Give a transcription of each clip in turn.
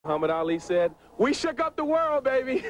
Muhammad Ali said, "We shook up the world, baby."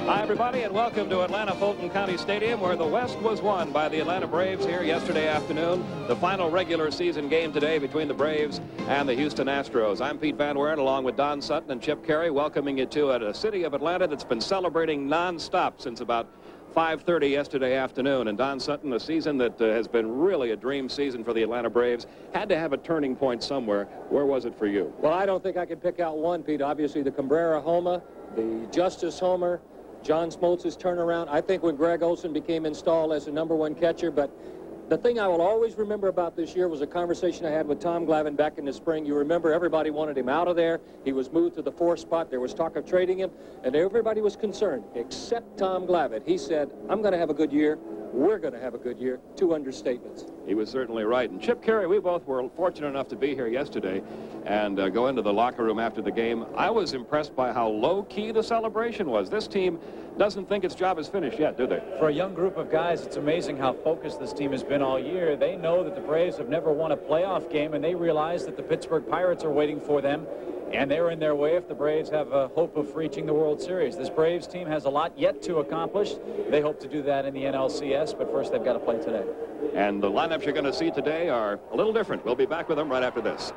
Hi, everybody, and welcome to Atlanta Fulton County Stadium, where the West was won by the Atlanta Braves here yesterday afternoon. The final regular season game today between the Braves and the Houston Astros. I'm Pete Van Weren, along with Don Sutton and Chip Carey, welcoming you to a city of Atlanta that's been celebrating nonstop since about 5:30 yesterday afternoon. And Don Sutton, a season that has been really a dream season for the Atlanta Braves, had to have a turning point somewhere. Where was it for you? Well, I don't think I can pick out one, Pete. Obviously, the Cabrera homer, the Justice homer, John Smoltz's turnaround. I think when Greg Olson became installed as the #1 catcher, but the thing I will always remember about this year was a conversation I had with Tom Glavine back in the spring. You remember everybody wanted him out of there. He was moved to the 4th spot. There was talk of trading him, and everybody was concerned, except Tom Glavine. He said, "I'm going to have a good year. We're going to have a good year." 2 understatements. He was certainly right. And Chip Carey, we both were fortunate enough to be here yesterday and go into the locker room after the game. I was impressed by how low-key the celebration was. This team doesn't think its job is finished yet, do they? For a young group of guys, it's amazing how focused this team has been all year. They know that the Braves have never won a playoff game, and they realize that the Pittsburgh Pirates are waiting for them, and they're in their way if the Braves have a hope of reaching the World Series. This Braves team has a lot yet to accomplish. They hope to do that in the NLCS, but first they've got to play today. And the lineups you're going to see today are a little different. We'll be back with them right after this.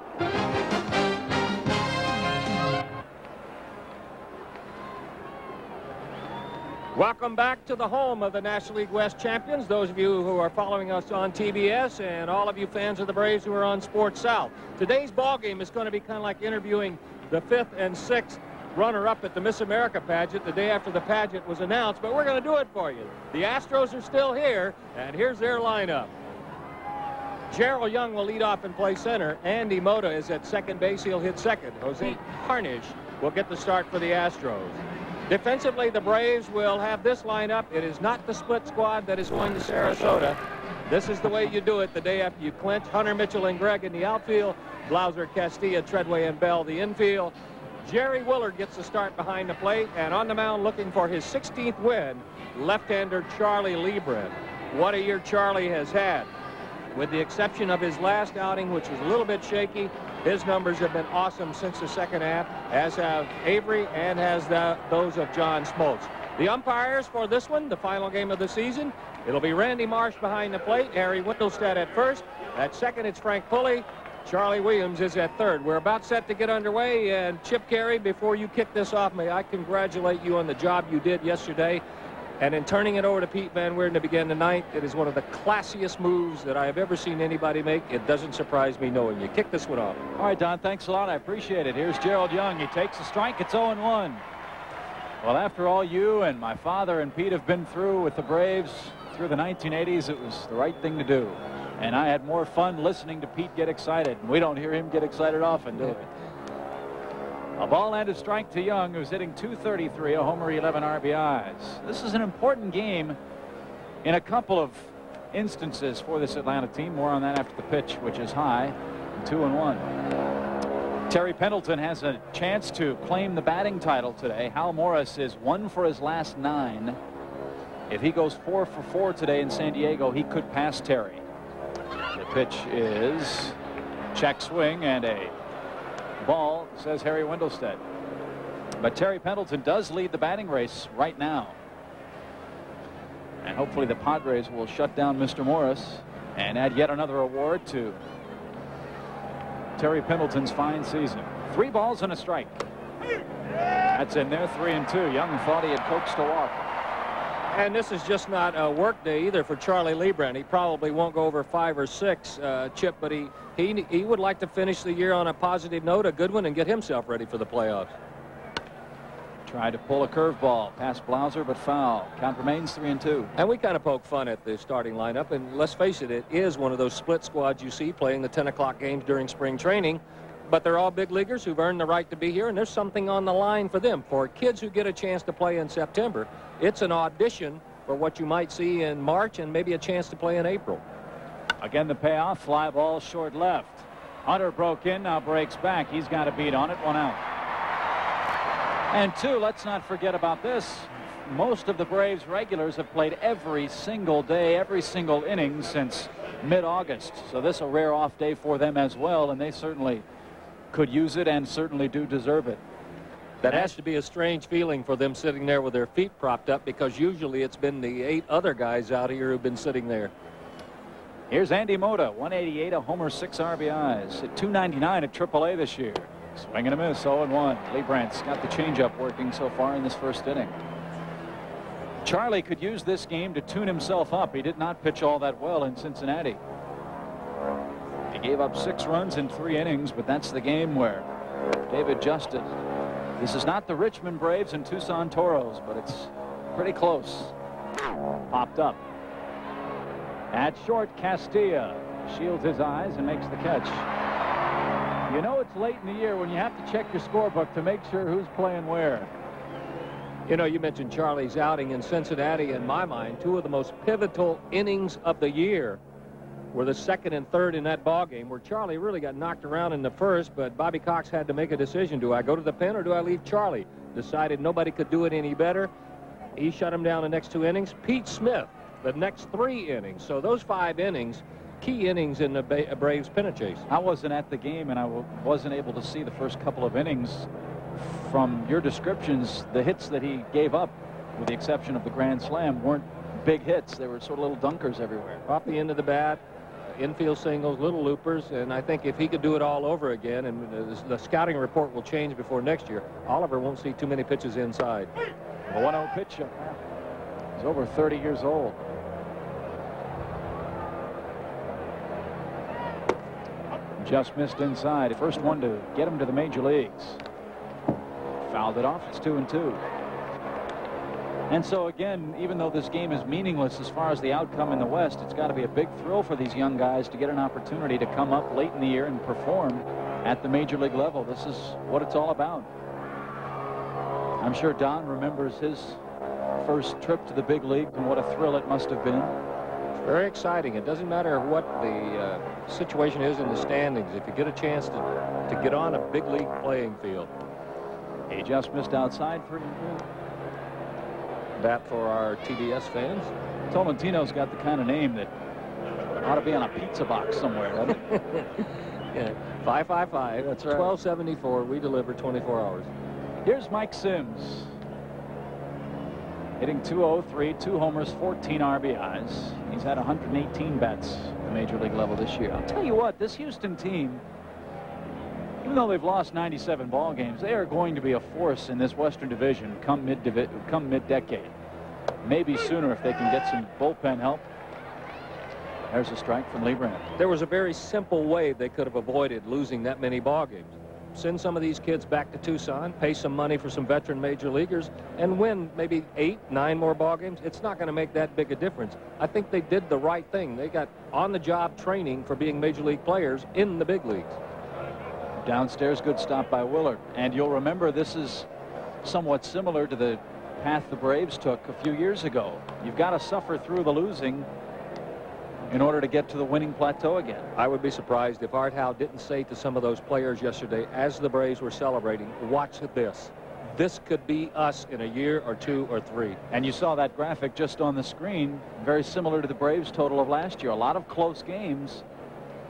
Welcome back to the home of the National League West champions, those of you who are following us on TBS and all of you fans of the Braves who are on Sports South. Today's ball game is going to be kind of like interviewing the 5th and 6th runner-up at the Miss America pageant the day after the pageant was announced, but we're going to do it for you. The Astros are still here, and here's their lineup. Gerald Young will lead off and play center. Andy Mota is at second base. He'll hit second. Jose Harnish will get the start for the Astros. Defensively, the Braves will have this lineup. It is not the split squad that is going to Sarasota. This is the way you do it the day after you clinch. Hunter, Mitchell, and Gregg in the outfield. Blauser, Castilla, Treadway, and Bell the infield. Jerry Willard gets the start behind the plate, and on the mound looking for his 16th win, left-hander Charlie Liebrandt. What a year Charlie has had. With the exception of his last outing, which was a little bit shaky, his numbers have been awesome since the second half, as have Avery and has those of John Smoltz. The umpires for this one, the final game of the season, it'll be Randy Marsh behind the plate, Harry Windelstedt at first. At second, it's Frank Pulley. Charlie Williams is at third. We're about set to get underway, and Chip Carey, before you kick this off, may I congratulate you on the job you did yesterday. And in turning it over to Pete Van Weerden to begin the ninth, it is one of the classiest moves that I have ever seen anybody make. It doesn't surprise me knowing you. Kick this one off. All right, Don, thanks a lot. I appreciate it. Here's Gerald Young. He takes a strike. It's 0-1. Well, after all you and my father and Pete have been through with the Braves through the 1980s, it was the right thing to do. And I had more fun listening to Pete get excited. And we don't hear him get excited often, do we? A ball and a strike to Young, who's hitting .233, a homer, 11 RBIs. This is an important game in a couple of instances for this Atlanta team. More on that after the pitch, which is high, 2-1. Terry Pendleton has a chance to claim the batting title today. Hal Morris is 1 for his last 9. If he goes 4 for 4 today in San Diego, he could pass Terry. The pitch is check swing and a ball, says Harry Windelstedt. But Terry Pendleton does lead the batting race right now. And hopefully the Padres will shut down Mr. Morris and add yet another award to Terry Pendleton's fine season. 3 balls and a strike. That's in there, 3-2. Young thought he had coaxed a walk. And this is just not a work day either for Charlie Liebrandt. He probably won't go over 5 or 6, Chip, but he would like to finish the year on a positive note, a good one, and get himself ready for the playoffs. Tried to pull a curveball past Blauser, but foul. Count remains 3-2. And we kind of poke fun at the starting lineup, and let's face it, it is one of those split squads you see playing the 10 o'clock games during spring training. But they're all big leaguers who've earned the right to be here, and there's something on the line for them. For kids who get a chance to play in September, it's an audition for what you might see in March and maybe a chance to play in April. Again, the payoff, fly ball short left. Hunter broke in, now breaks back. He's got a beat on it, 1 out. And 2, let's not forget about this. most of the Braves regulars have played every single day, every single inning since mid-August. So this is a rare off day for them as well, and they certainly could use it and certainly do deserve it. That has to be a strange feeling for them sitting there with their feet propped up, because usually it's been the 8 other guys out here who've been sitting there. Here's Andy Mota, 188, a homer, 6 RBIs, at 299 at AAA this year. Swing and a miss, 0-1. Liebrandt's got the changeup working so far in this first inning. Charlie could use this game to tune himself up. He did not pitch all that well in Cincinnati. He gave up 6 runs in 3 innings, but that's the game where David Justice. This is not the Richmond Braves and Tucson Toros, but it's pretty close. Popped up. At short, Castilla shields his eyes and makes the catch. You know it's late in the year when you have to check your scorebook to make sure who's playing where. You know, you mentioned Charlie's outing in Cincinnati. In my mind, 2 of the most pivotal innings of the year were the 2nd and 3rd in that ball game, where Charlie really got knocked around in the first, but Bobby Cox had to make a decision. Do I go to the pen or do I leave Charlie? Decided nobody could do it any better. He shut him down the next 2 innings. Pete Smith, the next 3 innings. So those 5 innings, key innings in the Braves pennant chase. I wasn't at the game, and I wasn't able to see the first couple of innings. From your descriptions, the hits that he gave up, with the exception of the grand slam, weren't big hits. They were sort of little dunkers everywhere. Off the end of the bat, infield singles, little loopers, and I think if he could do it all over again, and the scouting report will change before next year, Oliver won't see too many pitches inside. A 1-0 pitch. He's over 30 years old. Just missed inside. First one to get him to the major leagues. Fouled it off. It's 2-2. And so again, even though this game is meaningless as far as the outcome in the West, it's got to be a big thrill for these young guys to get an opportunity to come up late in the year and perform at the major league level. This is what it's all about. I'm sure Don remembers his first trip to the big league and what a thrill it must have been. Very exciting. It doesn't matter what the situation is in the standings. If you get a chance to get on a big league playing field. He just missed outside for that for our TBS fans. Tolentino's got the kind of name that ought to be on a pizza box somewhere, doesn't it? Yeah, 555. That's right. 1274. We deliver 24 hours. Here's Mike Sims. Hitting .203, 2 homers, 14 RBIs. He's had 118 bats at the major league level this year. I'll tell you what, this Houston team, even though they've lost 97 ball games, they are going to be a force in this Western Division come mid-decade. Maybe sooner if they can get some bullpen help. There's a strike from Liebrandt. There was a very simple way they could have avoided losing that many ball games. Send some of these kids back to Tucson, pay some money for some veteran major leaguers, and win maybe 8, 9 more ball games. It's not going to make that big a difference. I think they did the right thing. They got on-the-job training for being major league players in the big leagues. Downstairs, good stop by Willard. And you'll remember this is somewhat similar to the path the Braves took a few years ago. You've got to suffer through the losing in order to get to the winning plateau again. I would be surprised if Art Howe didn't say to some of those players yesterday as the Braves were celebrating, watch this. This could be us in a year or 2 or 3. And you saw that graphic just on the screen, very similar to the Braves total of last year. A lot of close games.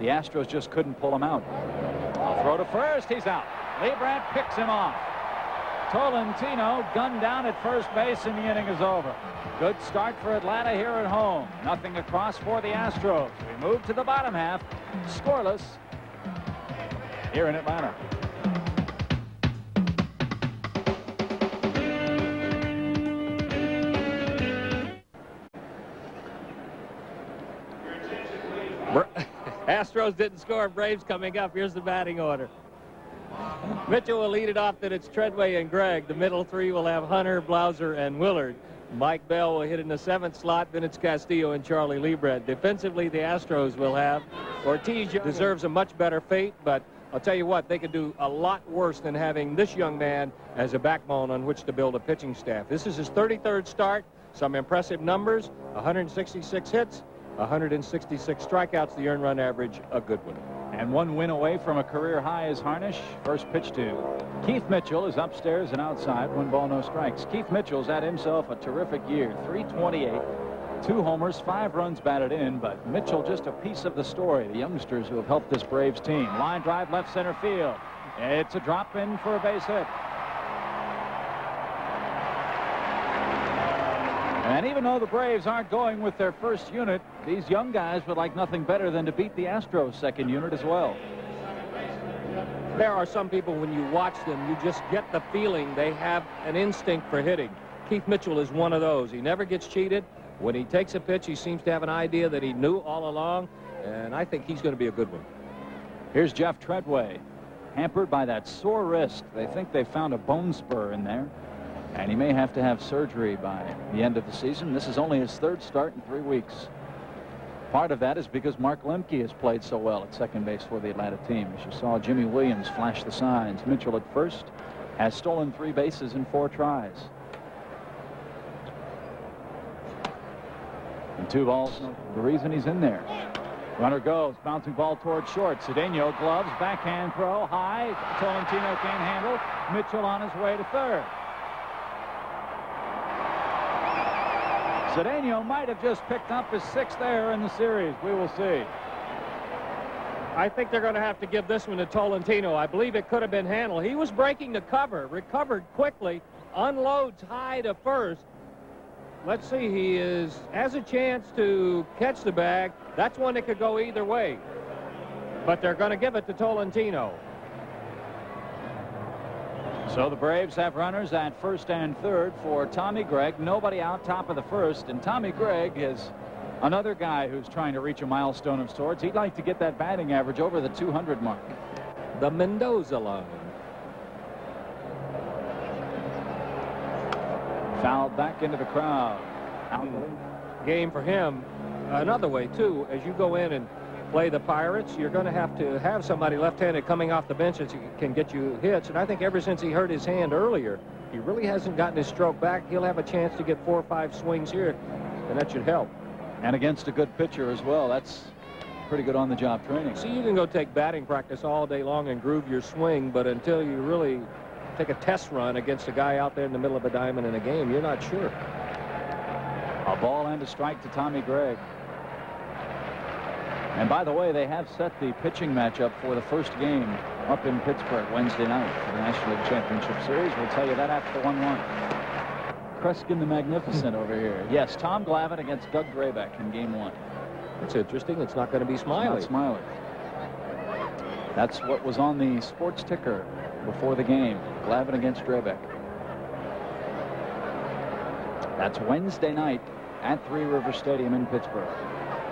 The Astros just couldn't pull him out. I'll throw to first. He's out. Liebrandt picks him off. Tolentino gunned down at first base, and the inning is over. Good start for Atlanta here at home. Nothing across for the Astros. We move to the bottom half. Scoreless here in Atlanta. Astros didn't score. Braves coming up. Here's the batting order. Mitchell will lead it off. Then it's Treadway and Gregg. The middle 3 will have Hunter, Blauser, and Willard. Mike Bell will hit in the 7th slot. Then it's Castillo and Charlie Liebrandt. Defensively, the Astros will have Ortiz. Deserves a much better fate, but I'll tell you what, they could do a lot worse than having this young man as a backbone on which to build a pitching staff. This is his 33rd start. Some impressive numbers: 166 hits, 166 strikeouts. The earned run average, a good one. And one win away from a career high is Harnish. First pitch to Keith Mitchell is upstairs and outside. 1 ball, no strikes. Keith Mitchell's had himself a terrific year. 328, 2 homers, 5 runs batted in. But Mitchell just a piece of the story. The youngsters who have helped this Braves team. Line drive left center field. It's a drop in for a base hit. And even though the Braves aren't going with their first unit, these young guys would like nothing better than to beat the Astros' second unit as well. There are some people, when you watch them, you just get the feeling they have an instinct for hitting. Keith Mitchell is one of those. He never gets cheated. When he takes a pitch, he seems to have an idea that he knew all along, and I think he's going to be a good one. Here's Jeff Treadway, hampered by that sore wrist. They think they found a bone spur in there, and he may have to have surgery by the end of the season. This is only his 3rd start in 3 weeks. Part of that is because Mark Lemke has played so well at second base for the Atlanta team. As you saw Jimmy Williams flash the signs. Mitchell at first has stolen 3 bases in 4 tries. And 2 balls, the reason he's in there. Runner goes, bouncing ball toward short. Cedeno gloves, backhand throw, high. Tolentino can't handle. Mitchell on his way to 3rd. Cedeno might have just picked up his 6th error in the series. We will see. I think they're going to have to give this one to Tolentino. I believe it could have been handled. He was breaking the cover, recovered quickly, unloads high to 1st. Let's see, he has a chance to catch the bag. That's one that could go either way. But they're going to give it to Tolentino. So the Braves have runners at 1st and 3rd for Tommy Gregg. Nobody out, top of the 1st. And Tommy Gregg is another guy who's trying to reach a milestone of sorts. He'd like to get that batting average over the 200 mark. The Mendoza line. Fouled back into the crowd. Game for him. Another way, too, as you go in and play the Pirates, you're going to have somebody left-handed coming off the bench that can get you hits. And I think ever since he hurt his hand earlier, he really hasn't gotten his stroke back. He'll have a chance to get 4 or 5 swings here, and that should help. And against a good pitcher as well. That's pretty good on-the-job training. See, you can go take batting practice all day long and groove your swing, but until you really take a test run against a guy out there in the middle of a diamond in a game, you're not sure. A ball and a strike to Tommy Gregg. And by the way, they have set the pitching matchup for the first game up in Pittsburgh Wednesday night for the National League Championship Series. We'll tell you that after the 1-1. Kreskin the Magnificent over here. Yes, Tom Glavine against Doug Graybeck in Game 1. That's interesting. It's not going to be Smiley. It's not Smiley. That's what was on the sports ticker before the game. Glavine against Graybeck. That's Wednesday night at Three River Stadium in Pittsburgh.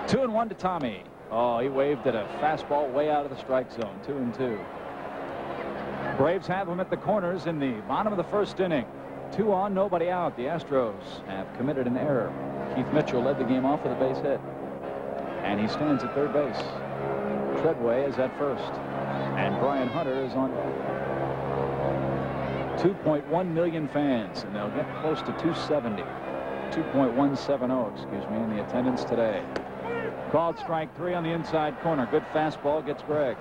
2-1 to Tommy. Oh, he waved at a fastball way out of the strike zone. 2-2. Braves have him at the corners in the bottom of the 1st inning. 2 on, nobody out. The Astros have committed an error. Keith Mitchell led the game off with a base hit. And he stands at 3rd base. Treadway is at 1st. And Brian Hunter is on. 2.1 million fans, and they'll get close to 270. 2.170, excuse me, in the attendance today. Called strike 3 on the inside corner. Good fastball gets Gregg.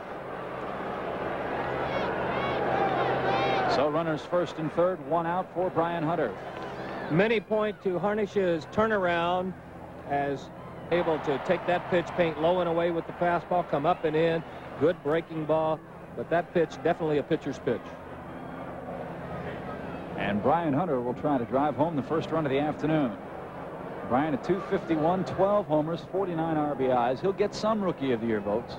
So runners 1st and 3rd, 1 out for Brian Hunter. Many point to Harnish's turnaround as able to take that pitch, paint low and away with the fastball, come up and in. Good breaking ball, but that pitch definitely a pitcher's pitch. And Brian Hunter will try to drive home the 1st run of the afternoon. Brian at 251, 12 homers, 49 RBIs. He'll get some Rookie of the Year votes.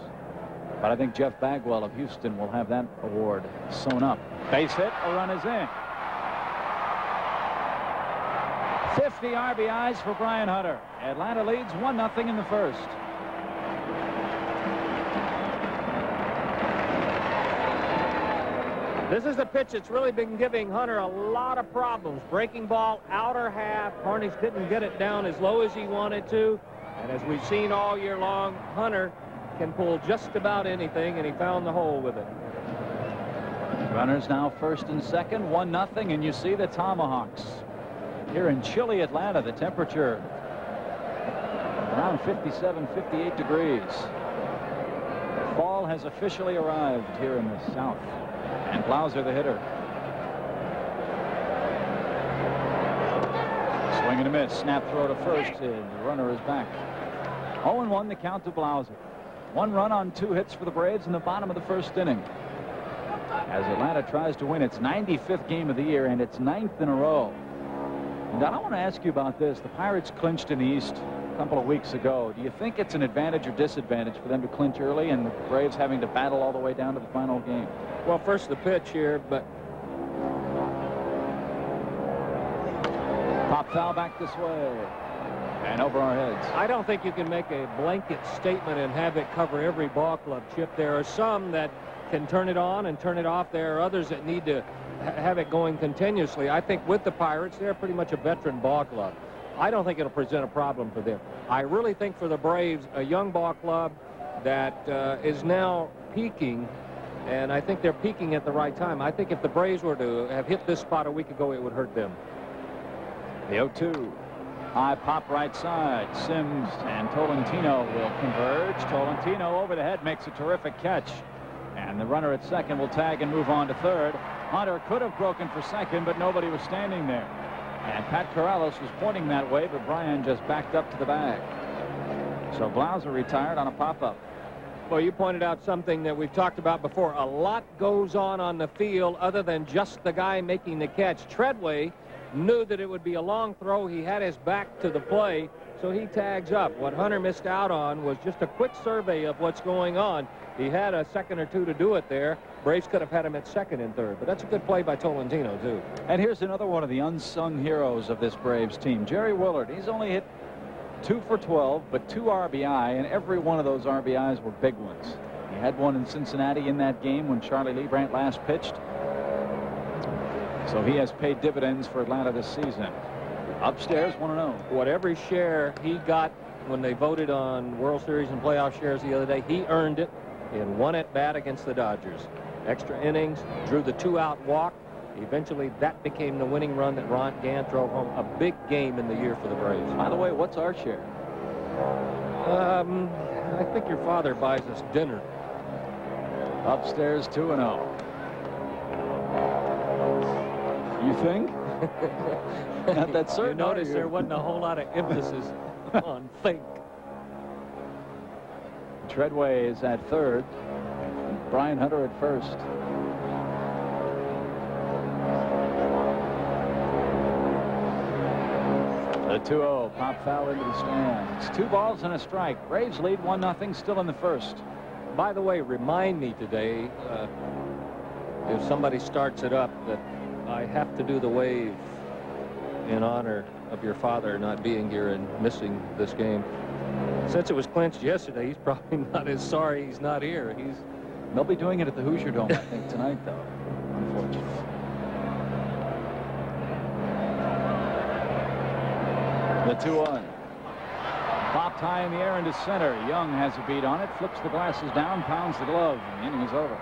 But I think Jeff Bagwell of Houston will have that award sewn up. Base hit, a run is in. 50 RBIs for Brian Hunter. Atlanta leads 1-0 in the 1st. This is a pitch that's really been giving Hunter a lot of problems. Breaking ball, outer half. Harnish didn't get it down as low as he wanted to. And as we've seen all year long, Hunter can pull just about anything, and he found the hole with it. Runners now 1st and 2nd, 1-0, and you see the Tomahawks. Here in chilly Atlanta, the temperature around 57, 58 degrees. Fall has officially arrived here in the South. And Blauser, the hitter. Swing and a miss. Snap throw to first. The runner is back. 0-1 the count to Blauser. 1 run on 2 hits for the Braves in the bottom of the first inning. As Atlanta tries to win its 95th game of the year and its 9th in a row. And I want to ask you about this. The Pirates clinched in the East a couple of weeks ago. Do you think it's an advantage or disadvantage for them to clinch early and the Braves having to battle all the way down to the final game? Well, first the pitch here, but Pop foul back this way and over our heads. I don't think you can make a blanket statement and have it cover every ball club, Chip. There are some that can turn it on and turn it off. There are others that need to have it going continuously. I think with the Pirates, they're pretty much a veteran ball club. I don't think it'll present a problem for them. I really think for the Braves, a young ball club that is now peaking, and I think they're peaking at the right time. I think if the Braves were to have hit this spot a week ago, it would hurt them. The 0-2. High pop right side. Sims and Tolentino will converge. Tolentino over the head makes a terrific catch. And the runner at second will tag and move on to third. Hunter could have broken for second, but nobody was standing there. And Pat Corrales was pointing that way, but Brian just backed up to the bag. So Blauser retired on a pop-up. Well, you pointed out something that we've talked about before. A lot goes on the field other than just the guy making the catch. Treadway knew that it would be a long throw. He had his back to the play, so he tags up. What Hunter missed out on was just a quick survey of what's going on. He had a second or two to do it there. Braves could have had him at second and third, but that's a good play by Tolentino, too. And here's another one of the unsung heroes of this Braves team, Jerry Willard. He's only hit 2 for 12, but 2 RBI, and every one of those RBIs were big ones. He had one in Cincinnati in that game when Charlie Leibrandt last pitched. So he has paid dividends for Atlanta this season. Upstairs, 1-0. Whatever share he got when they voted on World Series and playoff shares the other day, he earned it in 1 at-bat against the Dodgers. Extra innings, drew the 2-out walk. Eventually, that became the winning run that Ron Gant drove home. A big game in the year for the Braves. By the way, what's our share? I think your father buys us dinner. Upstairs, 2-0. You think? Not that certain. You notice there wasn't a whole lot of emphasis on think. Treadway is at third. Brian Hunter at first. The 2-0 pop foul into the stands. 2 balls and a strike. Braves lead 1-0 still in the first. By the way, remind me today if somebody starts it up that I have to do the wave in honor of your father not being here and missing this game. Since it was clinched yesterday, he's probably not as sorry he's not here. They'll be doing it at the Hoosier Dome, I think, tonight, though, unfortunately. The 2-1. Popped high in the air into center. Young has a beat on it, flips the glasses down, pounds the glove, and the inning is over.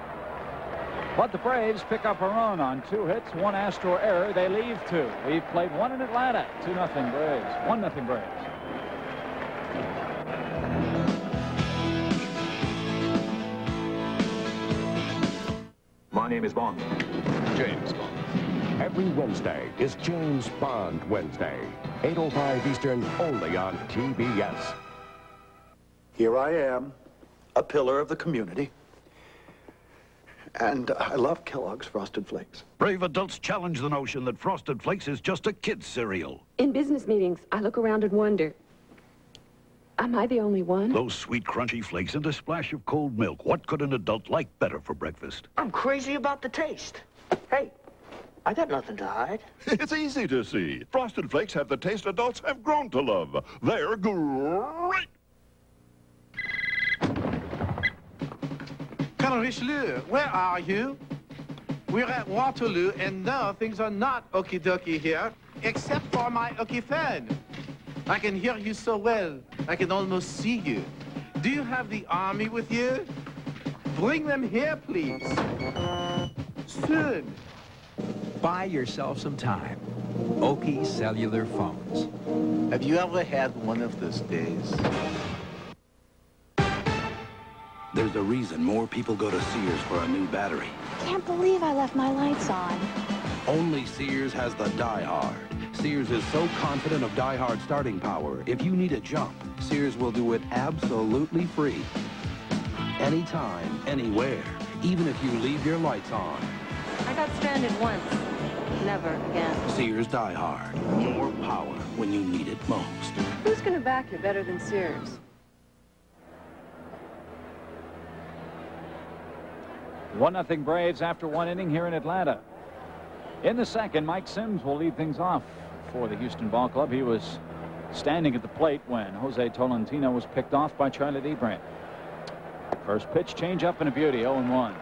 But the Braves pick up a run on 2 hits, 1 Astro error. They leave 2. We've played 1 in Atlanta. 2-0 Braves. 1-0 Braves. My name is Bond. James Bond. Every Wednesday is James Bond Wednesday. 8:05 Eastern, only on TBS. Here I am, a pillar of the community. And I love Kellogg's Frosted Flakes. Brave adults challenge the notion that Frosted Flakes is just a kid's cereal. In business meetings, I look around and wonder, am I the only one? Those sweet, crunchy flakes and a splash of cold milk. What could an adult like better for breakfast? I'm crazy about the taste. Hey, I got nothing to hide. It's easy to see. Frosted Flakes have the taste adults have grown to love. They're great. Colonel Richelieu, where are you? We're at Waterloo, and no, things are not okie-dokie here, except for my okie fan. I can hear you so well, I can almost see you. Do you have the army with you? Bring them here, please. Soon. Buy yourself some time. Okie cellular phones. Have you ever had one of those days? There's a reason more people go to Sears for a new battery. Can't believe I left my lights on. Only Sears has the Die Hard. Sears is so confident of Die Hard starting power, if you need a jump, Sears will do it absolutely free. Anytime, anywhere, even if you leave your lights on. I got stranded once. Never again. Sears Die Hard. More power when you need it most. Who's going to back you better than Sears? 1-0 Braves after 1 inning here in Atlanta. In the second, Mike Sims will lead things off for the Houston Ball Club. He was standing at the plate when Jose Tolentino was picked off by Charlie Leibrandt. First pitch, change up and a beauty, 0-1.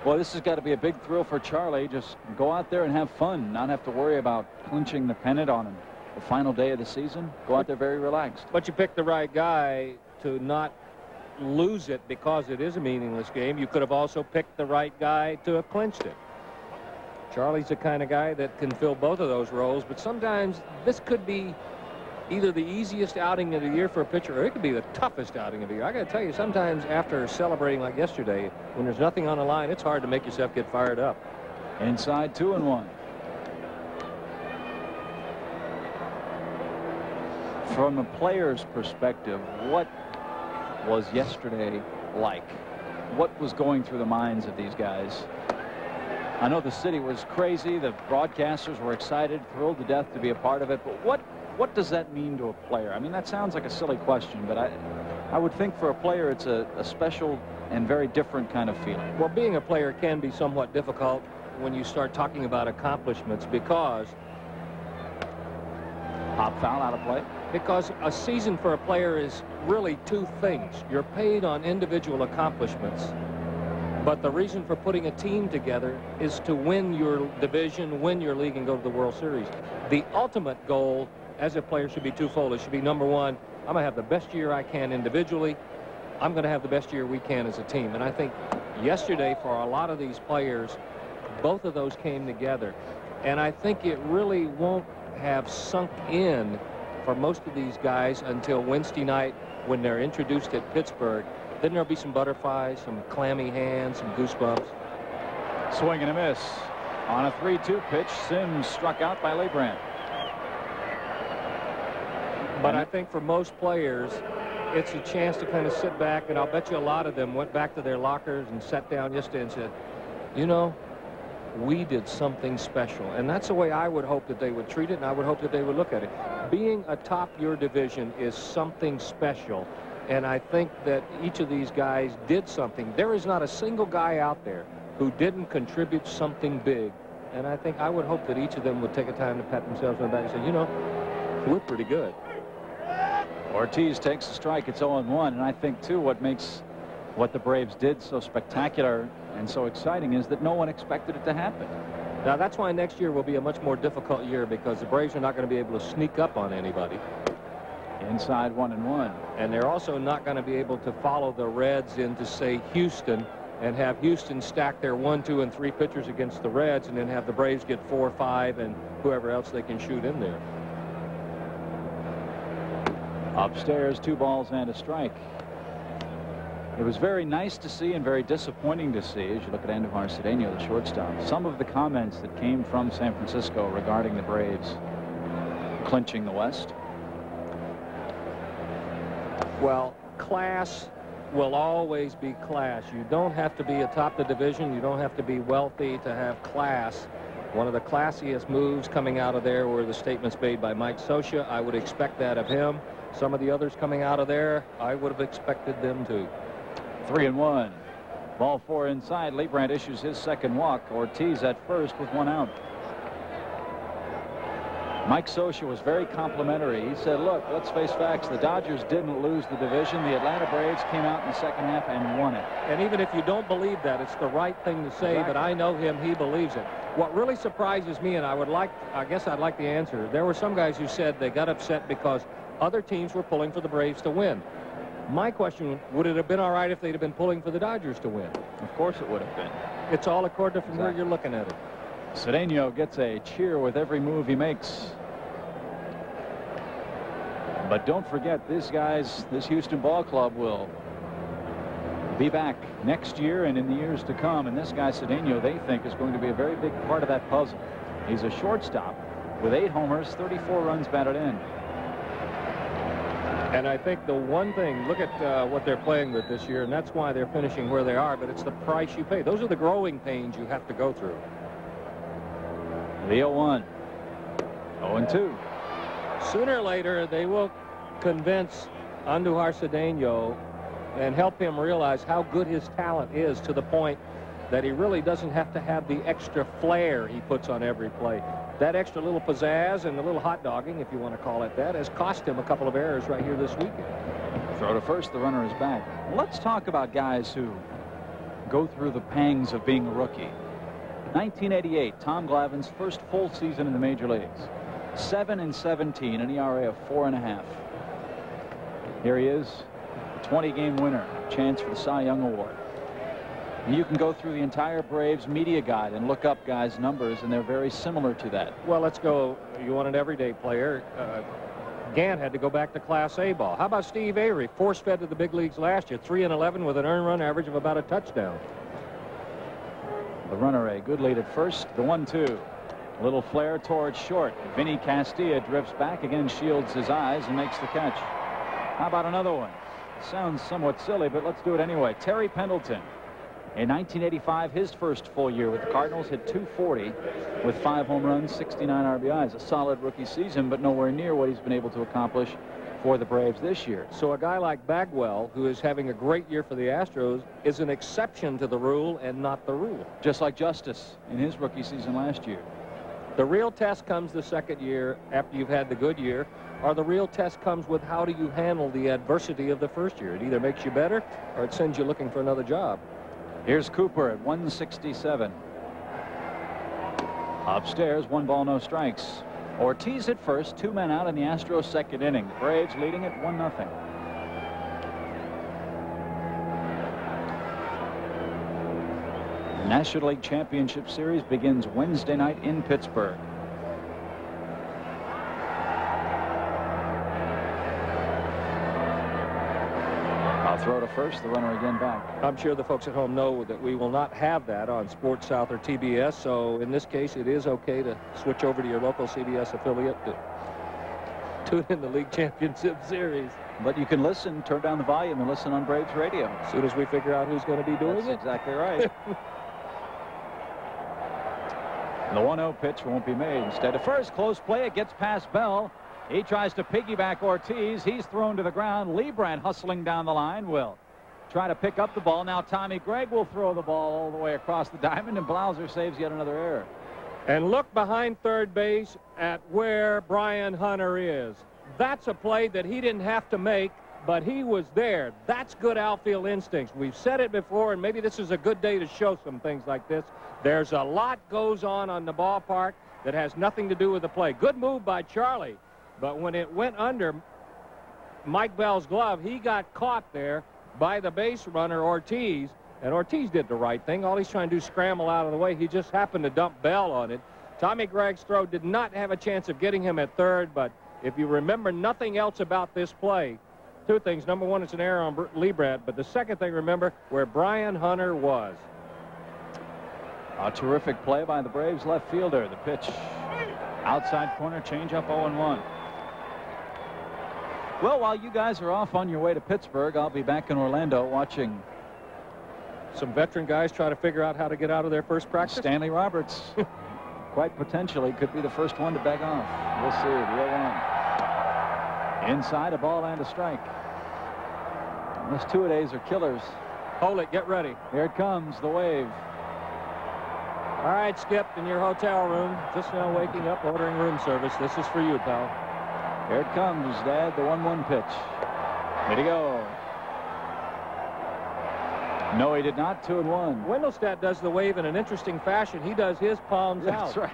Boy, this has got to be a big thrill for Charlie. Just go out there and have fun, not have to worry about clinching the pennant on the final day of the season. Go out there very relaxed. But you picked the right guy to not lose it because it is a meaningless game. You could have also picked the right guy to have clinched it. Charlie's the kind of guy that can fill both of those roles, but sometimes this could be either the easiest outing of the year for a pitcher, or it could be the toughest outing of the year. I got to tell you, sometimes after celebrating like yesterday, when there's nothing on the line, it's hard to make yourself get fired up. Inside, 2-1. From a player's perspective, what was yesterday like? What was going through the minds of these guys? I know the city was crazy. The broadcasters were excited, thrilled to death to be a part of it. But what does that mean to a player? I mean, that sounds like a silly question, but I would think for a player it's a special and very different kind of feeling. Well, being a player can be somewhat difficult when you start talking about accomplishments, because pop foul out of play. Because a season for a player is really two things. You're paid on individual accomplishments, but the reason for putting a team together is to win your division, win your league, and go to the World Series. The ultimate goal as a player should be twofold. It should be, number one, I'm going to have the best year I can individually. I'm going to have the best year we can as a team. And I think yesterday for a lot of these players, both of those came together. And I think it really won't have sunk in for most of these guys until Wednesday night when they're introduced at Pittsburgh. Then there'll be some butterflies, some clammy hands, some goosebumps. Swing and a miss. On a 3-2 pitch, Sims struck out by Leibrandt. But I think for most players, it's a chance to kind of sit back, and I'll bet you a lot of them went back to their lockers and sat down yesterday and said, you know, we did something special. And that's the way I would hope that they would treat it, and I would hope that they would look at it. Being atop your division is something special. And I think that each of these guys did something. There is not a single guy out there who didn't contribute something big. And I think I would hope that each of them would take a time to pat themselves on the back and say, you know, we're pretty good. Ortiz takes a strike. It's 0-1. And I think, too, what makes what the Braves did so spectacular and so exciting is that no one expected it to happen. Now, that's why next year will be a much more difficult year, because the Braves are not going to be able to sneak up on anybody. Inside, 1-1. And they're also not going to be able to follow the Reds into, say, Houston, and have Houston stack their 1, 2, and 3 pitchers against the Reds, and then have the Braves get 4, 5, and whoever else they can shoot in there. Upstairs, 2 balls and a strike. It was very nice to see and very disappointing to see, as you look at Andujar Cedeno, the shortstop, some of the comments that came from San Francisco regarding the Braves clinching the West. Well, class will always be class. You don't have to be atop the division. You don't have to be wealthy to have class. One of the classiest moves coming out of there were the statements made by Mike Scioscia. I would expect that of him. Some of the others coming out of there, I would have expected them to. 3-1. Ball 4 inside. Leibrandt issues his second walk. Ortiz at first with 1 out. Mike Scioscia was very complimentary. He said, look, let's face facts. The Dodgers didn't lose the division. The Atlanta Braves came out in the second half and won it. And even if you don't believe that, it's the right thing to say, but I know him, he believes it. What really surprises me, and I guess I'd like the answer, there were some guys who said they got upset because other teams were pulling for the Braves to win. My question, would it have been all right if they'd have been pulling for the Dodgers to win? Of course it would have been. It's all according to from where you're looking at it. Cedeno gets a cheer with every move he makes. But don't forget, this Houston Ball Club will be back next year and in the years to come. And this guy, Cedeno, they think is going to be a very big part of that puzzle. He's a shortstop with 8 homers, 34 runs batted in. And I think the one thing, look at what they're playing with this year, and that's why they're finishing where they are, but it's the price you pay. Those are the growing pains you have to go through. The 0-1. 0-2. Sooner or later, they will convince Andujar Cedeno and help him realize how good his talent is, to the point that he really doesn't have to have the extra flair he puts on every play. That extra little pizzazz and the little hot dogging, if you want to call it that, has cost him a couple of errors right here this weekend. Throw to first, the runner is back. Let's talk about guys who go through the pangs of being a rookie. 1988, Tom Glavine's first full season in the major leagues. 7-17, an ERA of 4.5. Here he is, a 20-game winner, chance for the Cy Young Award. You can go through the entire Braves media guide and look up guys' numbers, and they're very similar to that. Well, let's go. You want an everyday player. Gant had to go back to Class A ball. How about Steve Avery, force-fed to the big leagues last year, 3-11 with an earned run average of about a touchdown. The runner, a good lead at first. The 1-2. A little flare towards short. Vinny Castilla drifts back again, shields his eyes, and makes the catch. How about another one? Sounds somewhat silly, but let's do it anyway. Terry Pendleton. In 1985, his first full year with the Cardinals, hit .240 with 5 home runs, 69 RBIs. A solid rookie season, but nowhere near what he's been able to accomplish for the Braves this year. So a guy like Bagwell, who is having a great year for the Astros, is an exception to the rule and not the rule. Just like Justice in his rookie season last year. The real test comes the second year after you've had the good year, or the real test comes with how do you handle the adversity of the first year. It either makes you better or it sends you looking for another job. Here's Cooper at 167. Upstairs, 1 ball, no strikes. Ortiz at first, 2 men out in the Astros' second inning. The Braves leading at 1-0. The National League Championship Series begins Wednesday night in Pittsburgh. Throw to first, the runner again back. I'm sure the folks at home know that we will not have that on Sports South or TBS, so in this case it is okay to switch over to your local CBS affiliate to tune in the League Championship Series. But you can listen, turn down the volume and listen on Braves radio. As soon as we figure out who's going to be doing That's exactly right. The 1-0 pitch won't be made. Instead of first, close play, it gets past Bell. He tries to piggyback Ortiz. He's thrown to the ground. Leibrandt hustling down the line will try to pick up the ball. Now Tommy Gregg will throw the ball all the way across the diamond, and Blauser saves yet another error. And look behind third base at where Brian Hunter is. That's a play that he didn't have to make, but he was there. That's good outfield instincts. We've said it before, and maybe this is a good day to show some things like this. There's a lot goes on the ballpark that has nothing to do with the play. Good move by Charlie. But when it went under Mike Bell's glove, he got caught there by the base runner, Ortiz. And Ortiz did the right thing. All he's trying to do is scramble out of the way. He just happened to dump Bell on it. Tommy Gregg's throw did not have a chance of getting him at third. But if you remember nothing else about this play, 2 things. Number one, it's an error on Leibrandt. But the second thing, remember, where Brian Hunter was. A terrific play by the Braves left fielder. The pitch outside corner, changeup, 0-1. Well, while you guys are off on your way to Pittsburgh, I'll be back in Orlando watching some veteran guys try to figure out how to get out of their first practice. Stanley Roberts, quite potentially, could be the first one to beg off. We'll see. The 0-1. Inside, a ball and a strike. Those 2-a-days are killers. Hold it. Get ready. Here it comes, the wave. All right, Skip, in your hotel room. Just now waking up, ordering room service. This is for you, pal. Here it comes, Dad, the 1-1 pitch. Here to go. No, he did not. 2-1. Wendelstedt does the wave in an interesting fashion. He does his palms out. That's right.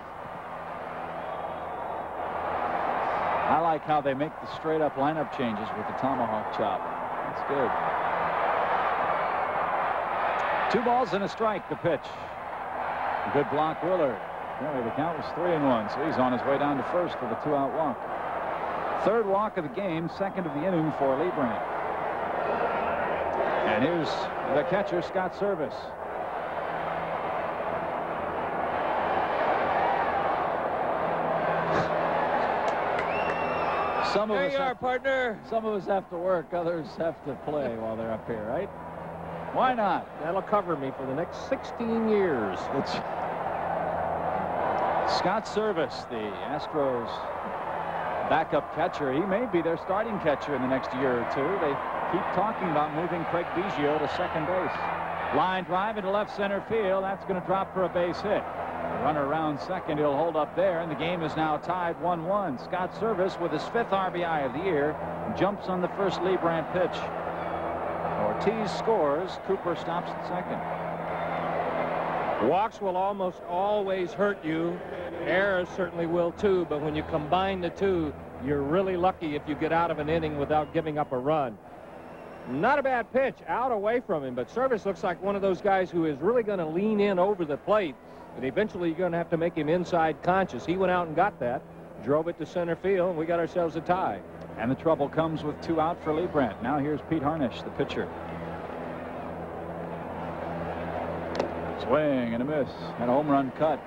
I like how they make the straight-up lineup changes with the tomahawk chop. That's good. 2 balls and a strike, the pitch. Good block, Willard. Really, the count was 3-1, so he's on his way down to first with a 2-out walk. 3rd walk of the game, 2nd of the inning for Leibrandt. And here's the catcher, Scott Service. Some of there us you are, partner. Some of us have to work, others have to play while they're up here, right? Why not? That'll cover me for the next 16 years. It's Scott Service, the Astros backup catcher. He may be their starting catcher in the next year or two. They keep talking about moving Craig Biggio to second base. Line drive into left center field. That's going to drop for a base hit. Runner around second. He'll hold up there, and the game is now tied 1-1. Scott Service with his 5th RBI of the year jumps on the first Lee Brandt pitch. Ortiz scores. Cooper stops at second. Walks will almost always hurt you. Errors certainly will too, but when you combine the two, you're really lucky if you get out of an inning without giving up a run. Not a bad pitch, out away from him, but Service looks like one of those guys who is really going to lean in over the plate, and eventually you're going to have to make him inside conscious. He went out and got that, drove it to center field, and we got ourselves a tie. And the trouble comes with 2 out for Lee Brandt. Now here's Pete Harnisch, the pitcher. Swing and a miss, and a home run cut,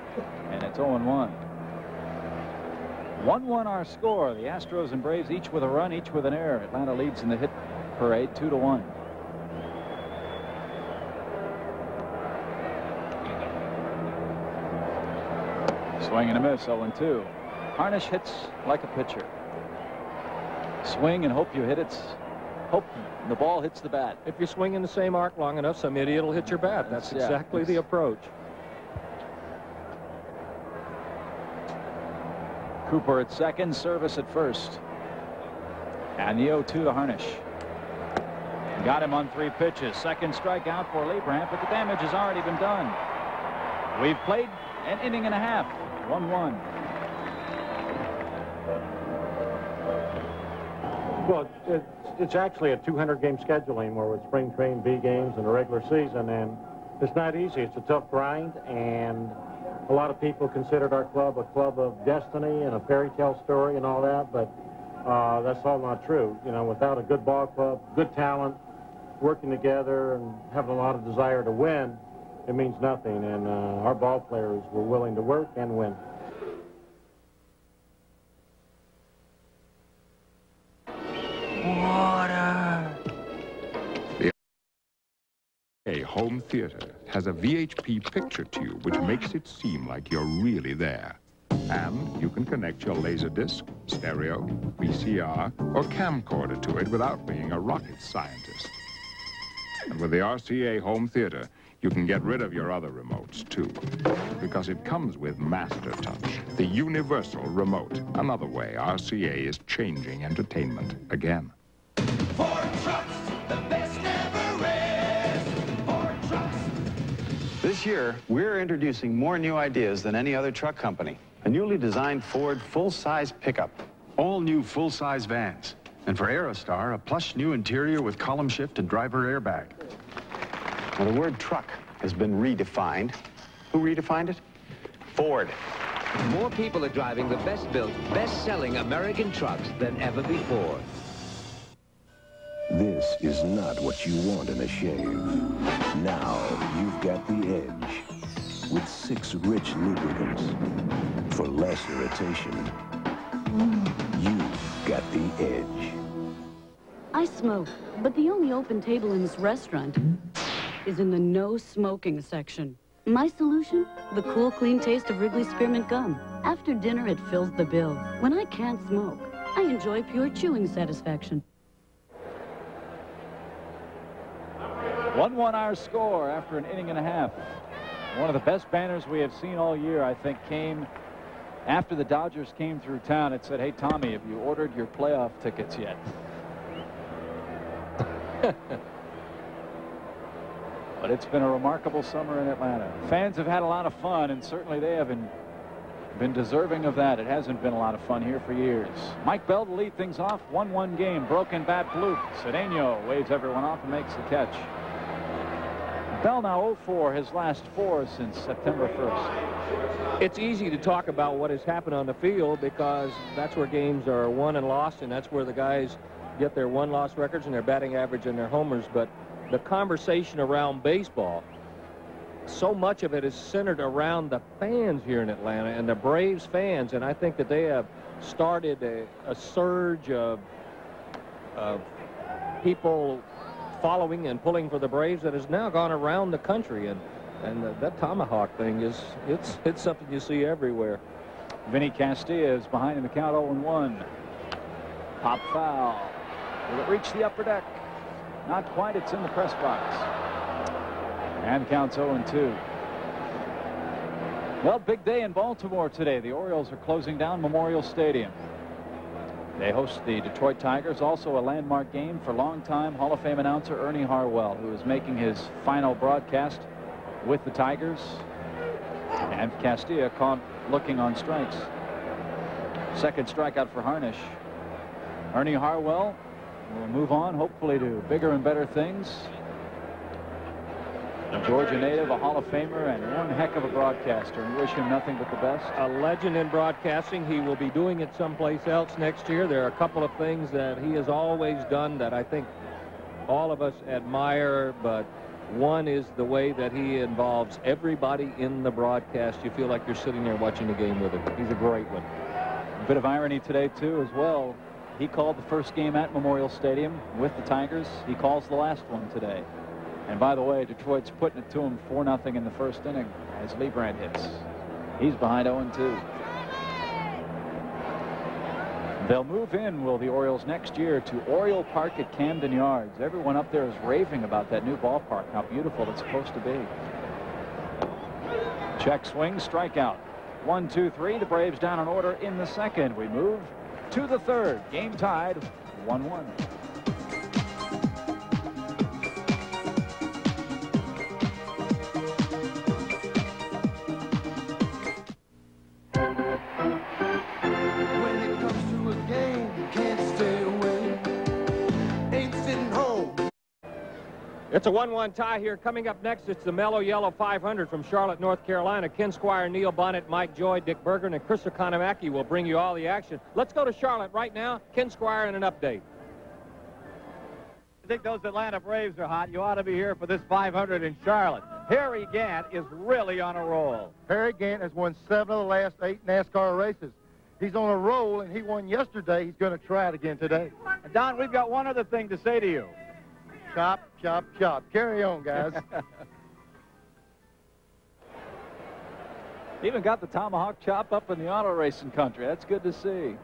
and it's 0-1. 1-1 our score. The Astros and Braves each with a run, each with an error. Atlanta leads in the hit parade 2-1. Swing and a miss, 0-2. Harnisch hits like a pitcher. Swing and hope you hit it. Hope the ball hits the bat. If you swing in the same arc long enough, some idiot will hit your bat. That's exactly the approach. Cooper at second, Service at first. And the 0-2 to Harnisch. Got him on 3 pitches. Second strikeout for Lee Brandt, but the damage has already been done. We've played an inning and a half. 1-1. Well, it's actually a 200-game scheduling where with spring training, B games, and the regular season, and it's not easy. It's a tough grind, and a lot of people considered our club a club of destiny and a fairy tale story and all that, but that's all not true. You know, without a good ball club, good talent, working together, and having a lot of desire to win, it means nothing, and our ball players were willing to work and win. Water. The home theater has a VHP picture tube which makes it seem like you're really there. And you can connect your Laserdisc, stereo, VCR, or camcorder to it without being a rocket scientist. And with the RCA home theater, you can get rid of your other remotes, too, because it comes with Master Touch, the universal remote. Another way RCA is changing entertainment again. Ford trucks, the best never is. Ford trucks. This year, we're introducing more new ideas than any other truck company. A newly designed Ford full-size pickup. All new full-size vans. And for Aerostar, a plush new interior with column shift and driver airbag. Now, the word truck has been redefined. Who redefined it? Ford. More people are driving the best-built, best-selling American trucks than ever before. This is not what you want in a shave. Now you've got the edge. With 6 rich lubricants. For less irritation. You've got the edge. I smoke, but the only open table in this restaurant is in the no smoking section. My solution? The cool, clean taste of Wrigley Spearmint Gum. After dinner, it fills the bill. When I can't smoke, I enjoy pure chewing satisfaction. 1-1 our score after an inning and a half. One of the best banners we have seen all year, I think, came after the Dodgers came through town. It said, "Hey, Tommy, have you ordered your playoff tickets yet?" But it's been a remarkable summer in Atlanta. Fans have had a lot of fun, and certainly they have been deserving of that. It hasn't been a lot of fun here for years. Mike Bell to lead things off. 1-1 game. Broken bat fluke. Cedeno waves everyone off and makes the catch. Bell now 0-4 his last 4 since September 1st. It's easy to talk about what has happened on the field because that's where games are won and lost, and that's where the guys get their won-loss records and their batting average and their homers. But the conversation around baseball, so much of it is centered around the fans here in Atlanta and the Braves fans, and I think that they have started a surge of people following and pulling for the Braves that has now gone around the country, and that tomahawk thing it's something you see everywhere. Vinny Castilla is behind in the count, 0-1. Pop foul. Will it reach the upper deck? Not quite. It's in the press box. And the count's 0-2. Well, big day in Baltimore today. The Orioles are closing down Memorial Stadium. They host the Detroit Tigers, also a landmark game for longtime Hall of Fame announcer Ernie Harwell, who is making his final broadcast with the Tigers. And Castilla caught looking on strikes. Second strikeout for Harnish. Ernie Harwell will move on, hopefully, to bigger and better things. A Georgia native, a Hall of Famer, and one heck of a broadcaster, and wish him nothing but the best. A legend in broadcasting. He will be doing it someplace else next year. There are a couple of things that he has always done that I think all of us admire, but one is the way that he involves everybody in the broadcast. You feel like you're sitting there watching the game with him. He's a great one. A bit of irony today, too, as well. He called the first game at Memorial Stadium with the Tigers. He calls the last one today. And by the way, Detroit's putting it to him 4-0 in the first inning as Liebrand hits. He's behind 0-2. They'll move in, will the Orioles, next year to Oriole Park at Camden Yards. Everyone up there is raving about that new ballpark, how beautiful it's supposed to be. Check swing, strikeout. 1, 2, 3. The Braves down in order in the second. We move to the third. Game tied 1-1. It's a 1-1 tie here. Coming up next, it's the Mellow Yellow 500 from Charlotte, North Carolina. Ken Squire, Neil Bonnet, Mike Joy, Dick Berger, and Chris Economaki will bring you all the action. Let's go to Charlotte right now. Ken Squire and an update. I think those Atlanta Braves are hot. You ought to be here for this 500 in Charlotte. Harry Gant is really on a roll. Harry Gant has won 7 of the last 8 NASCAR races. He's on a roll, and he won yesterday. He's going to try it again today. And Don, we've got one other thing to say to you. Chop, chop, chop. Carry on, guys. Even got the tomahawk chop up in the auto racing country. That's good to see.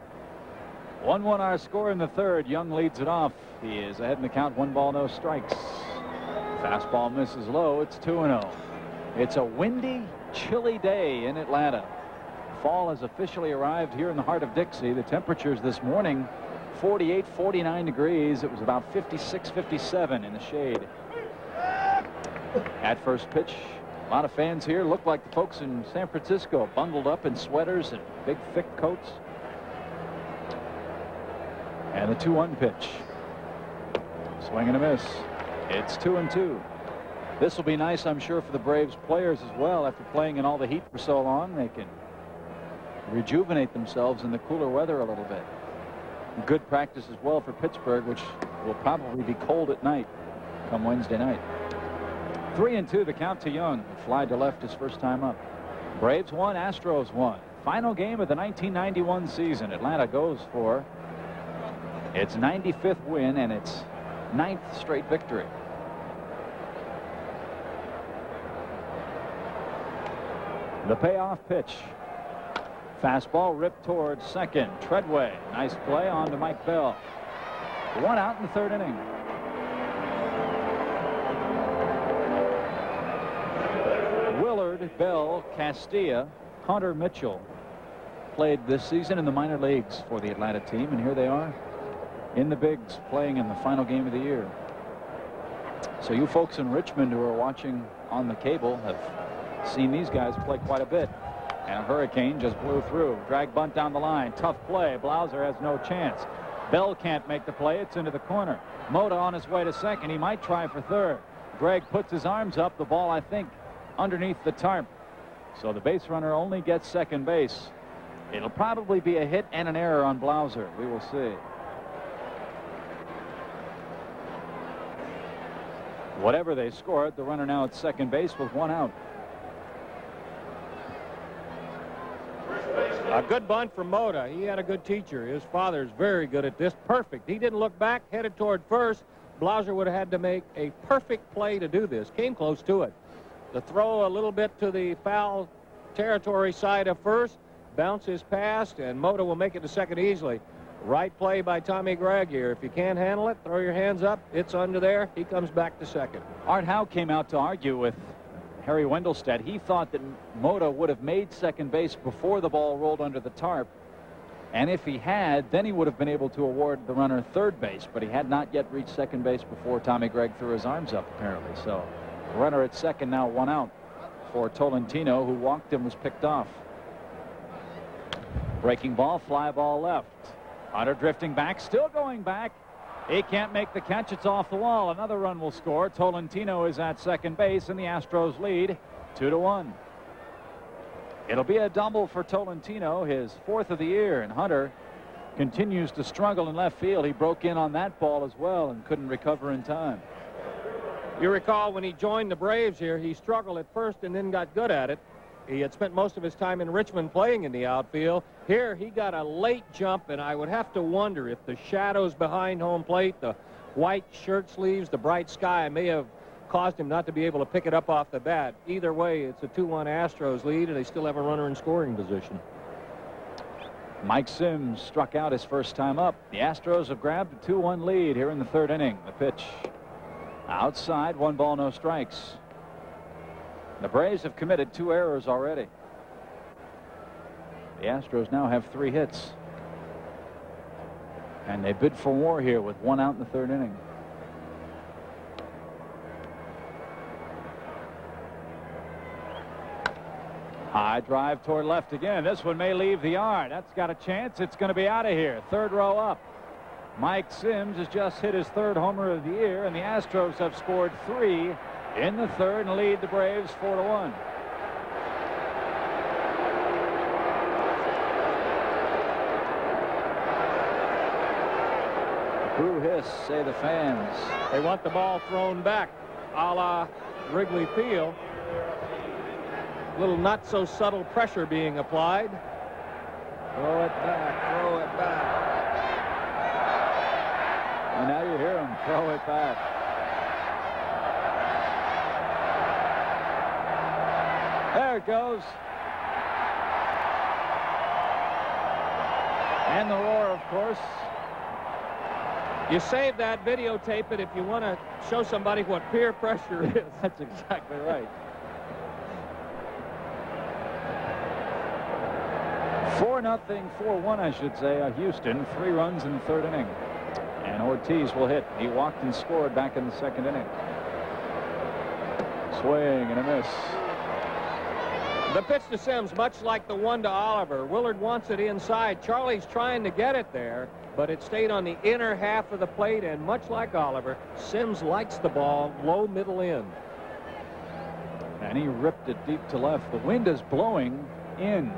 1-1 our score in the third. Young leads it off. He is ahead in the count. 1 ball, no strikes. Fastball misses low. It's 2-0. It's a windy, chilly day in Atlanta. Fall has officially arrived here in the heart of Dixie. The temperatures this morning, 48, 49 degrees. It was about 56, 57 in the shade. At first pitch, a lot of fans here look like the folks in San Francisco, bundled up in sweaters and big thick coats. And the 2-1 pitch. Swing and a miss. It's 2-2. This will be nice, I'm sure, for the Braves players as well. After playing in all the heat for so long, they can rejuvenate themselves in the cooler weather a little bit. Good practice as well for Pittsburgh, which will probably be cold at night come Wednesday night. 3-2, the count to Young. Fly to left his first time up. Braves won, Astros won. Final game of the 1991 season. Atlanta goes for its 95th win and its 9th straight victory. The payoff pitch. Fastball ripped towards second. Treadway. Nice play on to Mike Bell. 1 out in the third inning. Willard, Bell, Castilla, Hunter Mitchell played this season in the minor leagues for the Atlanta team, and here they are in the bigs playing in the final game of the year. So you folks in Richmond who are watching on the cable have seen these guys play quite a bit. And a hurricane just blew through. Drag bunt down the line. Tough play. Blauser has no chance. Bell can't make the play. It's into the corner. Mota on his way to second. He might try for third. Gregg puts his arms up. The ball, I think, underneath the tarp. So the base runner only gets second base. It'll probably be a hit and an error on Blauser. We will see. Whatever they scored, the runner now at second base with 1 out. A good bunt from Mota. He had a good teacher. His father's very good at this. Perfect. He didn't look back, headed toward first. Blauser would have had to make a perfect play to do this. Came close to it. The throw a little bit to the foul territory side of first. Bounces past, and Mota will make it to second easily. Right play by Tommy Gregg here. If you can't handle it, throw your hands up. It's under there. He comes back to second. Art Howe came out to argue with Harry Wendelstedt. He thought that Mota would have made second base before the ball rolled under the tarp. And if he had, then he would have been able to award the runner third base. But he had not yet reached second base before Tommy Gregg threw his arms up, apparently. So the runner at second, now 1 out for Tolentino, who walked and was picked off. Breaking ball, fly ball left. Hunter drifting back, still going back. He can't make the catch. It's off the wall. Another run will score. Tolentino is at second base, and the Astros lead 2-1. It'll be a double for Tolentino, his 4th of the year, and Hunter continues to struggle in left field. He broke in on that ball as well and couldn't recover in time. You recall when he joined the Braves here, he struggled at first and then got good at it. He had spent most of his time in Richmond playing in the outfield. Here he got a late jump, and I would have to wonder if the shadows behind home plate, the white shirt sleeves, the bright sky may have caused him not to be able to pick it up off the bat. Either way, it's a 2-1 Astros lead, and they still have a runner in scoring position. Mike Sims struck out his first time up. The Astros have grabbed a 2-1 lead here in the 3rd inning. The pitch outside, 1 ball, no strikes. The Braves have committed 2 errors already. The Astros now have 3 hits. And they bid for war here with 1 out in the 3rd inning. High drive toward left again. This one may leave the yard. That's got a chance. It's going to be out of here. 3rd row up. Mike Sims has just hit his 3rd homer of the year, and the Astros have scored 3 in the 3rd and lead the Braves 4-1. Crew hiss, say the fans. They want the ball thrown back, a la Wrigley Field. A little not so subtle pressure being applied. Throw it back, throw it back. And now you hear him throw it back. There it goes. And the roar, of course. You save that, videotape it if you want to show somebody what peer pressure is. That's exactly right. 4-0, 4-1, I should say, Houston. 3 runs in the 3rd inning. And Ortiz will hit. He walked and scored back in the 2nd inning. Swing and a miss. The pitch to Sims, much like the one to Oliver. Willard wants it inside. Charlie's trying to get it there, but it stayed on the inner half of the plate, and much like Oliver, Sims likes the ball low middle in. And he ripped it deep to left. The wind is blowing in,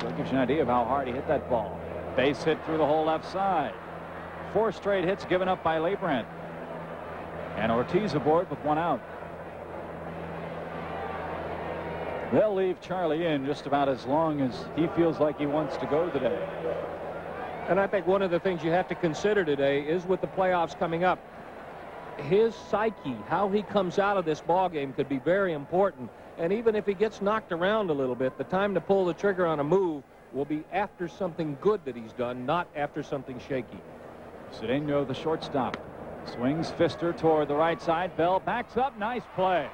so it gives you an idea of how hard he hit that ball. Base hit through the whole left side. 4 straight hits given up by Leibrandt. And Ortiz aboard with 1 out. They'll leave Charlie in just about as long as he feels like he wants to go today. And I think one of the things you have to consider today is with the playoffs coming up, his psyche, how he comes out of this ball game could be very important. And even if he gets knocked around a little bit, the time to pull the trigger on a move will be after something good that he's done, not after something shaky. Cedeno, the shortstop, swings Pfister toward the right side. Bell backs up. Nice play.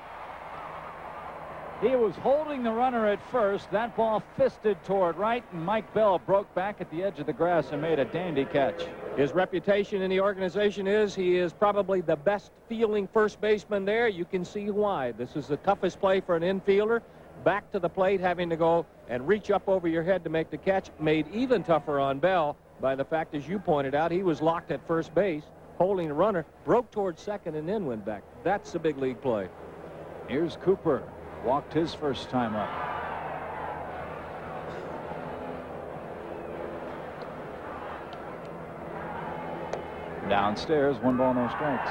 He was holding the runner at first. That ball fisted toward right, and Mike Bell broke back at the edge of the grass and made a dandy catch. His reputation in the organization is he is probably the best fielding first baseman there. You can see why. This is the toughest play for an infielder. Back to the plate, having to go and reach up over your head to make the catch, made even tougher on Bell by the fact, as you pointed out, he was locked at first base, holding the runner, broke towards second, and then went back. That's a big league play. Here's Cooper. Walked his first time up. Downstairs, 1 ball, no strikes.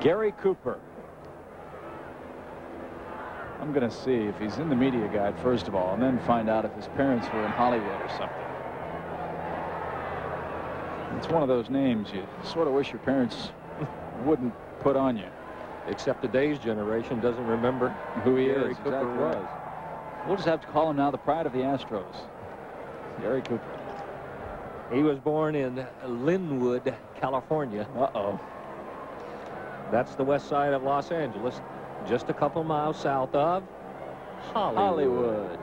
Gary Cooper. I'm going to see if he's in the media guide, first of all, and then find out if his parents were in Hollywood or something. It's one of those names you sort of wish your parents wouldn't put on you. Except today's generation doesn't remember who he Gary is. Cooper Exactly was. Right. We'll just have to call him now the pride of the Astros. Gary Cooper. He was born in Linwood, California. Uh-oh. That's the west side of Los Angeles, just a couple miles south of Hollywood.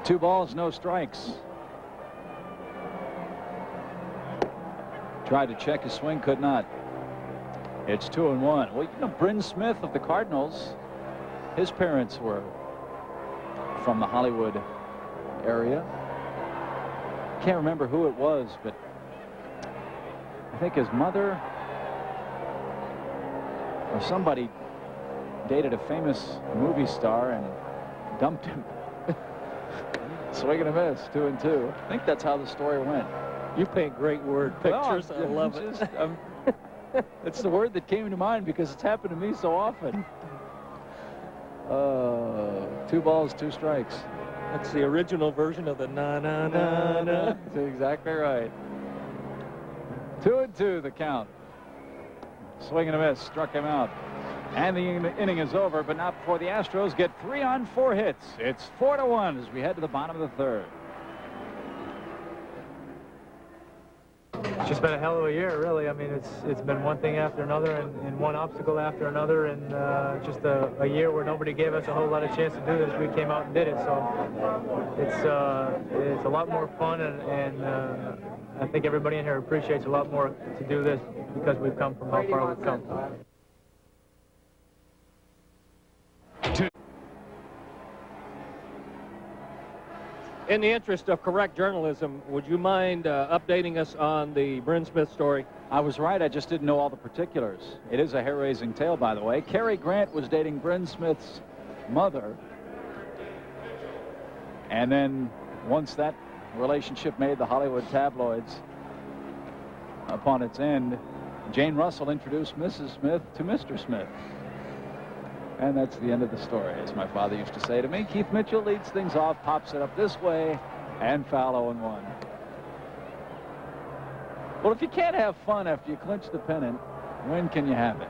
2 balls, no strikes. Tried to check his swing, could not. It's 2-1. Well, you know, Bryn Smith of the Cardinals, his parents were from the Hollywood area. Can't remember who it was, but I think his mother or somebody dated a famous movie star and dumped him. Swing and a miss, 2-2. I think that's how the story went. You paint great word pictures. I love it. It's the word that came to mind because it's happened to me so often. 2 balls, 2 strikes. That's the original version of the na-na-na-na. That's exactly right. 2-2 the count. Swing and a miss, struck him out. And the inning is over, but not before the Astros get 3 on 4 hits. It's 4-1 as we head to the bottom of the third. It's just been a hell of a year, really. I mean, it's been one thing after another and one obstacle after another, and just a year where nobody gave us a whole lot of chance to do this. We came out and did it, so it's a lot more fun, and I think everybody in here appreciates a lot more to do this because we've come from how far we've come. In the interest of correct journalism, would you mind updating us on the Bryn Smith story? I was right. I just didn't know all the particulars. It is a hair-raising tale, by the way. Cary Grant was dating Bryn Smith's mother. And then once that relationship made the Hollywood tabloids upon its end, Jane Russell introduced Mrs. Smith to Mr. Smith. And that's the end of the story, as my father used to say to me. Keith Mitchell leads things off, pops it up this way, and foul 0-1. Well, if you can't have fun after you clinch the pennant, when can you have it?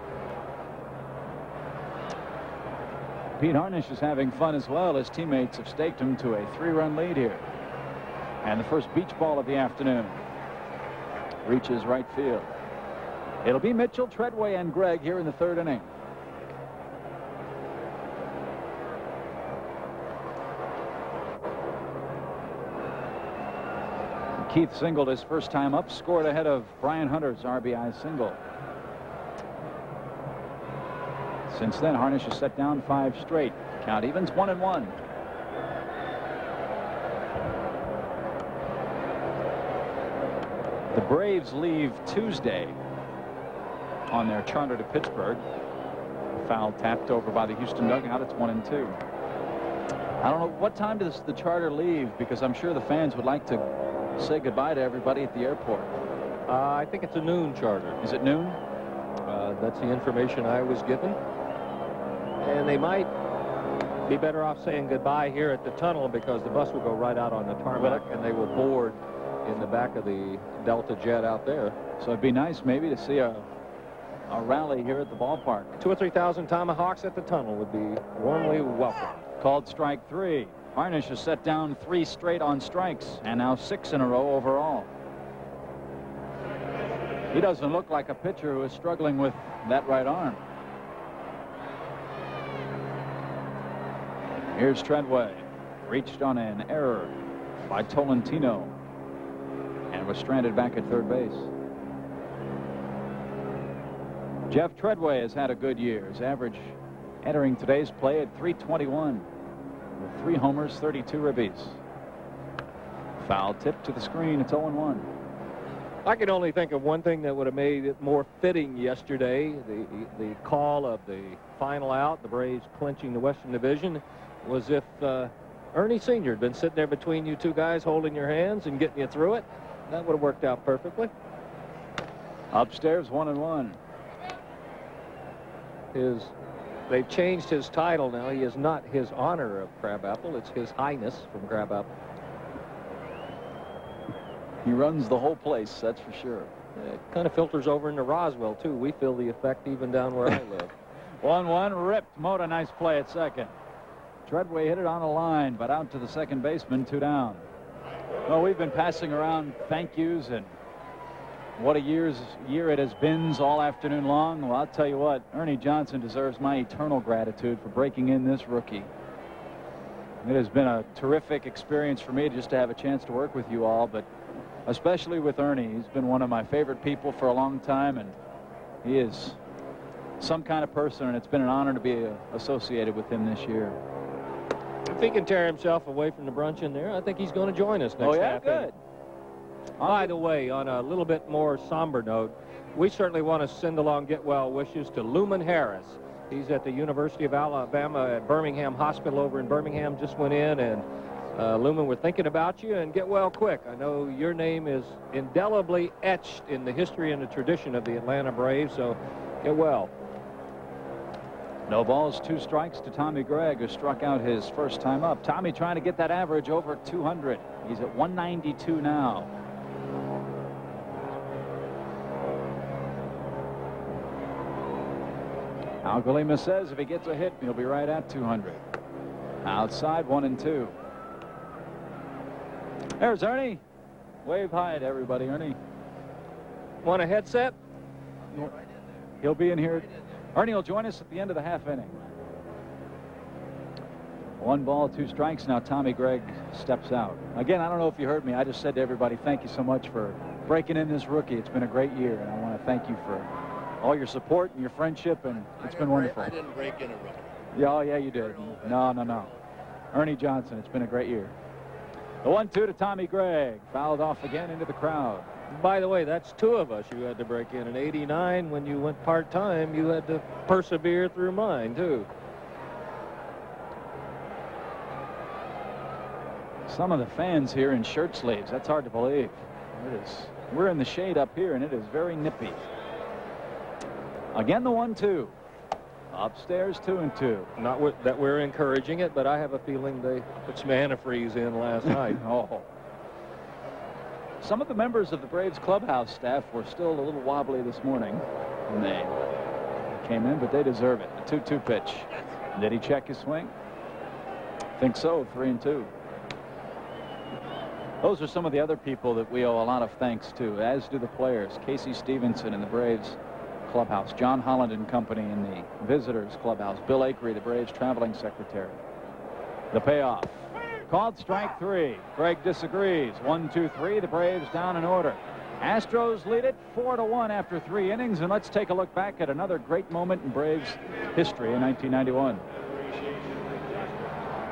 Pete Harnisch is having fun as well. His teammates have staked him to a 3-run lead here. And the first beach ball of the afternoon reaches right field. It'll be Mitchell, Treadway, and Gregg here in the third inning. Keith singled his first time up, scored ahead of Brian Hunter's RBI single. Since then, Harnisch has set down 5 straight. Count evens 1-1. The Braves leave Tuesday on their charter to Pittsburgh. Foul tapped over by the Houston dugout. It's 1-2. I don't know what time does the charter leave, because I'm sure the fans would like to say goodbye to everybody at the airport. I think it's a noon charter. Is it noon? That's the information I was given. And they might be better off saying goodbye here at the tunnel, because the bus will go right out on the tarmac and they will board in the back of the Delta jet out there. So it'd be nice maybe to see a rally here at the ballpark. 2,000 or 3,000 Tomahawks at the tunnel would be warmly welcomed. Called strike 3. Harnisch has set down 3 straight on strikes, and now 6 in a row overall. He doesn't look like a pitcher who is struggling with that right arm. Here's Treadway. Reached on an error by Tolentino and was stranded back at third base. Jeff Treadway has had a good year. His average entering today's play at .321 with 3 homers, 32 ribbies. Foul tip to the screen. It's 0-1. I can only think of one thing that would have made it more fitting yesterday. The call of the final out, the Braves clinching the Western Division, was if Ernie Sr. had been sitting there between you two guys holding your hands and getting you through it. That would have worked out perfectly. Upstairs, 1-1. They've changed his title now. He is not His Honor of Crabapple. It's His Highness from Crabapple. He runs the whole place, that's for sure. It kind of filters over into Roswell, too. We feel the effect even down where I live. 1-1, ripped. Mota, nice play at second. Treadway hit it on the line, but out to the second baseman, 2 down. Well, we've been passing around thank yous and what a year it has been all afternoon long. Well, I'll tell you what, Ernie Johnson deserves my eternal gratitude for breaking in this rookie. It has been a terrific experience for me just to have a chance to work with you all, but especially with Ernie. He's been one of my favorite people for a long time, and he is some kind of person, and it's been an honor to be associated with him this year. If he can tear himself away from the brunch in there, I think he's going to join us next half. Good. By the way, on a little bit more somber note, we certainly want to send along get well wishes to Luman Harris. He's at the University of Alabama at Birmingham Hospital over in Birmingham. Just went in, and Luman, we're thinking about you, and get well quick. I know your name is indelibly etched in the history and the tradition of the Atlanta Braves, so get well. No balls, 2 strikes to Tommy Gregg, who struck out his first time up. Tommy trying to get that average over 200. He's at 192 now. Al Galima says if he gets a hit, he'll be right at 200. Outside, 1-2. There's Ernie. Wave hi to everybody, Ernie. Want a headset? He'll be in here. Ernie will join us at the end of the half inning. 1 ball, 2 strikes. Now Tommy Gregg steps out. Again, I don't know if you heard me. I just said to everybody, thank you so much for breaking in this rookie. It's been a great year, and I want to thank you for all your support and your friendship, and it's been wonderful. I didn't break in a rookie. Yeah, oh, yeah, you did. No. Ernie Johnson, it's been a great year. The 1-2 to Tommy Gregg. Fouled off again into the crowd. By the way, that's 2 of us you had to break in. In '89, when you went part-time, you had to persevere through mine, too. Some of the fans here in shirt sleeves. That's hard to believe. It is. We're in the shade up here, and it is very nippy. Again, the 1-2. Upstairs, 2-2. Not that we're encouraging it, but I have a feeling they put some antifreeze in last night. Oh. Some of the members of the Braves clubhouse staff were still a little wobbly this morning when they came in, but they deserve it. The 2-2 pitch. Did he check his swing? Think so. 3-2. Those are some of the other people that we owe a lot of thanks to, as do the players. Casey Stevenson in the Braves clubhouse, John Holland and company in the visitors clubhouse, Bill Akery, the Braves traveling secretary. The payoff. Called strike 3. Gregg disagrees. 1-2-3. The Braves down in order. Astros lead it 4-1 after 3 innings, and let's take a look back at another great moment in Braves history in 1991.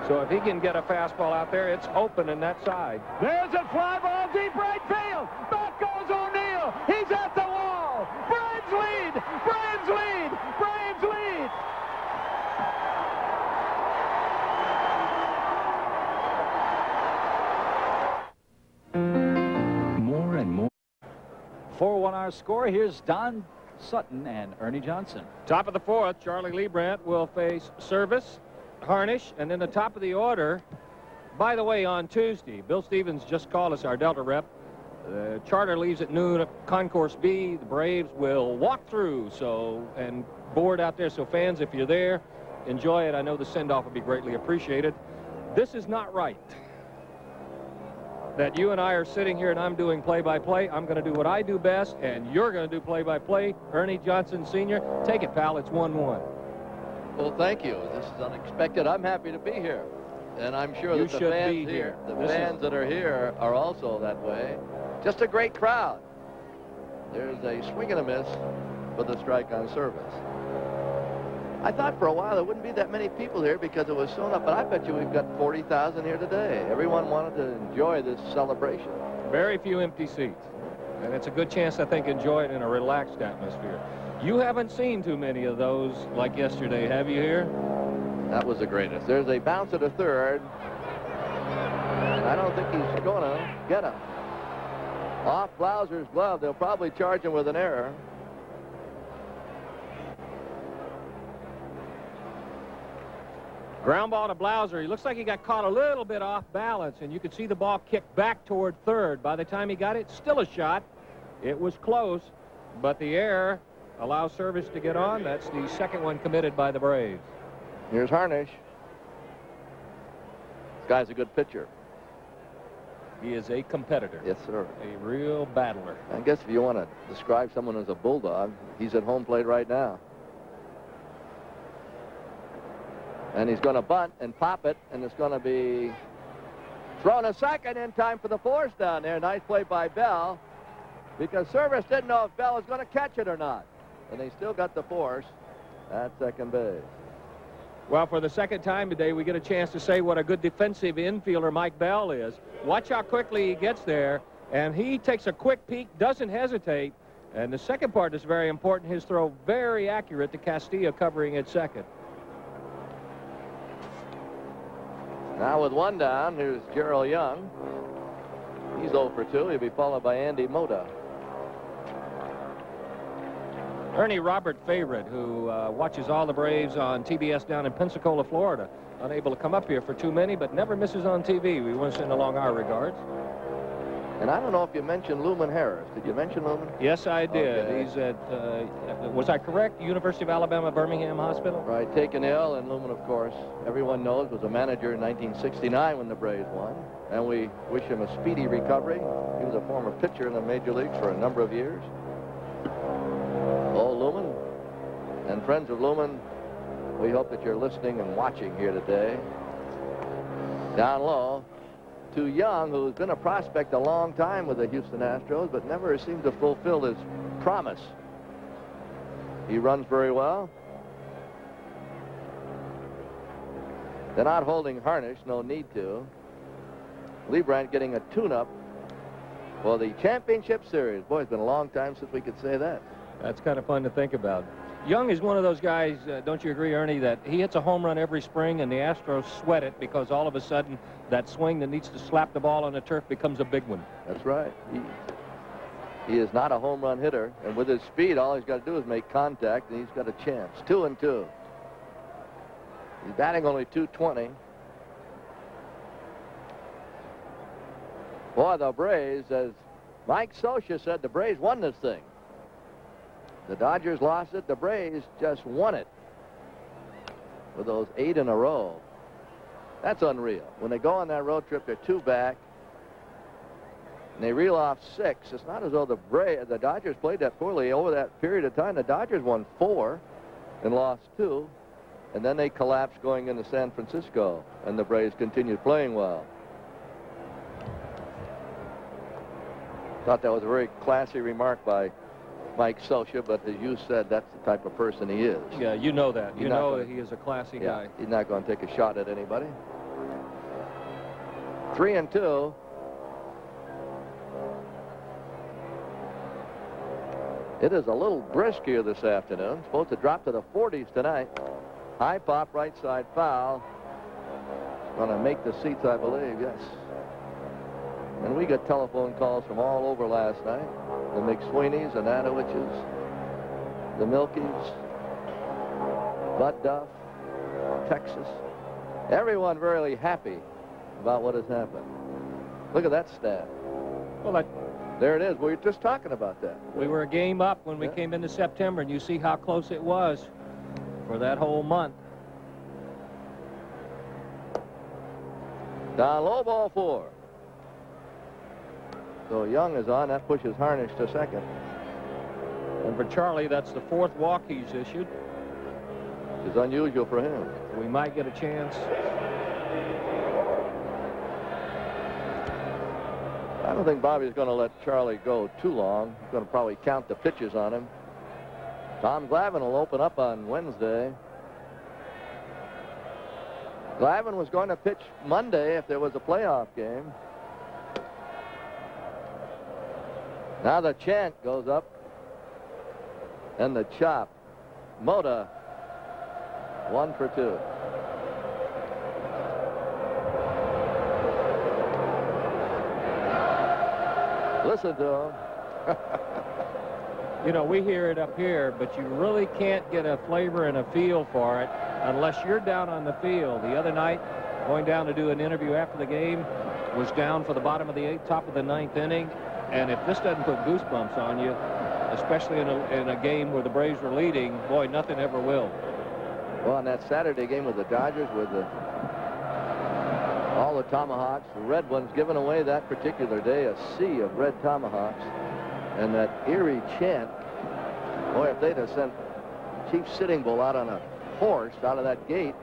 So if he can get a fastball out there, it's open in that side. There's a fly ball deep right field. Back goes O'Neill. He's at the wall. Braves lead. Braves lead. Braves lead. More and more. 4-1 our score. Here's Don Sutton and Ernie Johnson. Top of the 4th, Charlie Leibrandt will face Service, Harnish, and in the top of the order. By the way, on Tuesday, Bill Stevens just called us, our Delta rep. The charter leaves at noon at Concourse B. The Braves will walk through and board out there. So fans, if you're there, enjoy it. I know the send-off will be greatly appreciated. This is not right. That you and I are sitting here and I'm doing play-by-play. I'm going to do what I do best, and you're going to do play-by-play. Ernie Johnson Sr., take it, pal. It's 1-1. Well, thank you. This is unexpected. I'm happy to be here. And I'm sure that the fans here, the fans that are here are also that way. Just a great crowd. There's a swing and a miss with a strike on Service. I thought for a while there wouldn't be that many people here because it was sewn up, but I bet you we've got 40,000 here today. Everyone wanted to enjoy this celebration. Very few empty seats. And it's a good chance, I think, to enjoy it in a relaxed atmosphere. You haven't seen too many of those like yesterday, have you here? That was the greatest. There's a bounce at a third. And I don't think he's going to get him. Off Blauser's glove. They'll probably charge him with an error. Ground ball to Blauser. He looks like he got caught a little bit off balance, and you could see the ball kick back toward third. By the time he got it, still a shot. It was close, but the error allows service to get on. That's the second one committed by the Braves. Here's Harnish. This guy's a good pitcher. He is a competitor. Yes, sir. A real battler. I guess if you want to describe someone as a bulldog, he's at home plate right now. And he's going to bunt and pop it, and it's going to be thrown a second in time for the force down there. Nice play by Bell, because Service didn't know if Bell was going to catch it or not. And they still got the force at second base. Well, for the second time today, we get a chance to say what a good defensive infielder Mike Bell is. Watch how quickly he gets there, and he takes a quick peek, doesn't hesitate. And the second part is very important. His throw very accurate to Castilla covering at second. Now with one down, here's Gerald Young. He's 0 for 2. He'll be followed by Andy Mota. Ernie Robert Favorite, who watches all the Braves on TBS down in Pensacola, Florida. Unable to come up here for too many, but never misses on TV. We want to send along our regards. And I don't know if you mentioned Luman Harris. Did you mention Luman? Yes, I did. Okay. He's at, was I correct? University of Alabama, Birmingham Hospital? Right, taken ill, and Luman, of course, everyone knows, was a manager in 1969 when the Braves won. And we wish him a speedy recovery. He was a former pitcher in the major leagues for a number of years. Oh, Luman and friends of Luman, we hope that you're listening and watching here today. Down low to Young, who's been a prospect a long time with the Houston Astros, but never seemed to fulfill his promise. He runs very well. They're not holding Harnish, no need to. Leibrandt getting a tune-up for the championship series. Boy, it's been a long time since we could say that. That's kind of fun to think about. Young is one of those guys, don't you agree, Ernie, that he hits a home run every spring and the Astros sweat it because all of a sudden that swing that needs to slap the ball on the turf becomes a big one. That's right. He is not a home run hitter, and with his speed, all he's got to do is make contact, and he's got a chance. 2-2. He's batting only .220. Boy, the Braves, as Mike Scioscia said, the Braves won this thing. The Dodgers lost it. The Braves just won it with those 8 in a row. That's unreal. When they go on that road trip, they're 2 back, and they reel off 6. It's not as though the Dodgers played that poorly over that period of time. The Dodgers won 4 and lost 2, and then they collapsed going into San Francisco, and the Braves continued playing well. Thought that was a very classy remark by Mike Scioscia, but as you said, that's the type of person he is. Yeah, you know that. You know that he is a classy guy. He's not going to take a shot at anybody. 3-2. It is a little brisk here this afternoon. Supposed to drop to the 40s tonight. High pop, right side foul. Going to make the seats, I believe, yes. And we got telephone calls from all over last night. The McSweeneys, the Nanowiches, the Milkies, Bud Duff, Texas. Everyone very happy about what has happened. Look at that stat. Well, there it is. We were just talking about that. We were a game up when we came into September, and you see how close it was for that whole month. Down low, ball 4. So Young is on. That pushes Harnish to second. And for Charlie, that's the 4th walk he's issued. Which is unusual for him. We might get a chance. I don't think Bobby's going to let Charlie go too long. He's going to probably count the pitches on him. Tom Glavine will open up on Wednesday. Glavine was going to pitch Monday if there was a playoff game. Now the chant goes up, and the chop. Mota, 1 for 2. Listen to him. You know, we hear it up here, but you really can't get a flavor and a feel for it unless you're down on the field. The other night, going down to do an interview after the game, was down for the bottom of the 8th, top of the 9th inning. And if this doesn't put goosebumps on you, especially in a game where the Braves were leading, boy, nothing ever will. Well, in that Saturday game with the Dodgers, with all the tomahawks, the red ones giving away that particular day, a sea of red tomahawks, and that eerie chant. Boy, if they'd have sent Chief Sitting Bull out on a horse out of that gate,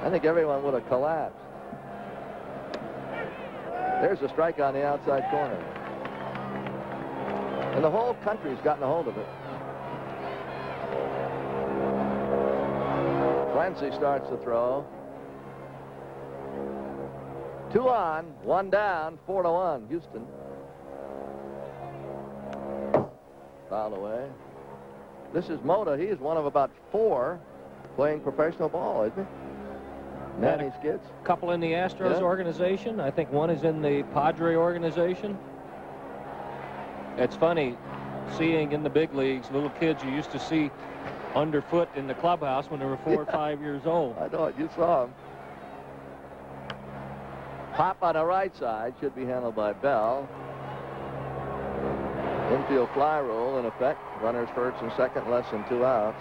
I think everyone would have collapsed. There's a strike on the outside corner. And the whole country's gotten a hold of it. Clancy starts the throw. 2 on, 1 down, 4-1, Houston. Foul away. This is Mota. He's one of about 4 playing professional ball, isn't he? Manny Skids. A couple in the Astros organization. I think one is in the Padre organization. It's funny seeing in the big leagues little kids you used to see underfoot in the clubhouse when they were 4 or 5 years old. I know it. You saw him. Pop on the right side should be handled by Bell. Infield fly rule in effect. Runners first and second, less than 2 outs.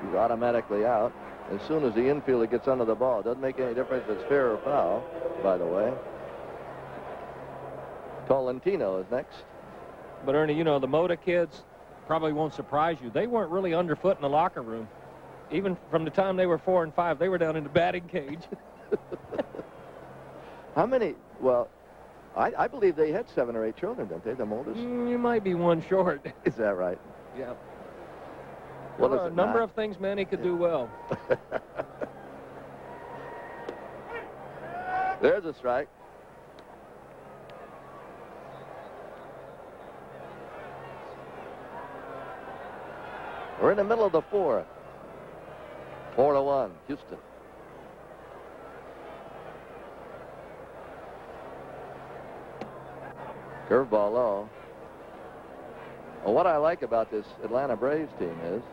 He's automatically out as soon as the infielder gets under the ball. It doesn't make any difference if it's fair or foul, by the way. Tolentino is next. But Ernie, you know, the Mota kids probably won't surprise you. They weren't really underfoot in the locker room. Even from the time they were 4 and 5, they were down in the batting cage. How many? Well, I believe they had 7 or 8 children, don't they, the Motas? You might be one short. Is that right? Yeah. What There is are it, a number 9? of things Manny could do well. There's a strike. We're in the middle of the 4th. 4-1, Houston. Curveball low. Well, what I like about this Atlanta Braves team is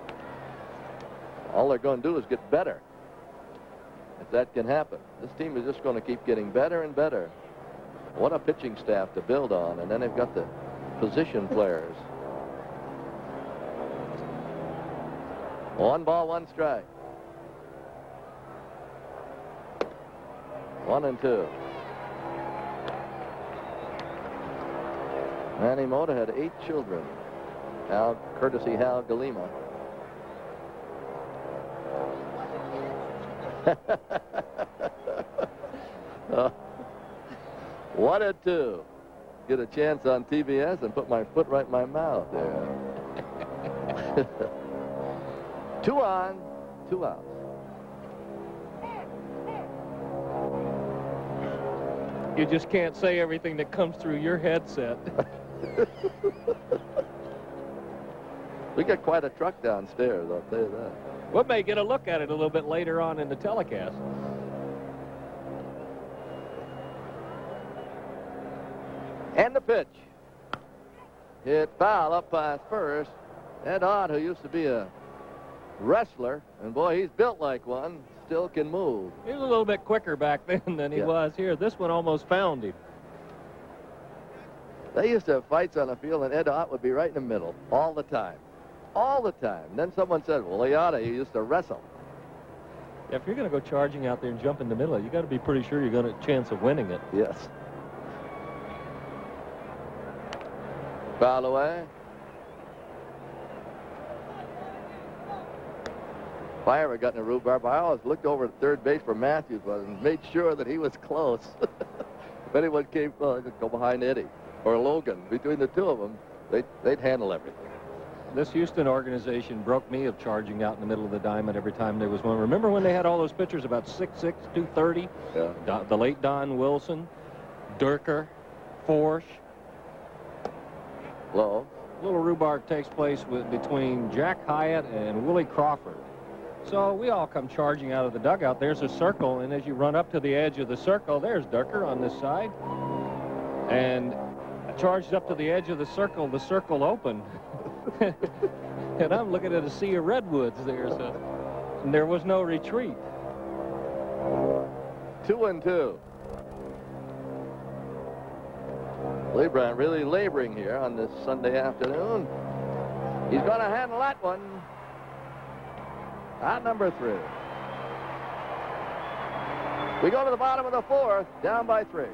all they're going to do is get better. If that can happen. This team is just going to keep getting better and better. What a pitching staff to build on. And then they've got the position players. 1 ball, 1 strike. 1 and 2. Manny Mota had 8 children. Courtesy Hal Galima. One and 2. Get a chance on TBS and put my foot right in my mouth there. 2 on, 2 outs. You just can't say everything that comes through your headset. We got quite a truck downstairs, I'll tell you that. We may get a look at it a little bit later on in the telecast. And the pitch. Hit foul up past first. Ed Ott, who used to be a wrestler, and boy, he's built like one, still can move. He was a little bit quicker back then than he was here. This one almost found him. They used to have fights on the field, and Ed Ott would be right in the middle all the time. All the time. And then someone said, well, he used to wrestle. Yeah, if you're going to go charging out there and jump in the middle, you got to be pretty sure you're going to have a chance of winning it. Yes. Foul away. If I ever got in a rhubarb, I always looked over at third base where Matthews was and made sure that he was close. If anyone came close, I'd go behind Eddie or Logan. Between the two of them, they'd handle everything. This Houston organization broke me of charging out in the middle of the diamond every time there was one. Remember when they had all those pitchers about 6'6", 230? Yeah. The late Don Wilson, Durker, Forsch. Low. Little rhubarb takes place between Jack Hyatt and Willie Crawford. So we all come charging out of the dugout. There's a circle, and as you run up to the edge of the circle, there's Durker on this side. And charged up to the edge of the circle opened. And I'm looking at a sea of redwoods there, so and there was no retreat. 2-2. Leibrandt really laboring here on this Sunday afternoon. He's going to handle that one. Out number 3. We go to the bottom of the 4th, down by 3.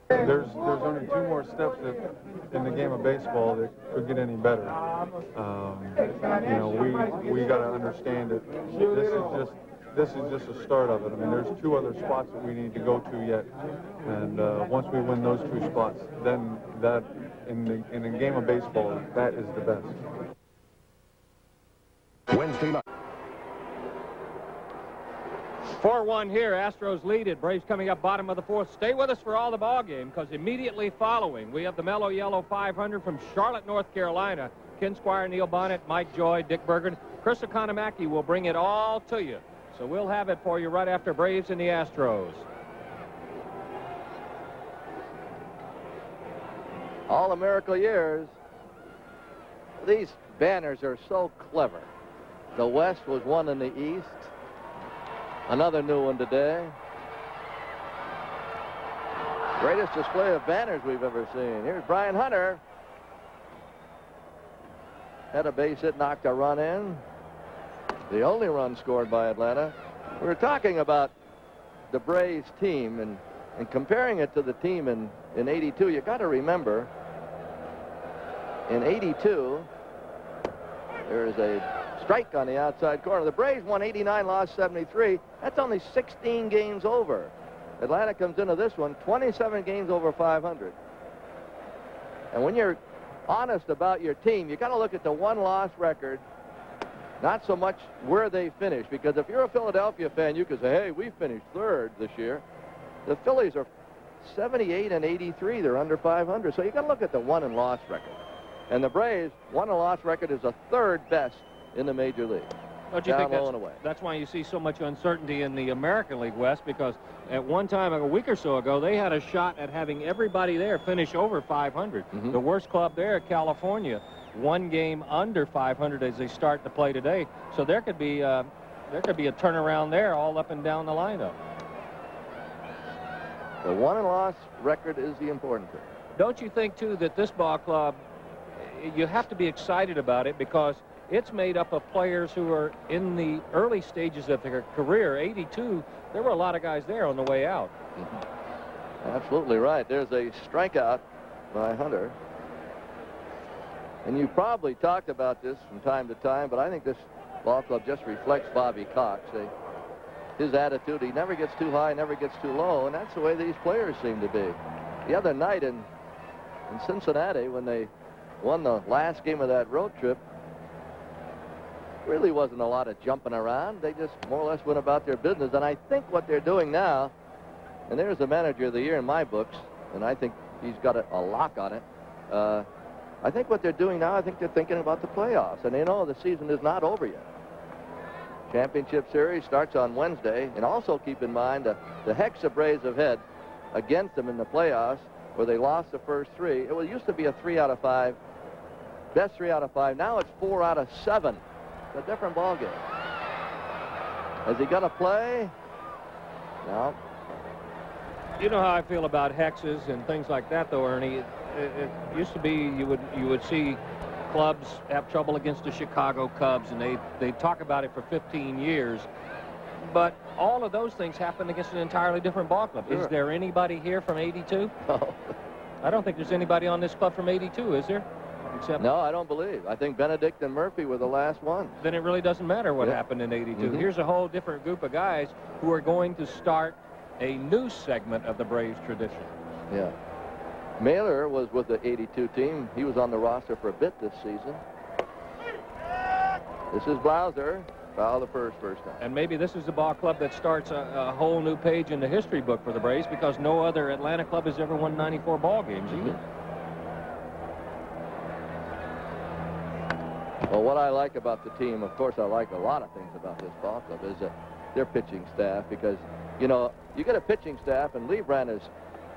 There's only 2 more steps in the game of baseball that could get any better. You know, we got to understand that this is just a start of it. I mean, there's 2 other spots that we need to go to yet, and once we win those 2 spots, then that in the game of baseball, that is the best. Wednesday night. 4-1 here. Astros lead it. Braves coming up bottom of the 4th. Stay with us for all the ball game, because immediately following, we have the Mellow Yellow 500 from Charlotte, North Carolina. Ken Squire, Neil Bonnet, Mike Joy, Dick Bergen. Chris Economaki will bring it all to you. So we'll have it for you right after Braves and the Astros. All-America years. These banners are so clever. The West was one in the East. Another new one today. Greatest display of banners we've ever seen. Here's Brian Hunter. Had a base hit, knocked a run in. The only run scored by Atlanta. We were talking about the Braves team and comparing it to the team in 82. You got to remember, in 82, there is a strike on the outside corner. The Braves won 89, lost 73. That's only 16 games over. Atlanta comes into this one 27 games over 500. And when you're honest about your team, you got to look at the one-loss record, not so much where they finish, because if you're a Philadelphia fan, you could say, hey, we finished 3rd this year. The Phillies are 78 and 83. They're under 500. So you got to look at the won-and-loss record. And the Braves' won-and-loss record is the 3rd best in the Major League. Don't you think that's why you see so much uncertainty in the American League West? Because at one time, a week or so ago, they had a shot at having everybody there finish over 500. The worst club there, California, 1 game under 500 as they start to play today. So there could be a turnaround there all up and down the lineup. The won-and-loss record is the important thing. Don't you think, too, that this ball club, you have to be excited about it because it's made up of players who are in the early stages of their career. 82, there were a lot of guys there on the way out. Absolutely right. There's a strikeout by Hunter. And you probably talked about this from time to time, but I think this ball club just reflects Bobby Cox. His attitude, he never gets too high, never gets too low, and that's the way these players seem to be. The other night in Cincinnati, when they won the last game of that road trip, really wasn't a lot of jumping around. They just more or less went about their business. And I think what they're doing now, and there's the manager of the year in my books, and I think he's got a lock on it. I think what they're doing now, I think they're thinking about the playoffs. And they know the season is not over yet. Championship Series starts on Wednesday. And also keep in mind the hex the Braves have had against them in the playoffs, where they lost the first 3. It used to be a 3 out of 5, best 3 out of 5. Now it's 4 out of 7. It's a different ball game. Has he got to play? No. You know how I feel about hexes and things like that, though, Ernie. It used to be you would see clubs have trouble against the Chicago Cubs, and they talk about it for 15 years. But all of those things happen against an entirely different ball club. Sure. Is there anybody here from 82? No. I don't think there's anybody on this club from 82, is there? Except no, I don't believe. I think Benedict and Murphy were the last ones. Then it really doesn't matter what happened in 82. Here's a whole different group of guys who are going to start a new segment of the Braves tradition. Yeah. Mailer was with the 82 team. He was on the roster for a bit this season. This is Blauser. Foul the first time. And maybe this is the ball club that starts a whole new page in the history book for the Braves, because no other Atlanta club has ever won 94 ball games either. Well, what I like about the team, of course, I like a lot of things about this ball club, is that their pitching staff, because, you know, you get a pitching staff, and Leibrandt has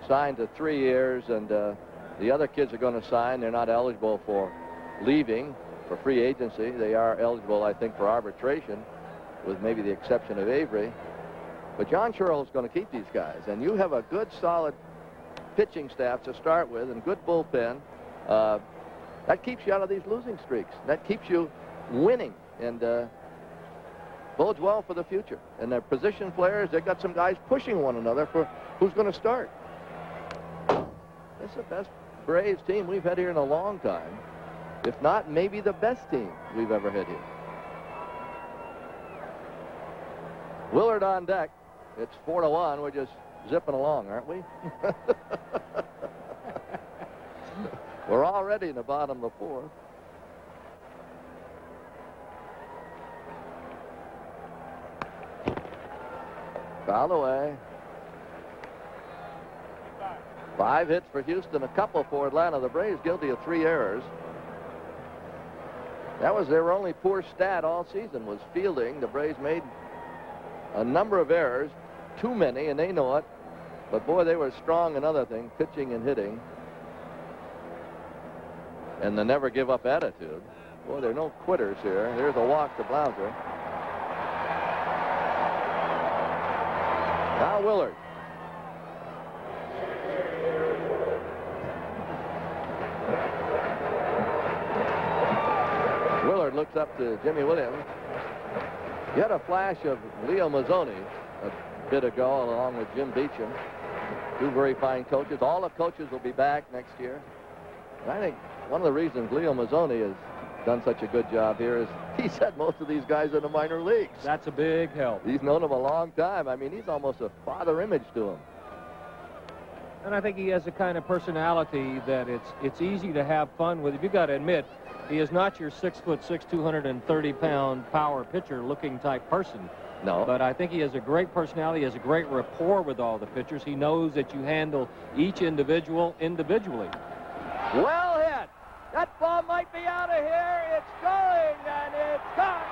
signed to 3 years, and the other kids are going to sign. They're not eligible for leaving, for free agency. They are eligible, I think, for arbitration, with maybe the exception of Avery. But John Sherrill is going to keep these guys, and you have a good, solid pitching staff to start with, and good bullpen. That keeps you out of these losing streaks. That keeps you winning, and bodes well for the future. And their position players, they've got some guys pushing one another for who's going to start. This is the best Braves team we've had here in a long time. If not, maybe the best team we've ever had here. Willard on deck. It's 4-1. We're just zipping along, aren't we? We're already in the bottom of the 4th. Foul away. 5 hits for Houston, a couple for Atlanta. The Braves guilty of 3 errors. That was their only poor stat all season, was fielding. The Braves made a number of errors, too many, and they know it. But boy, they were strong in other things, pitching and hitting. And the never give up attitude. Boy, there are no quitters here. There's a walk to Blouser. Now Willard. Willard looks up to Jimmy Williams. You had a flash of Leo Mazzoni a bit ago, along with Jim Beecham. 2 very fine coaches. All the coaches will be back next year. And I think one of the reasons Leo Mazzoni has done such a good job here is he's had most of these guys in the minor leagues. That's a big help. He's known them a long time. I mean, he's almost a father image to him. And I think he has the kind of personality that it's easy to have fun with. You've got to admit, he is not your 6'6", 230-pound power pitcher looking type person. No. But I think he has a great personality. He has a great rapport with all the pitchers. He knows that you handle each individual individually. Well hit. That ball might be out of here. It's going, and it's gone.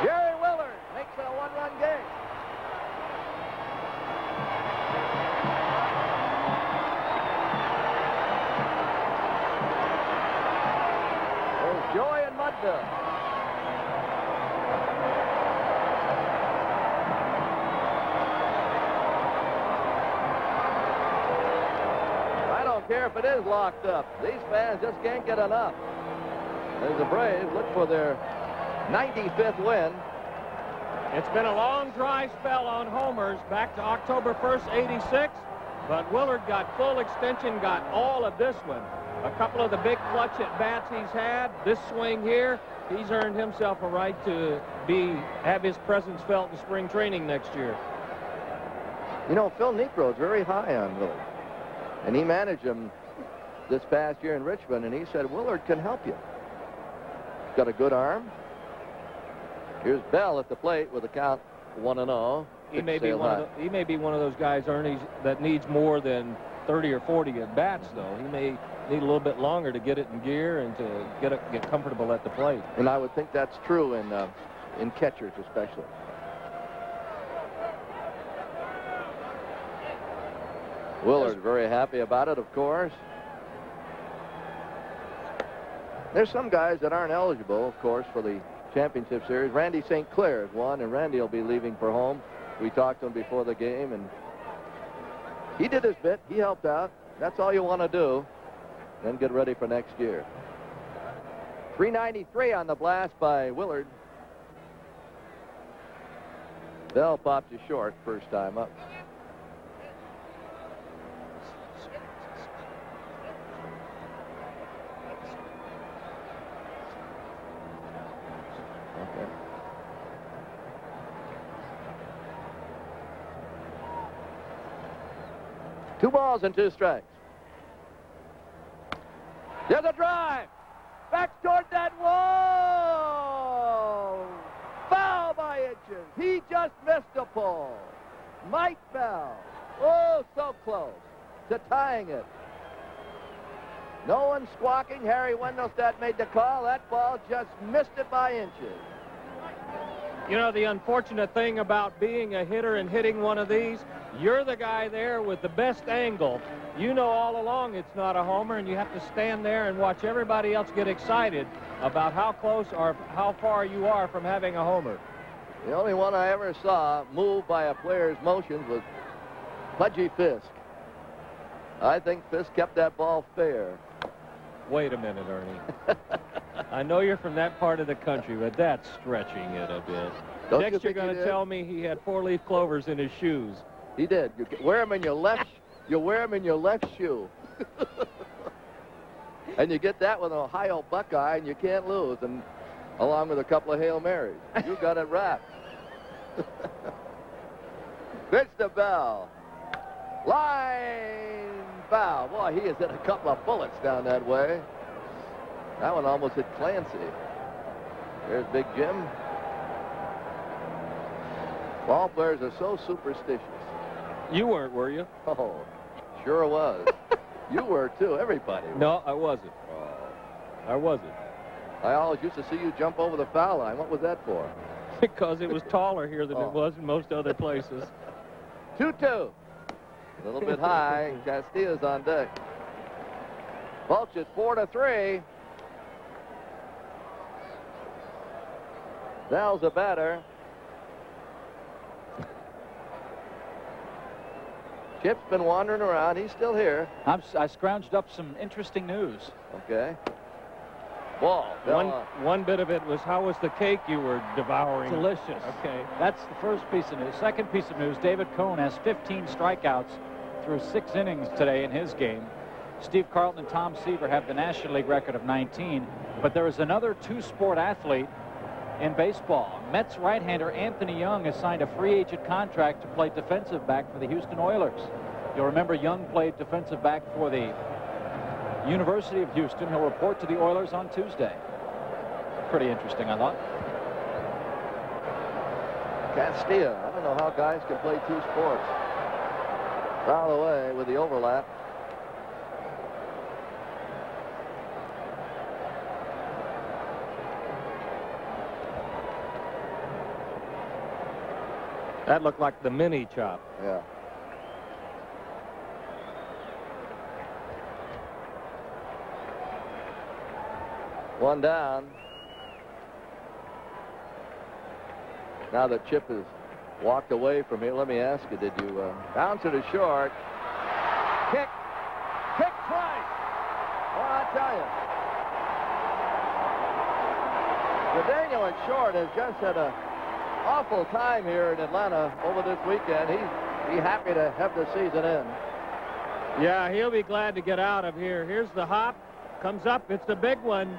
Jerry Willard makes it a 1-run game. There's joy in Mudville. Care if it is locked up. These fans just can't get enough. As the Braves look for their 95th win. It's been a long dry spell on homers back to October 1st, '86, but Willard got full extension, got all of this one. A couple of the big clutch at bats he's had, this swing here, he's earned himself a right to have his presence felt in spring training next year. You know, Phil Niekro is very high on Willard. And he managed him this past year in Richmond, and he said, Willard can help you. He's got a good arm. Here's Bell at the plate with a count 1-0. He may be one of those guys, Ernie, that needs more than 30 or 40 at bats, though. He may need a little bit longer to get it in gear and to get comfortable at the plate. And I would think that's true in catchers especially. Willard very happy about it, of course. There's some guys that aren't eligible, of course, for the championship series. Randy St. Clair is one, and Randy will be leaving for home. We talked to him before the game, and he did his bit. He helped out. That's all you want to do. Then get ready for next year. 393 on the blast by Willard. Bell pops you short first time up. Okay. Two balls and two strikes. There's a drive. Back toward that wall. Foul by inches. He just missed a pull. Mike Bell. Oh, so close to tying it. No one squawking. Harry Wendelstedt made the call. That ball just missed it by inches. You know, the unfortunate thing about being a hitter and hitting one of these, you're the guy there with the best angle. You know all along it's not a homer, and you have to stand there and watch everybody else get excited about how close or how far you are from having a homer. The only one I ever saw moved by a player's motions was Pudgy Fisk. I think Fisk kept that ball fair. Wait a minute, Ernie. I know you're from that part of the country, but that's stretching it a bit. Next, you're going to tell me he had 4-leaf clovers in his shoes. He did. You wear them in your left. You wear them in your left shoe. And you get that with an Ohio Buckeye, and you can't lose. And along with a couple of Hail Marys, you got it wrapped. Pitch to Bell. Line foul. Boy, he has hit a couple of bullets down that way. That one almost hit Clancy. There's Big Jim. Ball players are so superstitious. You weren't, were you? Oh, sure was. You were, too. Everybody was. No, I wasn't. Oh. I wasn't. I always used to see you jump over the foul line. What was that for? Because it was taller here than it was in most other places. 2-2. A little bit high. Castilla's on deck. Folks, it's 4-3. Dell's a batter. Chip's been wandering around. He's still here. I scrounged up some interesting news. Okay. Ball. One bit of it was, how was the cake you were devouring? Delicious. Okay. That's the first piece of news. Second piece of news, David Cohn has 15 strikeouts through 6 innings today in his game. Steve Carlton and Tom Seaver have the National League record of 19. But there is another two-sport athlete in baseball. Mets right-hander Anthony Young has signed a free agent contract to play defensive back for the Houston Oilers. You'll remember Young played defensive back for the University of Houston. He'll report to the Oilers on Tuesday. Pretty interesting, I thought. Castilla. I don't know how guys can play 2 sports. Out of the way with the overlap. That looked like the mini chop. Yeah. One down. Now that Chip has walked away from here, let me ask you, did you bounce it to short? Kick twice. Well, I tell you. Daniel at short has just had a awful time here in Atlanta over this weekend. He's happy to have the season end. Yeah, he'll be glad to get out of here. Here's the hop. Comes up. It's the big one.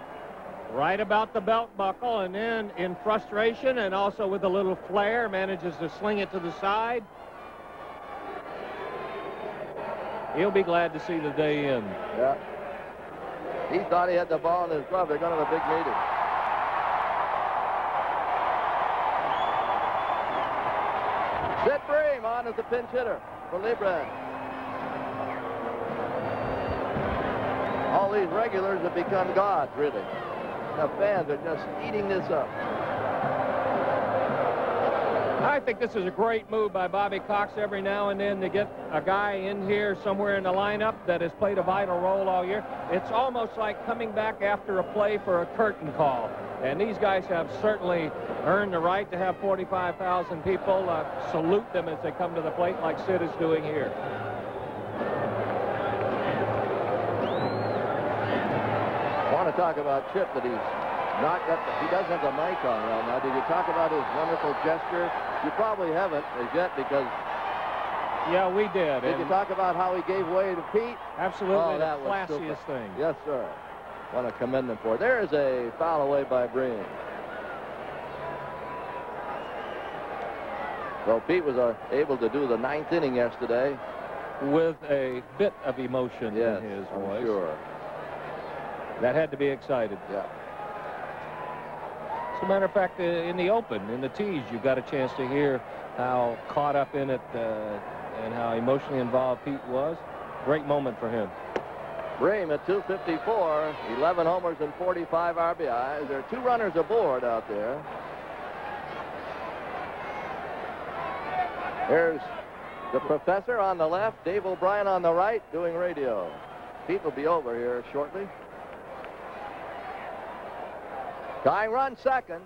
Right about the belt buckle, and then in frustration and also with a little flair manages to sling it to the side. He'll be glad to see the day end. Yeah. He thought he had the ball in his glove. They're going to have a big meeting. Sid Bream on as the pinch hitter for Liebran. All these regulars have become gods, really. The fans are just eating this up. I think this is a great move by Bobby Cox every now and then to get a guy in here somewhere in the lineup that has played a vital role all year. It's almost like coming back after a play for a curtain call. And these guys have certainly earned the right to have 45,000 people salute them as they come to the plate like Sid is doing here. I want to talk about Chip, that he's not got he doesn't have the mic on right now. Did you talk about his wonderful gesture? You probably haven't as yet, because... Yeah, we did. Did you talk about how he gave way to Pete? Absolutely, oh, the classiest thing. Yes, sir. Want to commend him for it. There's a foul away by Breen. So Pete was able to do the 9th inning yesterday. With a bit of emotion in his voice. Sure. That had to be excited. Yeah. As a matter of fact, in the open, in the tees, you got a chance to hear how caught up in it and how emotionally involved Pete was. Great moment for him. Bream at 254, 11 homers and 45 RBIs. There are 2 runners aboard out there. Here's the professor on the left, Dave O'Brien on the right, doing radio. Pete will be over here shortly. Tying run second.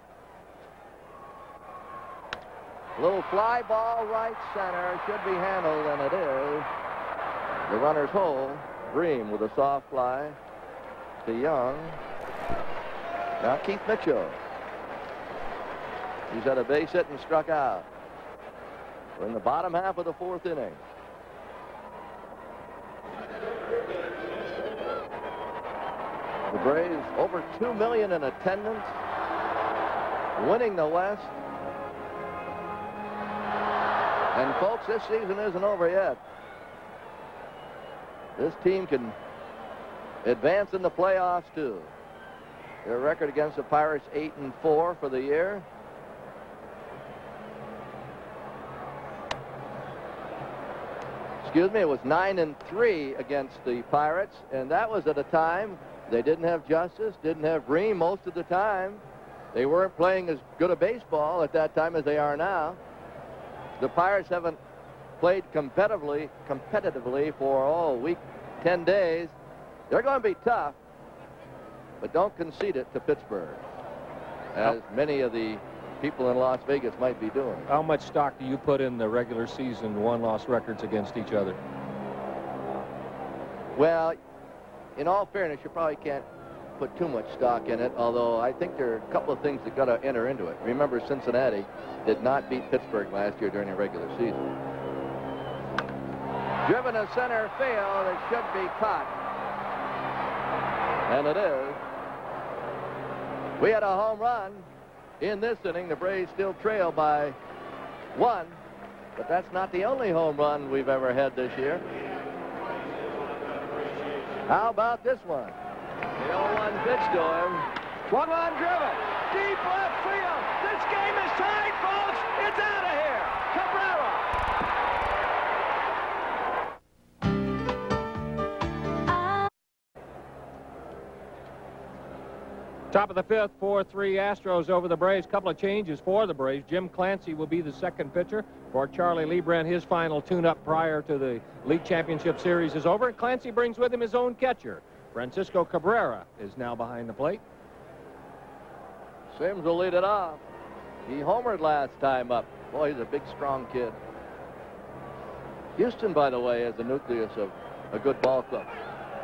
Little fly ball right center. Should be handled, and it is. The runner's hole. Bream with a soft fly to Young. Now Keith Mitchell. He's had a base hit and struck out. We're in the bottom half of the fourth inning. The Braves over 2 million in attendance, winning the West. And folks, this season isn't over yet. This team can advance in the playoffs too. Their record against the Pirates 8-4 for the year. Excuse me, it was 9-3 against the Pirates, and that was at a time they didn't have Justice, didn't have Bream most of the time. They weren't playing as good a baseball at that time as they are now. The Pirates haven't played competitively for, week 10 days. They're going to be tough, but don't concede it to Pittsburgh, as many of the people in Las Vegas might be doing. How much stock do you put in the regular season one-loss records against each other? Well, in all fairness, you probably can't put too much stock in it, although I think there are a couple of things that got to enter into it. Remember, Cincinnati did not beat Pittsburgh last year during the regular season. Driven to center field, it should be caught. And it is. We had a home run in this inning. The Braves still trail by 1, but that's not the only home run we've ever had this year. How about this one? The 0-1 pitch to him. One run driven. Deep left field. This game is tied, folks. It's out of here. Cabrera. Top of the fifth, 4-3 Astros over the Braves. Couple of changes for the Braves. Jim Clancy will be the second pitcher for Charlie Lebrand. His final tune-up prior to the League Championship Series is over. And Clancy brings with him his own catcher. Francisco Cabrera is now behind the plate. Sims will lead it off. He homered last time up. Boy, he's a big, strong kid. Houston, by the way, is the nucleus of a good ball club.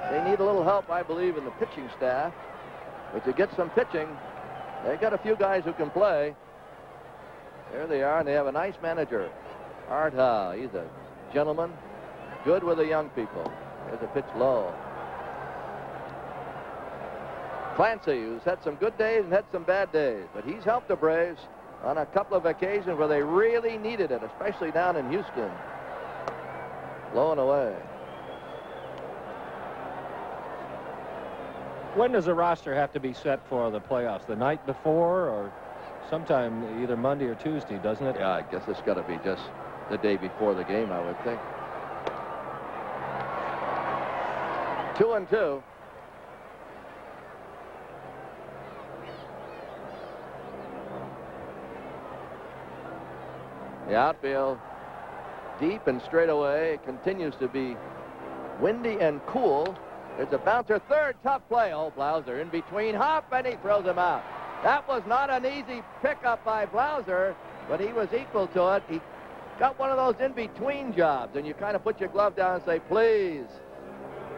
They need a little help, I believe, in the pitching staff. But to get some pitching, they got a few guys who can play. There they are, and they have a nice manager, Art Howe. He's a gentleman, good with the young people. There's a pitch low. Clancy, who's had some good days and had some bad days, but he's helped the Braves on a couple of occasions where they really needed it, especially down in Houston. Low and away. When does the roster have to be set for the playoffs? The night before or sometime either Monday or Tuesday, doesn't it? Yeah, I guess it's got to be just the day before the game, I would think. 2-2. The outfield deep and straight away. It continues to be windy and cool. There's a bouncer, third, tough play. Oh, Blauser in between, hop, and he throws him out. That was not an easy pickup by Blauser, but he was equal to it. He got one of those in-between jobs, and you kind of put your glove down and say, please.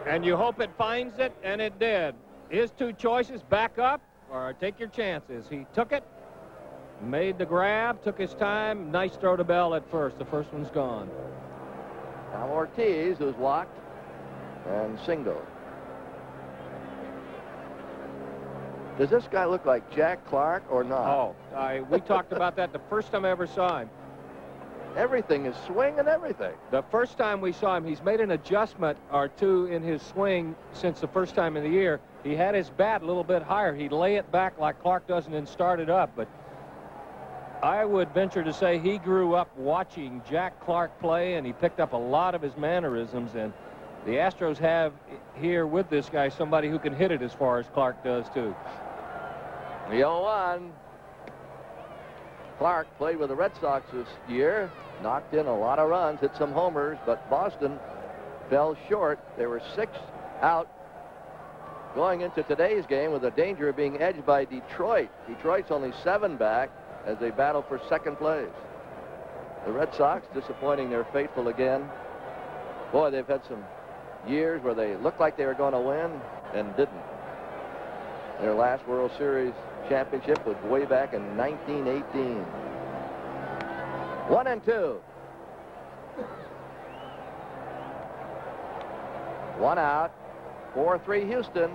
And you hope it finds it, and it did. His two choices, back up or take your chances. He took it, made the grab, took his time. Nice throw to Bell at first. The first one's gone. Now Ortiz, who's walked and singled. Does this guy look like Jack Clark or not? Oh, we talked about that the first time I ever saw him. Everything is swing and everything. The first time we saw him, he's made an adjustment or two in his swing since the first time in the year. He had his bat a little bit higher. He'd lay it back like Clark does and then start it up. But I would venture to say he grew up watching Jack Clark play, and he picked up a lot of his mannerisms. And the Astros have here with this guy somebody who can hit it as far as Clark does, too. The 0-1. Clark played with the Red Sox this year. knocked in a lot of runs, hit some homers, but Boston fell short. They were 6 out going into today's game with the danger of being edged by Detroit. Detroit's only 7 back as they battle for second place. The Red Sox disappointing their faithful again. Boy, they've had some years where they looked like they were going to win and didn't. Their last World Series championship was way back in 1918. 1-2. 1 out. 4-3 Houston.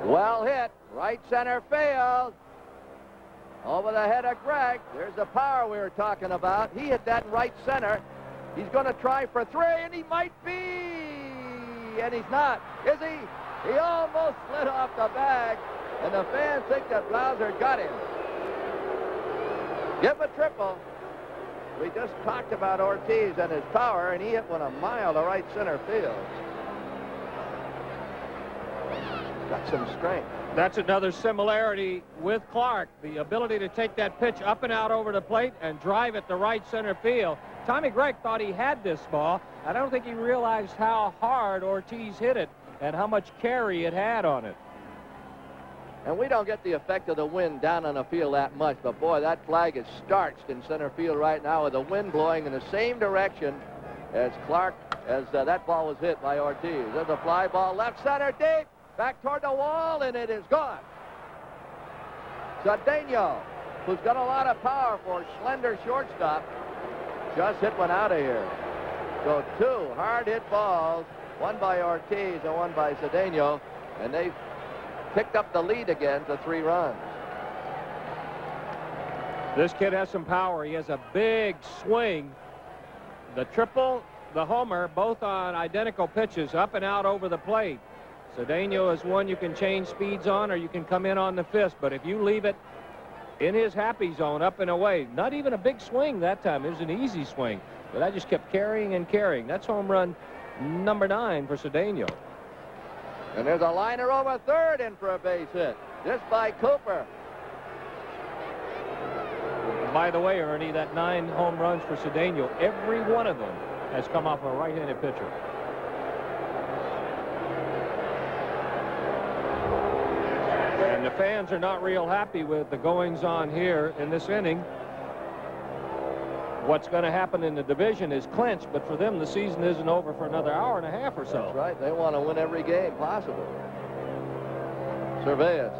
Well hit. Right center field. Over the head of Greg. There's the power we were talking about. He hit that in right center. He's going to try for 3, and he might be. And he's not. Is he? He almost slid off the bag, and the fans think that Blauser got him. Give a triple. We just talked about Ortiz and his power, and he hit one a mile to right center field. Got some strength. That's another similarity with Clark, the ability to take that pitch up and out over the plate and drive it to right center field. Tommy Gregg thought he had this ball. I don't think he realized how hard Ortiz hit it and how much carry it had on it. And we don't get the effect of the wind down on the field that much, but boy, that flag is starched in center field right now with the wind blowing in the same direction as Clark, as that ball was hit by Ortiz. There's a fly ball left center deep, back toward the wall, and it is gone. Cedeno, who's got a lot of power for a slender shortstop, just hit one out of here. So 2 hard-hit balls, one by Ortiz and one by Cedeno, and they've picked up the lead again to 3 runs. This kid has some power. He has a big swing. The triple, the homer, both on identical pitches, up and out over the plate. Cedeno is one you can change speeds on, or you can come in on the fist, but if you leave it in his happy zone, up and away, not even a big swing that time. It was an easy swing, but I just kept carrying and carrying. That's home run number 9 for Cedeno. And there's a liner over third in for a base hit, just by Cooper. By the way, Ernie, that 9 home runs for Cedeno, every one of them has come off a right-handed pitcher. And the fans are not real happy with the goings-on here in this inning. What's going to happen in the division is clinched, but for them, the season isn't over for another hour and a half or so. That's right. They want to win every game possible. Cervantes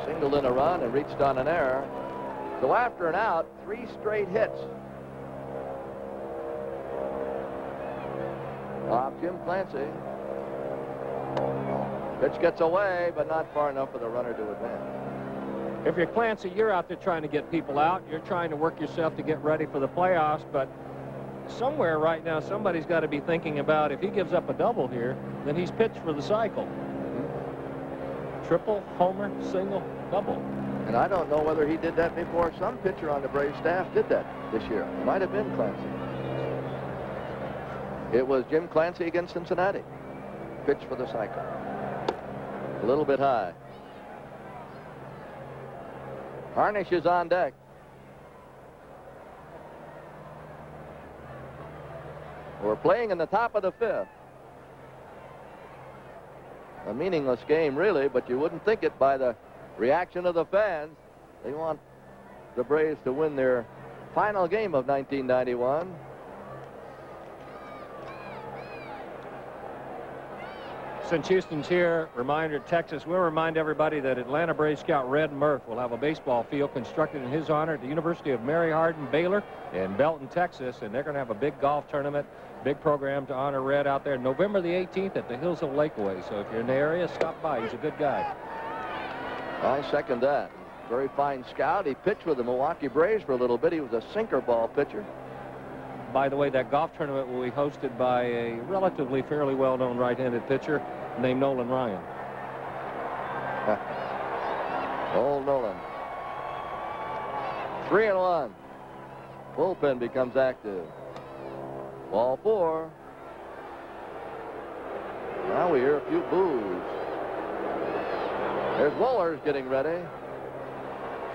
singled in a run and reached on an error. So after an out, 3 straight hits. Off Jim Clancy. Pitch gets away, but not far enough for the runner to advance. If you're Clancy, you're out there trying to get people out. You're trying to work yourself to get ready for the playoffs, but somewhere right now, somebody's got to be thinking about if he gives up a double here, then he's pitched for the cycle. Triple, homer, single, double. And I don't know whether he did that before. Some pitcher on the Braves staff did that this year. It might have been Clancy. It was Jim Clancy against Cincinnati. Pitch for the cycle. A little bit high. Harnish is on deck. We're playing in the top of the 5th. A meaningless game, really, but you wouldn't think it by the reaction of the fans. They want the Braves to win their final game of 1991. Since Houston's here, reminder, Texas, we'll remind everybody that Atlanta Braves scout Red Murph will have a baseball field constructed in his honor at the University of Mary Hardin Baylor in Belton, Texas, and they're going to have a big golf tournament, big program to honor Red out there November the 18th at the Hills of Lakeway. So if you're in the area, stop by. He's a good guy. I second that. Very fine scout. He pitched with the Milwaukee Braves for a little bit. He was a sinker ball pitcher. By the way, that golf tournament will be hosted by a relatively fairly well-known right-handed pitcher named Nolan Ryan. Old Nolan. 3-1. Bullpen becomes active. Ball 4. Now we hear a few boos. There's Willard getting ready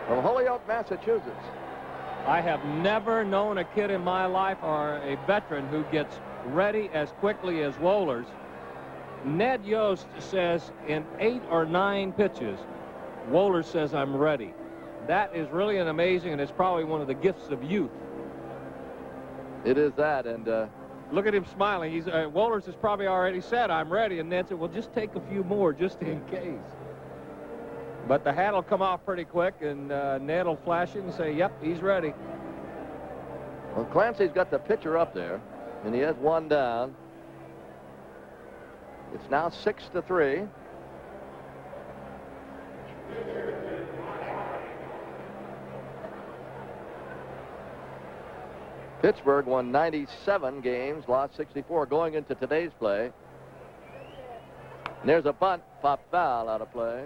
from Holyoke, Massachusetts. I have never known a kid in my life or a veteran who gets ready as quickly as Wohlers. Ned Yost says in 8 or 9 pitches, Wohlers says, I'm ready. That is really an amazing, and it's probably one of the gifts of youth. It is that, and look at him smiling. He's Wohlers has probably already said, I'm ready, and Ned said, well, just take a few more just in case. But the hat will come off pretty quick, and Ned will flash it and say, yep, he's ready. Well, Clancy's got the pitcher up there, and he has one down. It's now 6-3. Pittsburgh won 97 games, lost 64 going into today's play. And there's a bunt, pop foul out of play.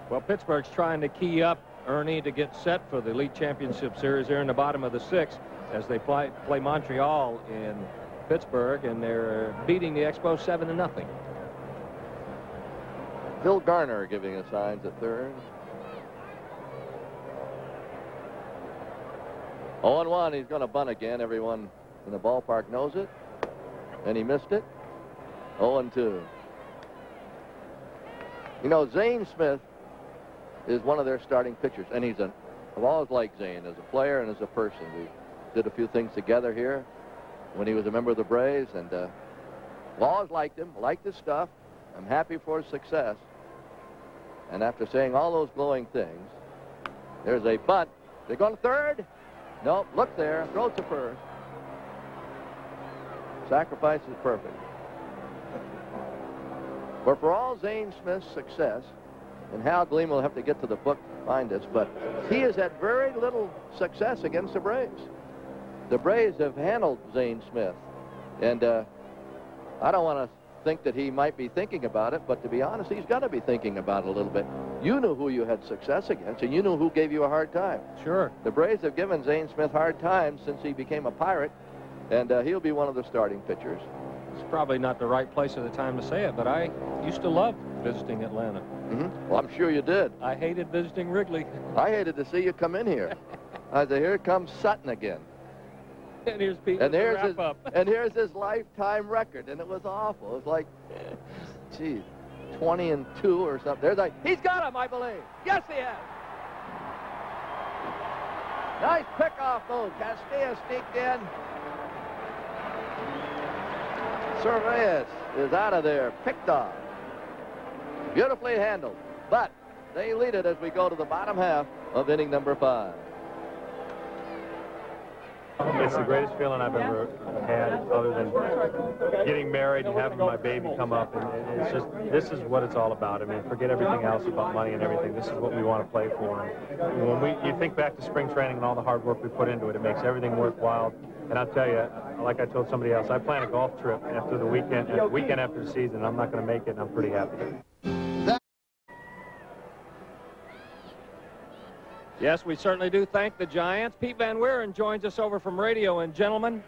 Well, Pittsburgh's trying to key up Ernie to get set for the Elite Championship Series. They're in the bottom of the 6th as they play Montreal in Pittsburgh, and they're beating the Expos 7-0. Bill Garner giving us signs at third. 0-1, he's going to bunt again. Everyone in the ballpark knows it. And he missed it. 0-2. You know, Zane Smith is one of their starting pitchers, and I've always liked Zane as a player and as a person. We did a few things together here when he was a member of the Braves, and I've always liked him, liked his stuff. I'm happy for his success. And after saying all those glowing things, there's a bunt. They're going to third. Nope, look there, throws to first. Sacrifice is perfect. But for all Zane Smith's success, and Hal Gleam will have to get to the book to find this, but he has had very little success against the Braves. The Braves have handled Zane Smith, and I don't want to think that he might be thinking about it, but to be honest, he's got to be thinking about it a little bit. You knew who you had success against, and you knew who gave you a hard time. Sure. The Braves have given Zane Smith hard times since he became a Pirate, and he'll be one of the starting pitchers. It's probably not the right place or the time to say it, but I used to love visiting Atlanta. Mm-hmm. Well, I'm sure you did. I hated visiting Wrigley. I hated to see you come in here. I said, here comes Sutton again. And here's Pete. And here's his lifetime record, and it was awful. It was like, gee, 20-2 or something. There's like, he's got him, I believe. Yes, he has. Nice pickoff move. Castilla sneaked in. Cervantes is out of there, picked off. Beautifully handled, but they lead it as we go to the bottom half of inning number 5. It's the greatest feeling I've ever had, other than getting married and having my baby come up. And it's just, this is what it's all about. I mean, forget everything else about money and everything. This is what we want to play for. And when you think back to spring training and all the hard work we put into it, it makes everything worthwhile. And I'll tell you, like I told somebody else, I plan a golf trip after the weekend after the season. I'm not going to make it, and I'm pretty happy. Yes, we certainly do thank the Giants. Pete Van Wieren joins us over from radio. And gentlemen,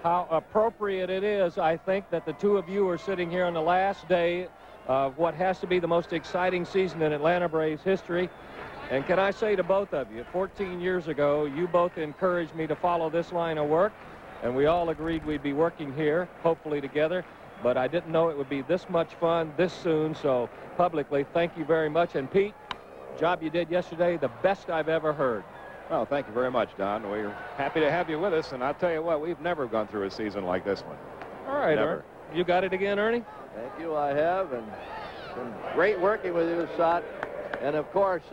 how appropriate it is, I think, that the two of you are sitting here on the last day of what has to be the most exciting season in Atlanta Braves history. And can I say to both of you, 14 years ago, you both encouraged me to follow this line of work, and we all agreed we'd be working here, hopefully together. But I didn't know it would be this much fun this soon, so publicly, thank you very much. And Pete, job you did yesterday, the best I've ever heard. Well, thank you very much, Don. We're happy to have you with us, and I'll tell you what, we've never gone through a season like this one. All right, never. You got it again, Ernie? Thank you, I have, and it's been great working with you, Sot. And of course,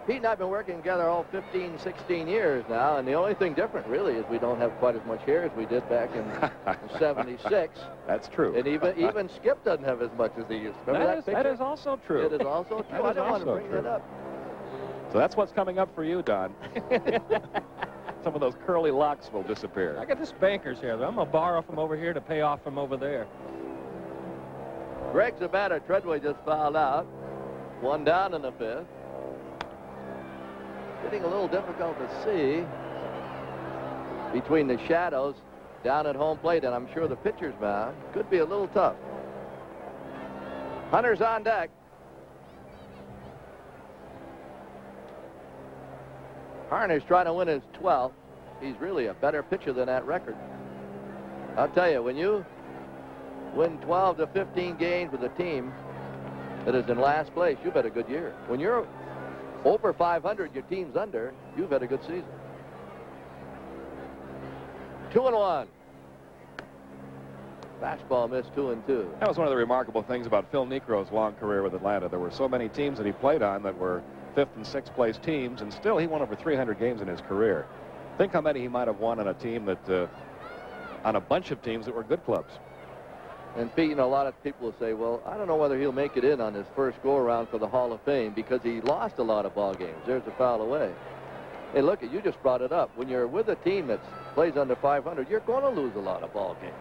Pete and I have been working together all 15, 16 years now, and the only thing different, really, is we don't have quite as much hair as we did back in 76. That's true. And even Skip doesn't have as much as he used to. Remember that is also true. It is also true. I didn't want to bring that up. So that's what's coming up for you, Don. Some of those curly locks will disappear. I got this banker's hair, though. I'm going to borrow from over here to pay off from over there. Greg Zabata, Treadway just fouled out. One down in the 5th. Getting a little difficult to see between the shadows down at home plate, and I'm sure the pitcher's mound could be a little tough. Hunter's on deck. Harner's trying to win his 12th. He's really a better pitcher than that record. I'll tell you, when you win 12 to 15 games with a team that is in last place, you've had a good year. When you're over 500, your team's under, you've had a good season. 2-1. Fastball missed 2-2. That was one of the remarkable things about Phil Niekro's long career with Atlanta. There were so many teams that he played on that were 5th and 6th place teams, and still he won over 300 games in his career. Think how many he might have won on a team that, on a bunch of teams that were good clubs. And Pete, you know, a lot of people will say, well, I don't know whether he'll make it in on his first go-around for the Hall of Fame because he lost a lot of ball games. There's a foul away. Hey, look, you just brought it up. When you're with a team that plays under 500, you're going to lose a lot of ball games.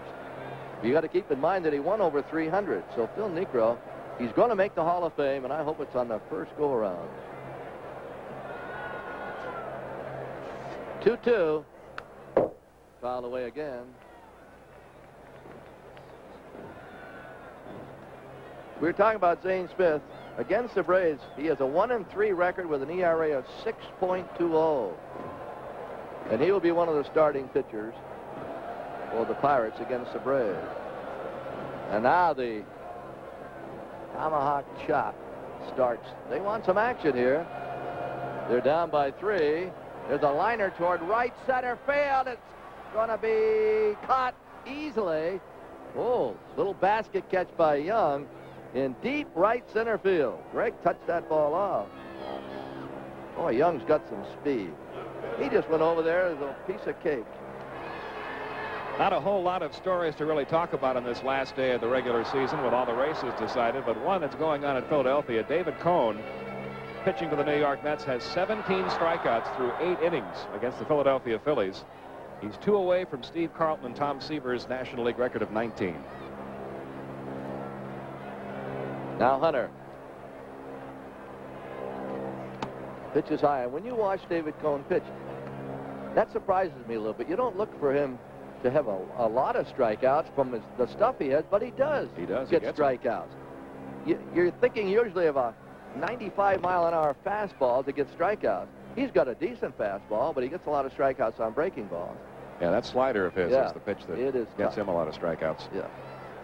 You got to keep in mind that he won over 300. So Phil Niekro, he's going to make the Hall of Fame, and I hope it's on the first go-around. 2-2. Foul away again. We were talking about Zane Smith. Against the Braves, he has a 1-3 record with an ERA of 6.20. And he will be one of the starting pitchers for the Pirates against the Braves. And now the tomahawk chop starts. They want some action here. They're down by 3. There's a liner toward right center field. It's going to be caught easily. Oh, little basket catch by Young in deep right center field. Greg touched that ball off. Oh, Young's got some speed. He just went over there as a piece of cake. Not a whole lot of stories to really talk about on this last day of the regular season with all the races decided, but one that's going on at Philadelphia. David Cone, pitching for the New York Mets, has 17 strikeouts through 8 innings against the Philadelphia Phillies. He's 2 away from Steve Carlton and Tom Seaver's National League record of 19. Now Hunter. Pitch is high. And when you watch David Cone pitch, that surprises me a little bit. You don't look for him to have a lot of strikeouts from the stuff he has, but he does. He does. Get strikeouts. You're thinking usually of a 95-mile-an-hour fastball to get strikeouts. He's got a decent fastball, but he gets a lot of strikeouts on breaking balls. Yeah, that slider of his is the pitch that gets him a lot of strikeouts. Yeah.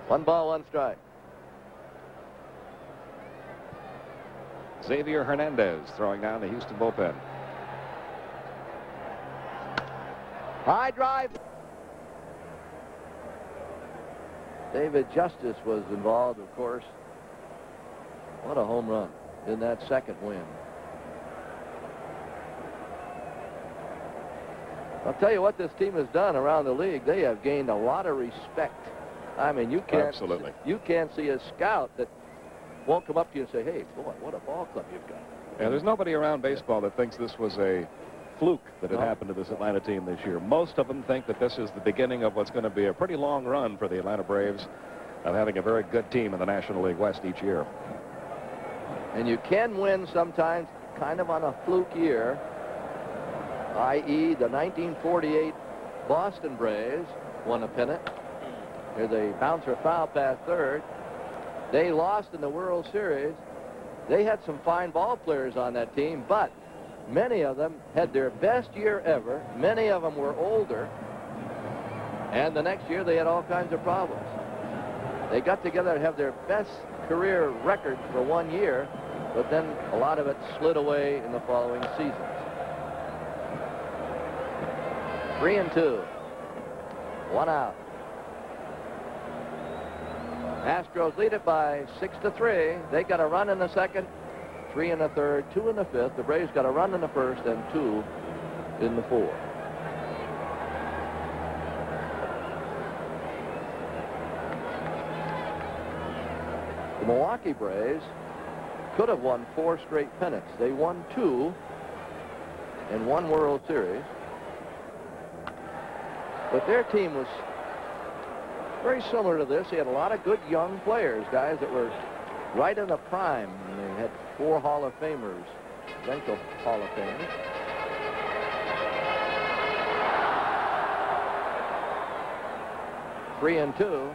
1 ball, 1 strike. Xavier Hernandez throwing down the Houston bullpen. High drive. David Justice was involved, of course. What a home run in that second win. I'll tell you what this team has done around the league. They have gained a lot of respect. I mean, you can't see a scout that won't come up to you and say, hey, boy, what a ball club you've got. Yeah, there's nobody around baseball that thinks this was a fluke that had happened to this Atlanta team this year. Most of them think that this is the beginning of what's going to be a pretty long run for the Atlanta Braves of having a very good team in the National League West each year. And you can win sometimes kind of on a fluke year, i.e. the 1948 Boston Braves won a pennant. Here's a bouncer foul past third. They lost in the World Series. They had some fine ball players on that team, but many of them had their best year ever. Many of them were older. And the next year they had all kinds of problems. They got together to have their best career record for 1 year, but then a lot of it slid away in the following seasons. 3-2. 1 out. Astros lead it by 6-3. They got a run in the second, 3 in the third, 2 in the fifth. The Braves got a run in the first and 2 in the fourth. The Milwaukee Braves could have won 4 straight pennants. They won 2 in 1 World Series. But their team was very similar to this. They had a lot of good young players, guys that were right in the prime. And they had 4 Hall of Famers, eventual Hall of Famers. Three and 2.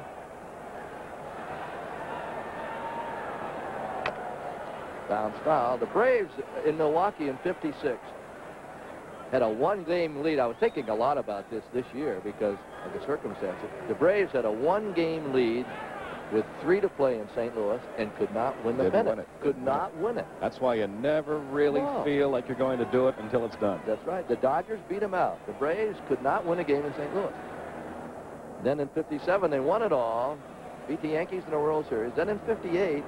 Bounce foul. The Braves in Milwaukee in '56 had a one-game lead. I was thinking a lot about this year because of the circumstances. The Braves had a one-game lead with 3 to play in St. Louis and could not win the pennant. Could not win it. That's why you never really feel like you're going to do it until it's done. That's right. The Dodgers beat them out. The Braves could not win a game in St. Louis. Then in 57, they won it all, beat the Yankees in the World Series. Then in 58,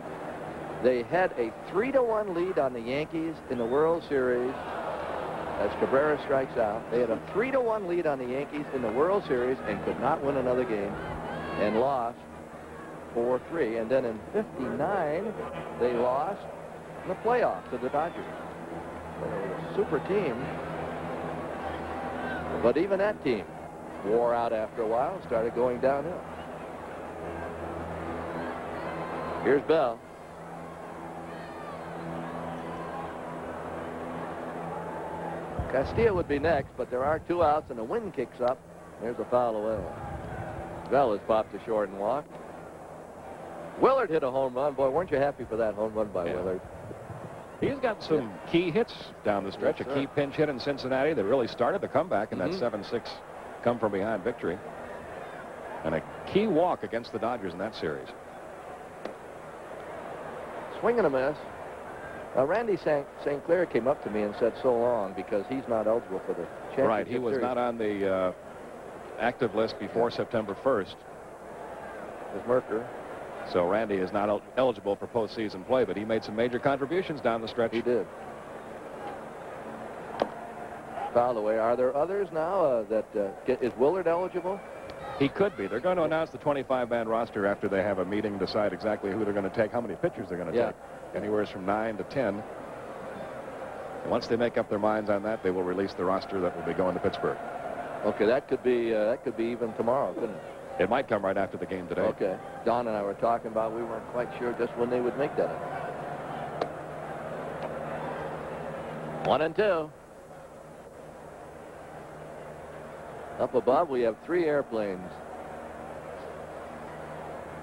they had a 3-1 lead on the Yankees in the World Series as Cabrera strikes out. They had a 3-1 lead on the Yankees in the World Series and could not win another game and lost 4-3. And then in 59, they lost in the playoffs to the Dodgers. They were a super team. But even that team wore out after a while and started going downhill. Here's Bell. Castilla would be next, but there are 2 outs and the wind kicks up. There's a foul away. Bell is popped to short and walked. Willard hit a home run. Boy, weren't you happy for that home run by Willard? He's got some key hits down the stretch. Yes, a key pinch hit in Cincinnati that really started the comeback in that 7-6 come from behind victory. And a key walk against the Dodgers in that series. Swing and a miss. Randy St. Clair came up to me and said so long because he's not eligible for the championship. Right, he was not on the active list before September 1st. There's Merker. So Randy is not eligible for postseason play, but he made some major contributions down the stretch. He did. Foul away. Are there others now is Willard eligible? He could be. They're going to announce the 25-man roster after they have a meeting, decide exactly who they're going to take, how many pitchers they're going to take. Anywhere from 9 to 10. And once they make up their minds on that, they will release the roster that will be going to Pittsburgh. Okay, that could be even tomorrow, couldn't it? It might come right after the game today. Okay. Don and I were talking about we weren't quite sure just when they would make that. 1-2. Up above, we have 3 airplanes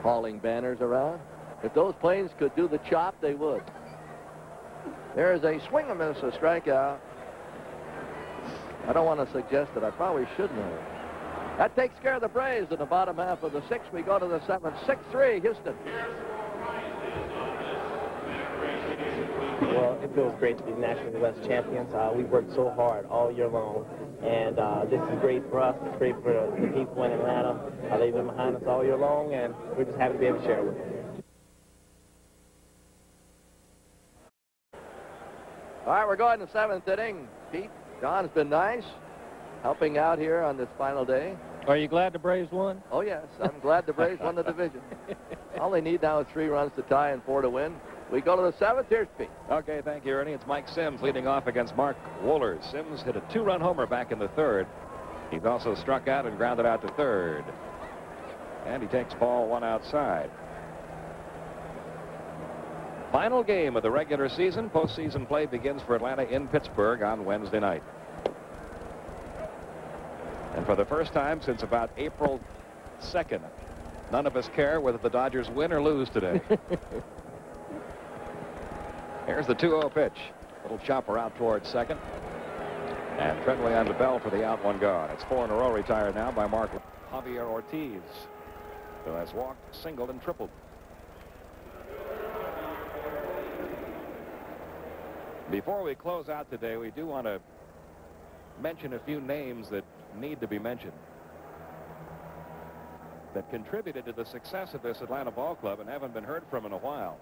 hauling banners around. If those planes could do the chop, they would. There is a swing and miss, a strikeout. I don't want to suggest that I probably should know. That takes care of the Braves in the bottom half of the 6th. We go to the 7th. 6-3, Houston. Well, it feels great to be National West champions. We worked so hard all year long, and this is great for us. It's great for the people in Atlanta. They've been behind us all year long, and we're just happy to be able to share it with them. All right, we're going to 7th inning. Pete, Don's been nice, helping out here on this final day. Are you glad the Braves won? Oh, yes. I'm glad the Braves won the division. All they need now is 3 runs to tie and 4 to win. We go to the 7th. Here's Pete. Okay, thank you, Ernie. It's Mike Sims leading off against Mark Wohlers. Sims hit a 2-run homer back in the 3rd. He's also struck out and grounded out to 3rd. And he takes ball 1 outside. Final game of the regular season. Postseason play begins for Atlanta in Pittsburgh on Wednesday night. And for the first time since about April 2nd, none of us care whether the Dodgers win or lose today. Here's the 2-0 pitch. Little chopper out towards second. And Treadway on the bell for the out, 1 gone. It's 4 in a row retired now by Mark Javier Ortiz, who has walked, singled, and tripled. Before we close out today, we do want to mention a few names that need to be mentioned that contributed to the success of this Atlanta ball club and haven't been heard from in a while.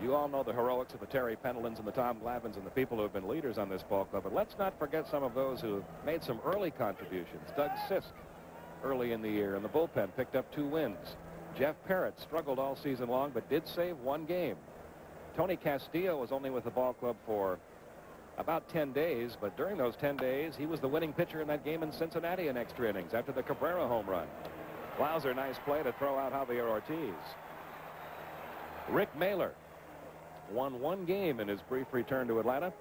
You all know the heroics of the Terry Pendletons and the Tom Glavins and the people who have been leaders on this ball club, but let's not forget some of those who have made some early contributions. Doug Sisk, early in the year in the bullpen, picked up 2 wins. Jeff Parrott struggled all season long but did save 1 game. Tony Castillo was only with the ball club for about 10 days, but during those 10 days, he was the winning pitcher in that game in Cincinnati in extra innings after the Cabrera home run. Wowzer, nice play to throw out Javier Ortiz. Rick Mailer won 1 game in his brief return to Atlanta.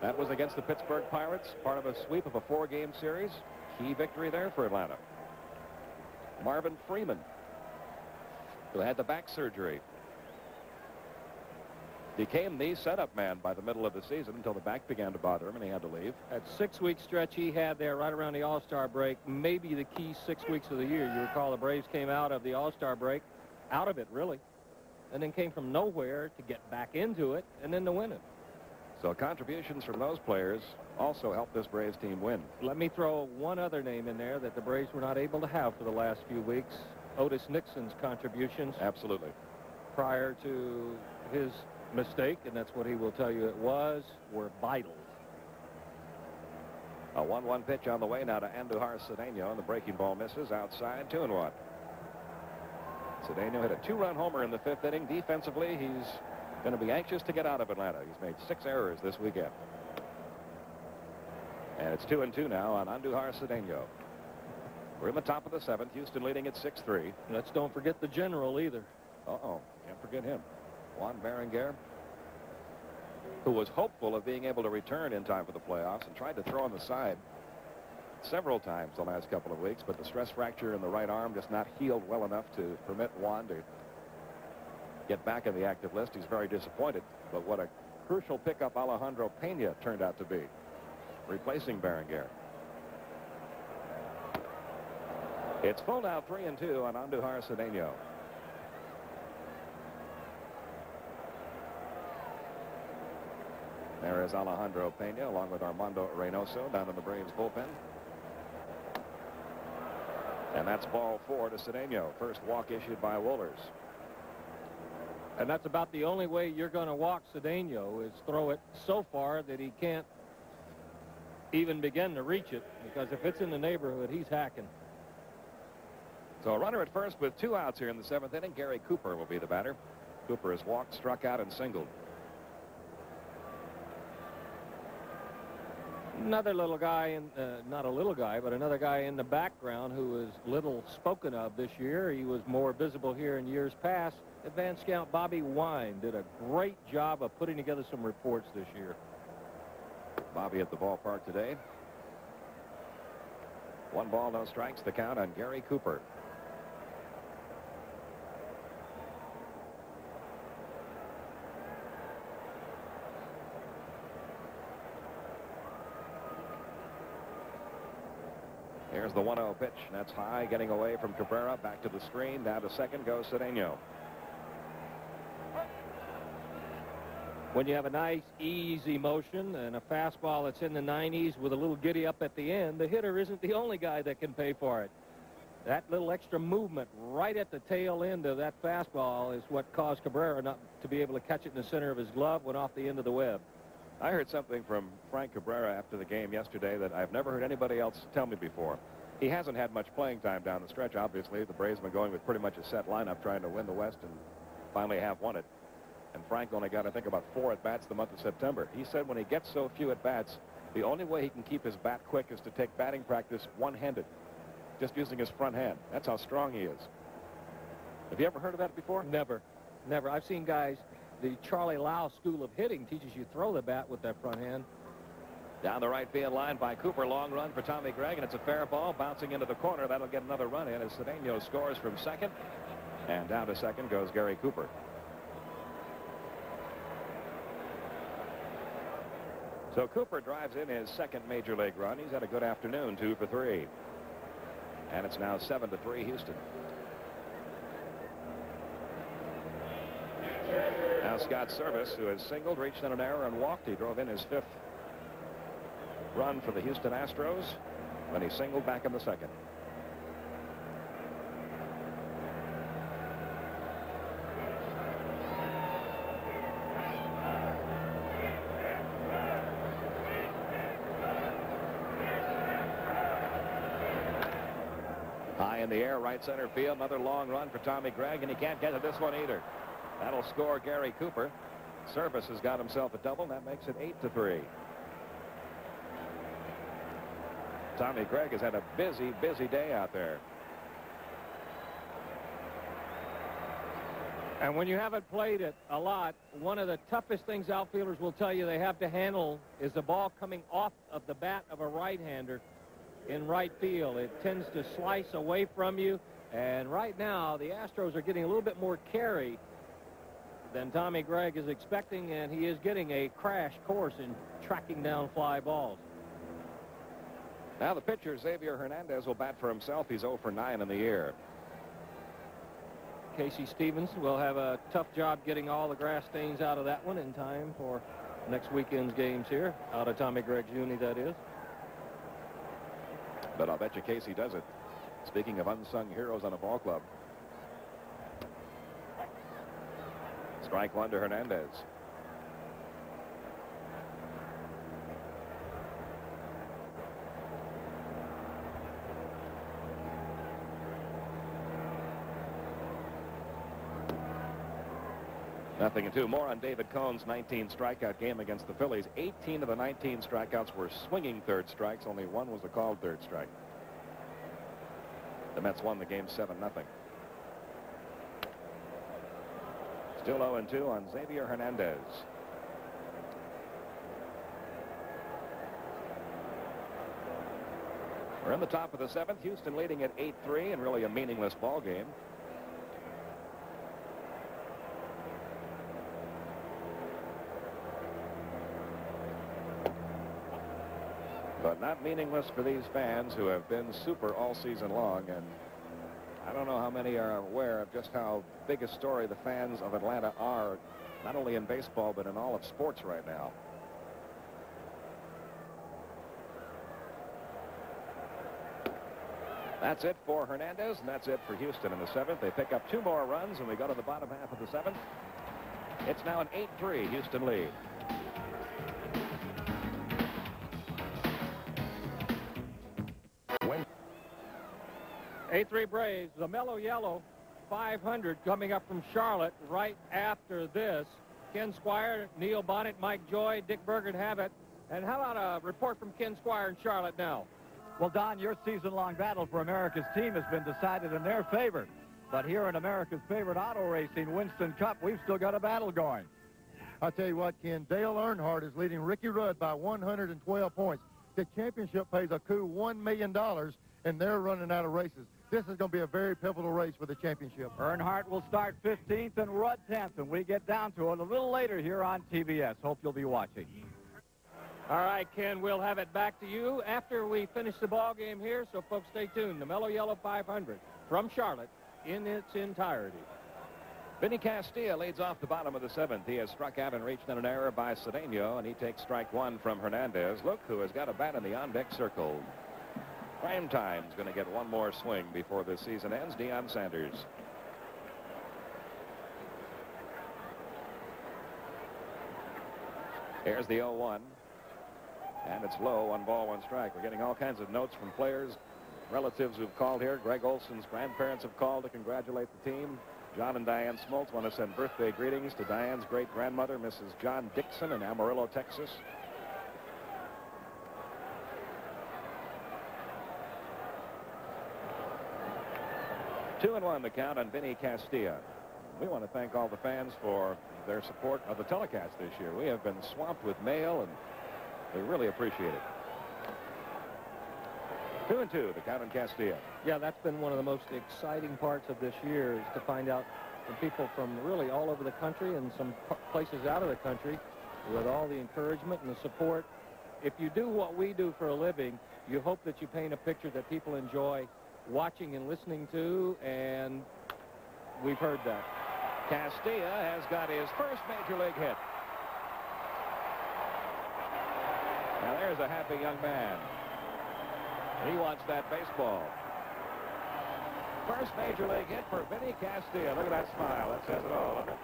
That was against the Pittsburgh Pirates, part of a sweep of a 4-game series. Key victory there for Atlanta. Marvin Freeman, who had the back surgery. became the setup man by the middle of the season until the back began to bother him and he had to leave. That 6-week stretch he had there right around the All-Star break, maybe the key 6 weeks of the year. You recall the Braves came out of the All-Star break, out of it really, and then came from nowhere to get back into it and then to win it. So contributions from those players also helped this Braves team win. Let me throw one other name in there that the Braves were not able to have for the last few weeks. Otis Nixon's contributions. Absolutely. Prior to his mistake, and that's what he will tell you it was, were vital. A 1-1 pitch on the way now to Andujar Cedeno, and the breaking ball misses outside, 2-1. Cedeno hit a 2-run homer in the 5th inning. Defensively, he's going to be anxious to get out of Atlanta. He's made 6 errors this weekend. And it's 2-2 now on Andujar Cedeno. We're in the top of the 7th. Houston leading at 6-3. Let's don't forget the general either. Uh-oh. Can't forget him. Juan Berenguer, who was hopeful of being able to return in time for the playoffs and tried to throw on the side several times the last couple of weeks, but the stress fracture in the right arm just not healed well enough to permit Juan to get back in the active list. He's very disappointed, but what a crucial pickup Alejandro Pena turned out to be, replacing Berenguer. It's full now, 3-2 on Andujar Cedeno. There is Alejandro Pena along with Armando Reynoso down in the Braves bullpen. And that's ball 4 to Cedeno. First walk issued by Wohlers. And that's about the only way you're going to walk Cedeno, is throw it so far that he can't even begin to reach it, because if it's in the neighborhood, he's hacking. So a runner at first with 2 outs here in the 7th inning. Gary Cooper will be the batter. Cooper has walked, struck out, and singled. Another little guy, not a little guy, but another guy in the background who is little spoken of this year. He was more visible here in years past. Advanced scout Bobby Wine did a great job of putting together some reports this year. Bobby at the ballpark today. 1 ball, no strikes, the count on Gary Cooper. Here's the 1-0 pitch. That's high, getting away from Cabrera. Back to the screen. Down to second goes Cedeno. When you have a nice, easy motion and a fastball that's in the 90s with a little giddy up at the end, the hitter isn't the only guy that can pay for it. That little extra movement right at the tail end of that fastball is what caused Cabrera not to be able to catch it in the center of his glove, went off the end of the web. I heard something from Frank Cabrera after the game yesterday that I've never heard anybody else tell me before. He hasn't had much playing time down the stretch, obviously. The Braves have been going with pretty much a set lineup trying to win the West and finally have won it. And Frank only got, I think, about 4 at-bats the month of September. He said when he gets so few at-bats, the only way he can keep his bat quick is to take batting practice one-handed, just using his front hand. That's how strong he is. Have you ever heard of that before? Never. Never. I've seen guys, the Charlie Lau school of hitting teaches you throw the bat with that front hand. Down the right field line by Cooper. Long run for Tommy Gregg, and it's a fair ball bouncing into the corner. That'll get another run in as Cedeno scores from second. And down to second goes Gary Cooper. So Cooper drives in his second major league run. He's had a good afternoon, 2 for 3. And it's now 7-3 Houston. Now Scott Service, who has singled, reached on an error, and walked. He drove in his 5th run for the Houston Astros when he singled back in the 2nd. High in the air, right center field. Another long run for Tommy Gregg, and he can't get to this one either. That'll score Gary Cooper. Service has got himself a double. That makes it 8-3. Tommy Gregg has had a busy, busy day out there. And when you haven't played it a lot, one of the toughest things outfielders will tell you they have to handle is the ball coming off of the bat of a right-hander in right field. It tends to slice away from you, and right now the Astros are getting a little bit more carry than Tommy Gregg is expecting, and he is getting a crash course in tracking down fly balls. Now the pitcher, Xavier Hernandez, will bat for himself. He's 0 for 9 in the year. Casey Stevens will have a tough job getting all the grass stains out of that one in time for next weekend's games here, out of Tommy Gregg's uni, that is. But I'll bet you Casey does it. Speaking of unsung heroes on a ball club. Strike one to Hernandez. Nothing and 2. More on David Cohn's 19 strikeout game against the Phillies. 18 of the 19 strikeouts were swinging third strikes. Only one was a called third strike. The Mets won the game 7-0. Still 0-2 on Xavier Hernandez. We're in the top of the 7th. Houston leading at 8-3 and really a meaningless ball game. But not meaningless for these fans who have been super all season long, and I don't know how many are aware of just how big a story the fans of Atlanta are, not only in baseball but in all of sports right now. That's it for Hernandez, and that's it for Houston in the 7th. They pick up 2 more runs, and we go to the bottom half of the 7th. It's now an 8-3 Houston lead. 8-3 Braves, the Mellow Yellow 500 coming up from Charlotte right after this. Ken Squire, Neil Bonnet, Mike Joy, Dick Bergert have it. And how about a report from Ken Squire in Charlotte now? Well, Don, your season-long battle for America's team has been decided in their favor. But here in America's favorite auto racing, Winston Cup, we've still got a battle going. I'll tell you what, Ken, Dale Earnhardt is leading Ricky Rudd by 112 points. The championship pays a coup $1 million, and they're running out of races. This is going to be a very pivotal race for the championship. Earnhardt will start 15th and Rudd 10th, and we get down to it a little later here on TBS. Hope you'll be watching. All right, Ken, we'll have it back to you after we finish the ball game here, so folks stay tuned. The Mellow Yellow 500 from Charlotte in its entirety. Vinny Castilla leads off the bottom of the 7th. He has struck out and reached on an error by Cedeno, and he takes strike 1 from Hernandez. Look who has got a bat in the on-deck circle. Prime Time's going to get one more swing before the season ends. Deion Sanders. Here's the 0-1. And it's low, 1 ball, 1 strike. We're getting all kinds of notes from players, relatives who've called here. Greg Olson's grandparents have called to congratulate the team. John and Diane Smoltz want to send birthday greetings to Diane's great-grandmother, Mrs. John Dixon in Amarillo, Texas. Two and 1 the count on Vinny Castilla. We want to thank all the fans for their support of the telecast this year. We have been swamped with mail, and we really appreciate it. 2-2 the count on Castilla. Yeah, that's been one of the most exciting parts of this year, is to find out from people from really all over the country and some places out of the country with all the encouragement and the support. If you do what we do for a living, you hope that you paint a picture that people enjoy watching and listening to, and we've heard that. Castilla has got his first major league hit. Now there's a happy young man. He wants that baseball. First major league hit for Vinny Castilla. Look at that smile. That says it all. Look at it.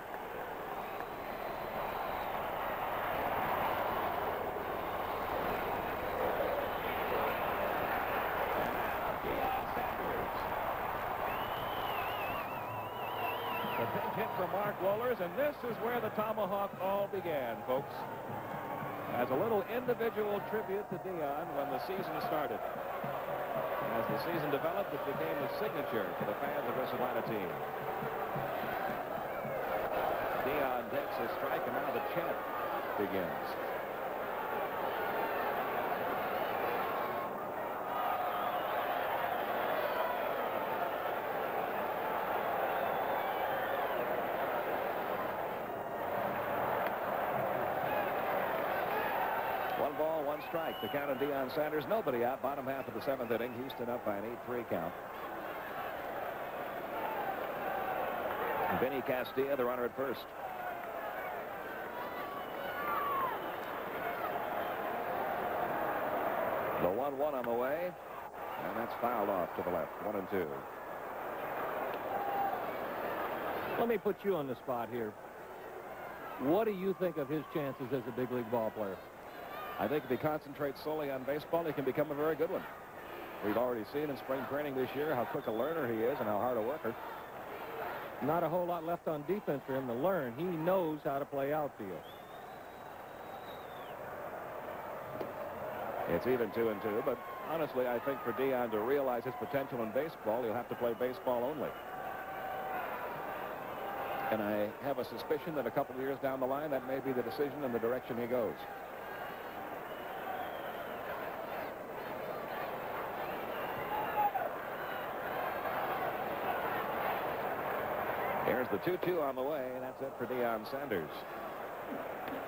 The pinch hit from Mark Wohlers, and this is where the tomahawk all began, folks. As a little individual tribute to Deion when the season started. As the season developed, it became the signature for the fans of this Atlanta team. Deion takes a strike, and now the chant begins. 1 ball, 1 strike. The count of Deion Sanders. Nobody out. Bottom half of the 7th inning. Houston up by an 8-3 count. Vinny Castilla, the runner at first. The 1-1 on the way, and that's fouled off to the left. 1-2. Let me put you on the spot here. What do you think of his chances as a big league ball player? I think if he concentrates solely on baseball, he can become a very good one. We've already seen in spring training this year how quick a learner he is and how hard a worker. Not a whole lot left on defense for him to learn. He knows how to play outfield. It's even 2-2, but honestly, I think for Deion to realize his potential in baseball, he'll have to play baseball only. And I have a suspicion that a couple of years down the line, that may be the decision and the direction he goes. Here's the 2-2 on the way, and that's it for Deion Sanders.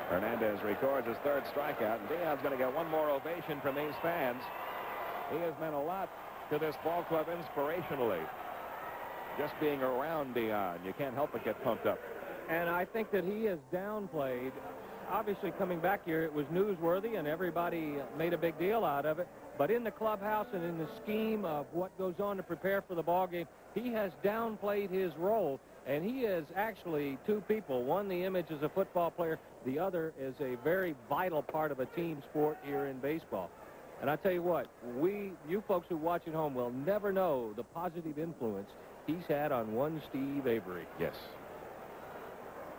Hernandez records his 3rd strikeout, and Deion's going to get one more ovation from these fans. He has meant a lot to this ball club inspirationally. Just being around Deion, you can't help but get pumped up. And I think that he has downplayed. Obviously, coming back here, it was newsworthy, and everybody made a big deal out of it. But in the clubhouse and in the scheme of what goes on to prepare for the ball game, he has downplayed his role. And he is actually two people. One, the image as a football player. The other is a very vital part of a team sport here in baseball. And I tell you what, you folks who watch at home will never know the positive influence he's had on one Steve Avery. Yes.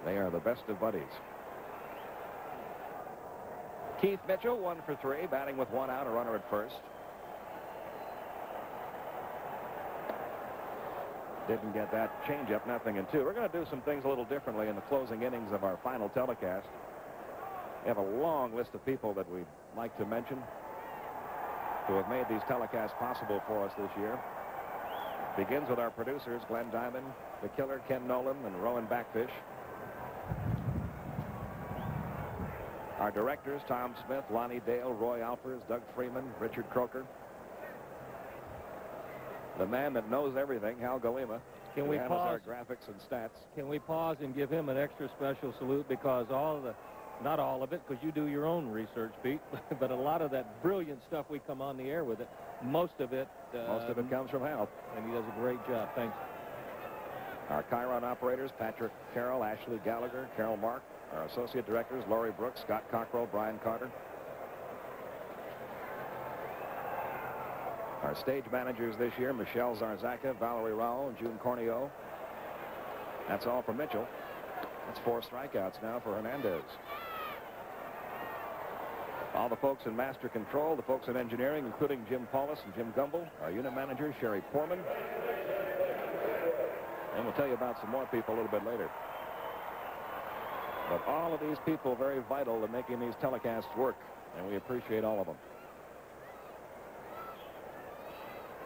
They are the best of buddies. Keith Mitchell, 1 for 3, batting with 1 out, a runner at first. Didn't get that changeup, 0-2. We're going to do some things a little differently in the closing innings of our final telecast. We have a long list of people that we'd like to mention who have made these telecasts possible for us this year. Begins with our producers, Glenn Diamond, the Killer, Ken Nolan, and Rowan Backfish. Our directors, Tom Smith, Lonnie Dale, Roy Alpers, Doug Freeman, Richard Croker. The man that knows everything, Hal Galima. Can we handles pause? our graphics and stats. Can we pause and give him an extra special salute, because not all of it, because you do your own research, Pete, but a lot of that brilliant stuff we come on the air with it, most of it comes from Hal. And he does a great job. Thanks. Our Chiron operators, Patrick Carroll, Ashley Gallagher, Carol Mark. Our associate directors, Laurie Brooks, Scott Cockrell, Brian Carter. Our stage managers this year, Michelle Zarzaka, Valerie Rao, and June Corneo. That's all for Mitchell. That's 4 strikeouts now for Hernandez. All the folks in master control, the folks in engineering, including Jim Paulus and Jim Gumble, our unit manager, Sherry Poorman. And we'll tell you about some more people a little bit later. But all of these people very vital to making these telecasts work, and we appreciate all of them.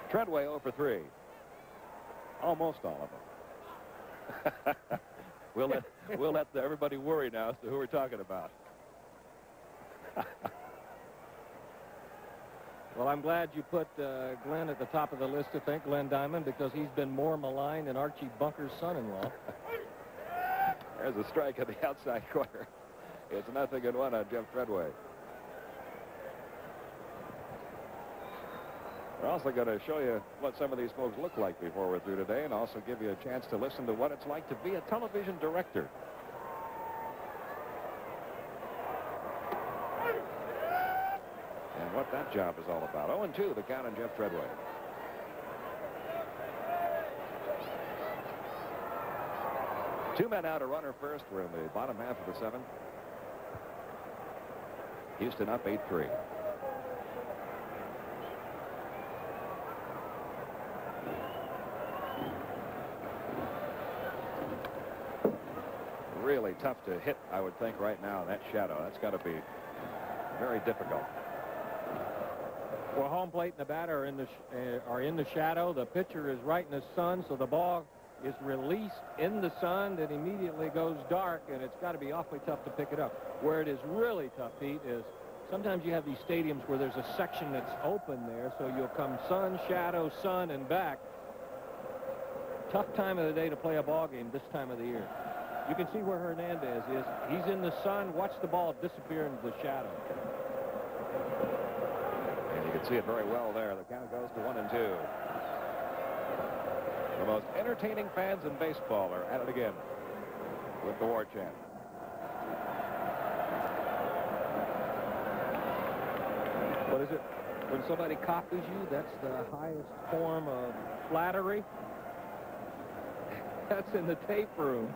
Treadway 0 for 3. Almost all of them. we'll let everybody worry now as to who we're talking about. Well, I'm glad you put Glenn at the top of the list to thank, Glenn Diamond, because he's been more maligned than Archie Bunker's son-in-law. There's a strike at the outside corner. It's 0-1 on Jeff Treadway. We're also going to show you what some of these folks look like before we're through today, and also give you a chance to listen to what it's like to be a television director. And what that job is all about. 0-2, the count on Jeff Treadway. Two men out, a runner first. We're in the bottom half of the 7th. Houston up 8-3. Really tough to hit, I would think, right now, that shadow. That's got to be very difficult. Well, home plate and the batter are in the shadow. The pitcher is right in the sun, so the ball is released in the sun, then immediately goes dark, and it's got to be awfully tough to pick it up. Where it is really tough, Pete, is sometimes you have these stadiums where there's a section that's open there, so you'll come sun, shadow, sun, and back. Tough time of the day to play a ball game this time of the year. You can see where Hernandez is. He's in the sun. Watch the ball disappear into the shadow. And you can see it very well there. The count goes to 1-2. The most entertaining fans in baseball are at it again with the war chant. What is it? When somebody copies you, that's the highest form of flattery. That's in the tape room.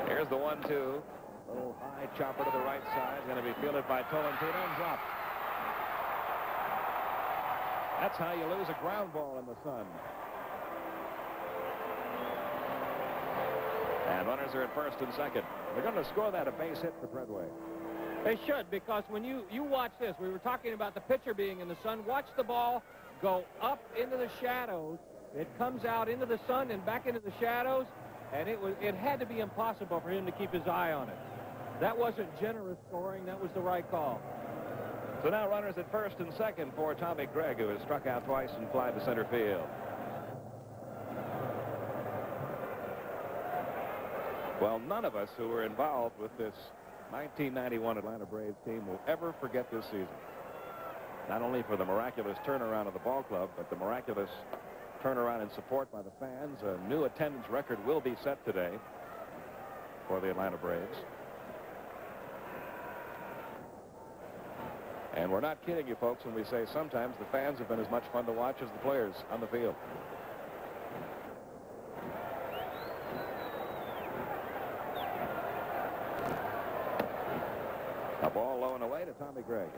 Here's the 1-2. Little high chopper to the right side. Going to be fielded by Tolentino and dropped. That's how you lose a ground ball in the sun. And runners are at first and second. They're going to score that a base hit for Treadway. They should, because when you watch this, we were talking about the pitcher being in the sun. Watch the ball go up into the shadows. It comes out into the sun and back into the shadows, and it had to be impossible for him to keep his eye on it. That wasn't generous scoring. That was the right call. So now runners at first and second for Tommy Gregg, who has struck out twice and fly to center field. Well, none of us who were involved with this 1991 Atlanta Braves team will ever forget this season. Not only for the miraculous turnaround of the ball club, but the miraculous turnaround in support by the fans. A new attendance record will be set today for the Atlanta Braves. And we're not kidding you folks when we say sometimes the fans have been as much fun to watch as the players on the field. A ball low and away to Tommy Gregg.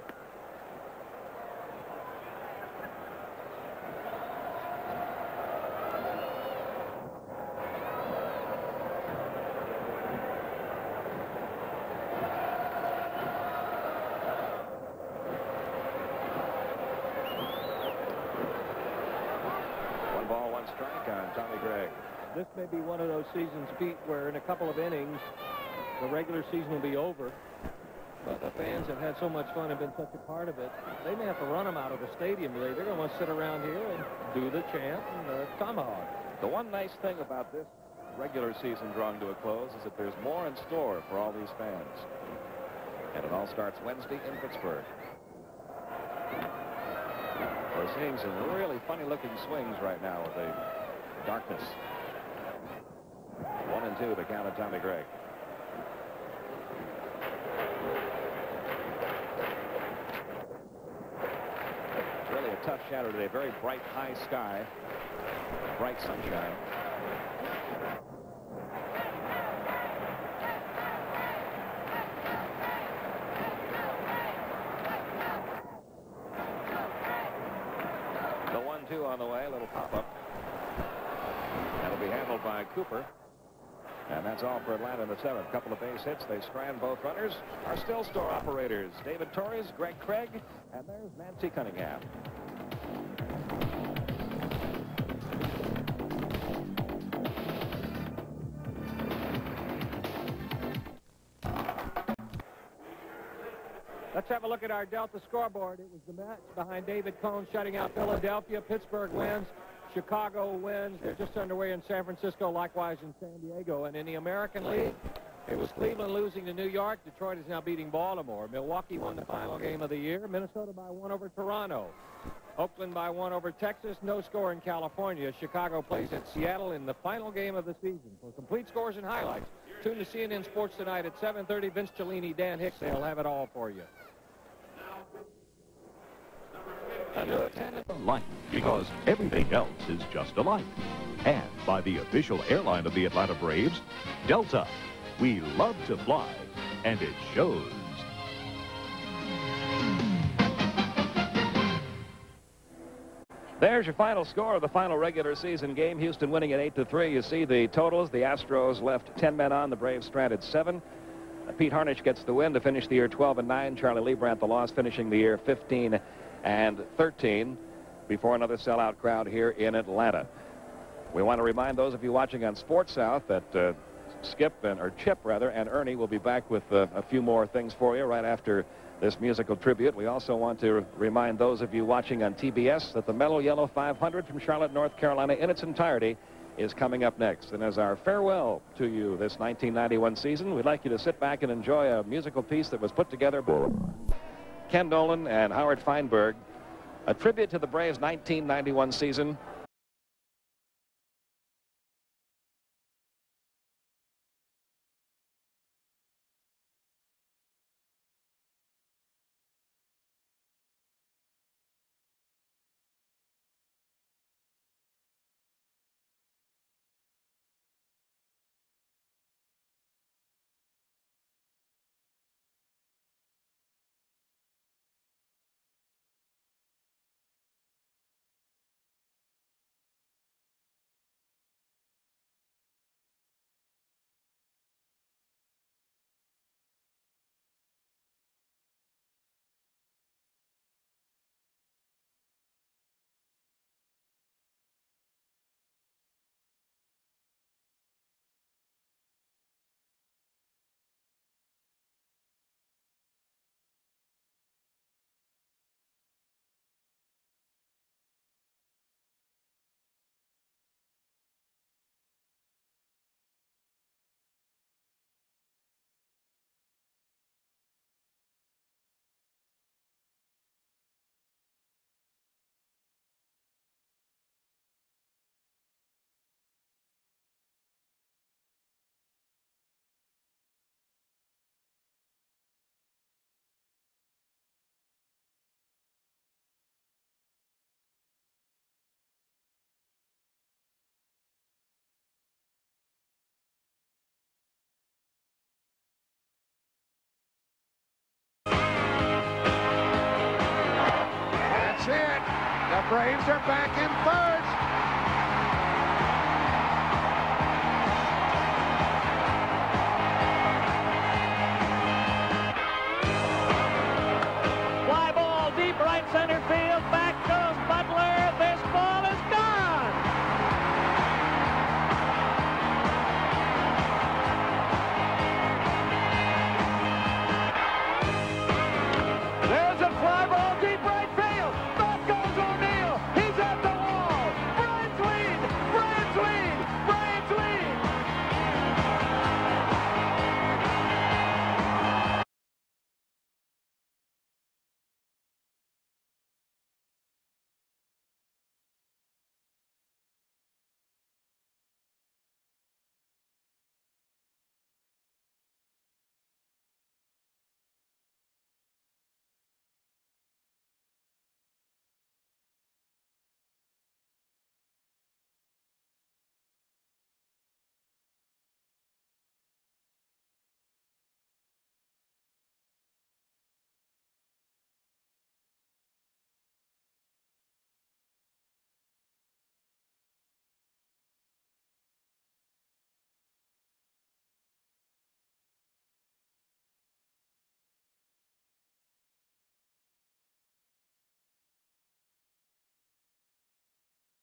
One ball, one strike on Tommy Gregg. This may be one of those seasons, Pete, where in a couple of innings, the regular season will be over. But the fans have had so much fun and been such a part of it. They may have to run them out of the stadium today. They're going to want to sit around here and do the chant and the tomahawk. The one nice thing about this regular season drawing to a close is that there's more in store for all these fans. And it all starts Wednesday in Pittsburgh. We're seeing some really funny-looking swings right now with the darkness. 1-2, the count of Tommy Gregg. Really a tough shadow today. Very bright, high sky. Bright sunshine. The 1-2 on the way. A little pop-up. That'll be handled by Cooper. And that's all for Atlanta in the seventh. Couple of base hits. They strand both runners. Our still store operators, David Torres, Greg Craig, and there's Nancy Cunningham. Let's have a look at our Delta scoreboard. It was the match behind David Cone shutting out Philadelphia. Pittsburgh wins. Chicago wins. They're just underway in San Francisco, likewise in San Diego. And in the American League, it was Cleveland losing to New York. Detroit is now beating Baltimore. Milwaukee won the final game of the year. Minnesota by 1 over Toronto. Oakland by 1 over Texas. No score in California. Chicago plays at Seattle in the final game of the season. For complete scores and highlights, tune to CNN Sports tonight at 7:30. Vince Cellini, Dan Hicks, they'll have it all for you. Life, because everything else is just a life. And by the official airline of the Atlanta Braves, Delta. We love to fly, and it shows. There's your final score of the final regular season game. Houston winning at 8-3. You see the totals. The Astros left 10 men on. The Braves stranded 7. Pete Harnisch gets the win to finish the year 12-9. Charlie Leibrandt the loss, finishing the year 15-13 before another sellout crowd here in Atlanta. We want to remind those of you watching on Sports South that Chip and Ernie will be back with a few more things for you right after this musical tribute. We also want to remind those of you watching on TBS that the Mellow Yellow 500 from Charlotte, North Carolina in its entirety is coming up next. And as our farewell to you this 1991 season, we'd like you to sit back and enjoy a musical piece that was put together by Ken Nolan and Howard Feinberg, a tribute to the Braves' 1991 season. The Braves are back in third.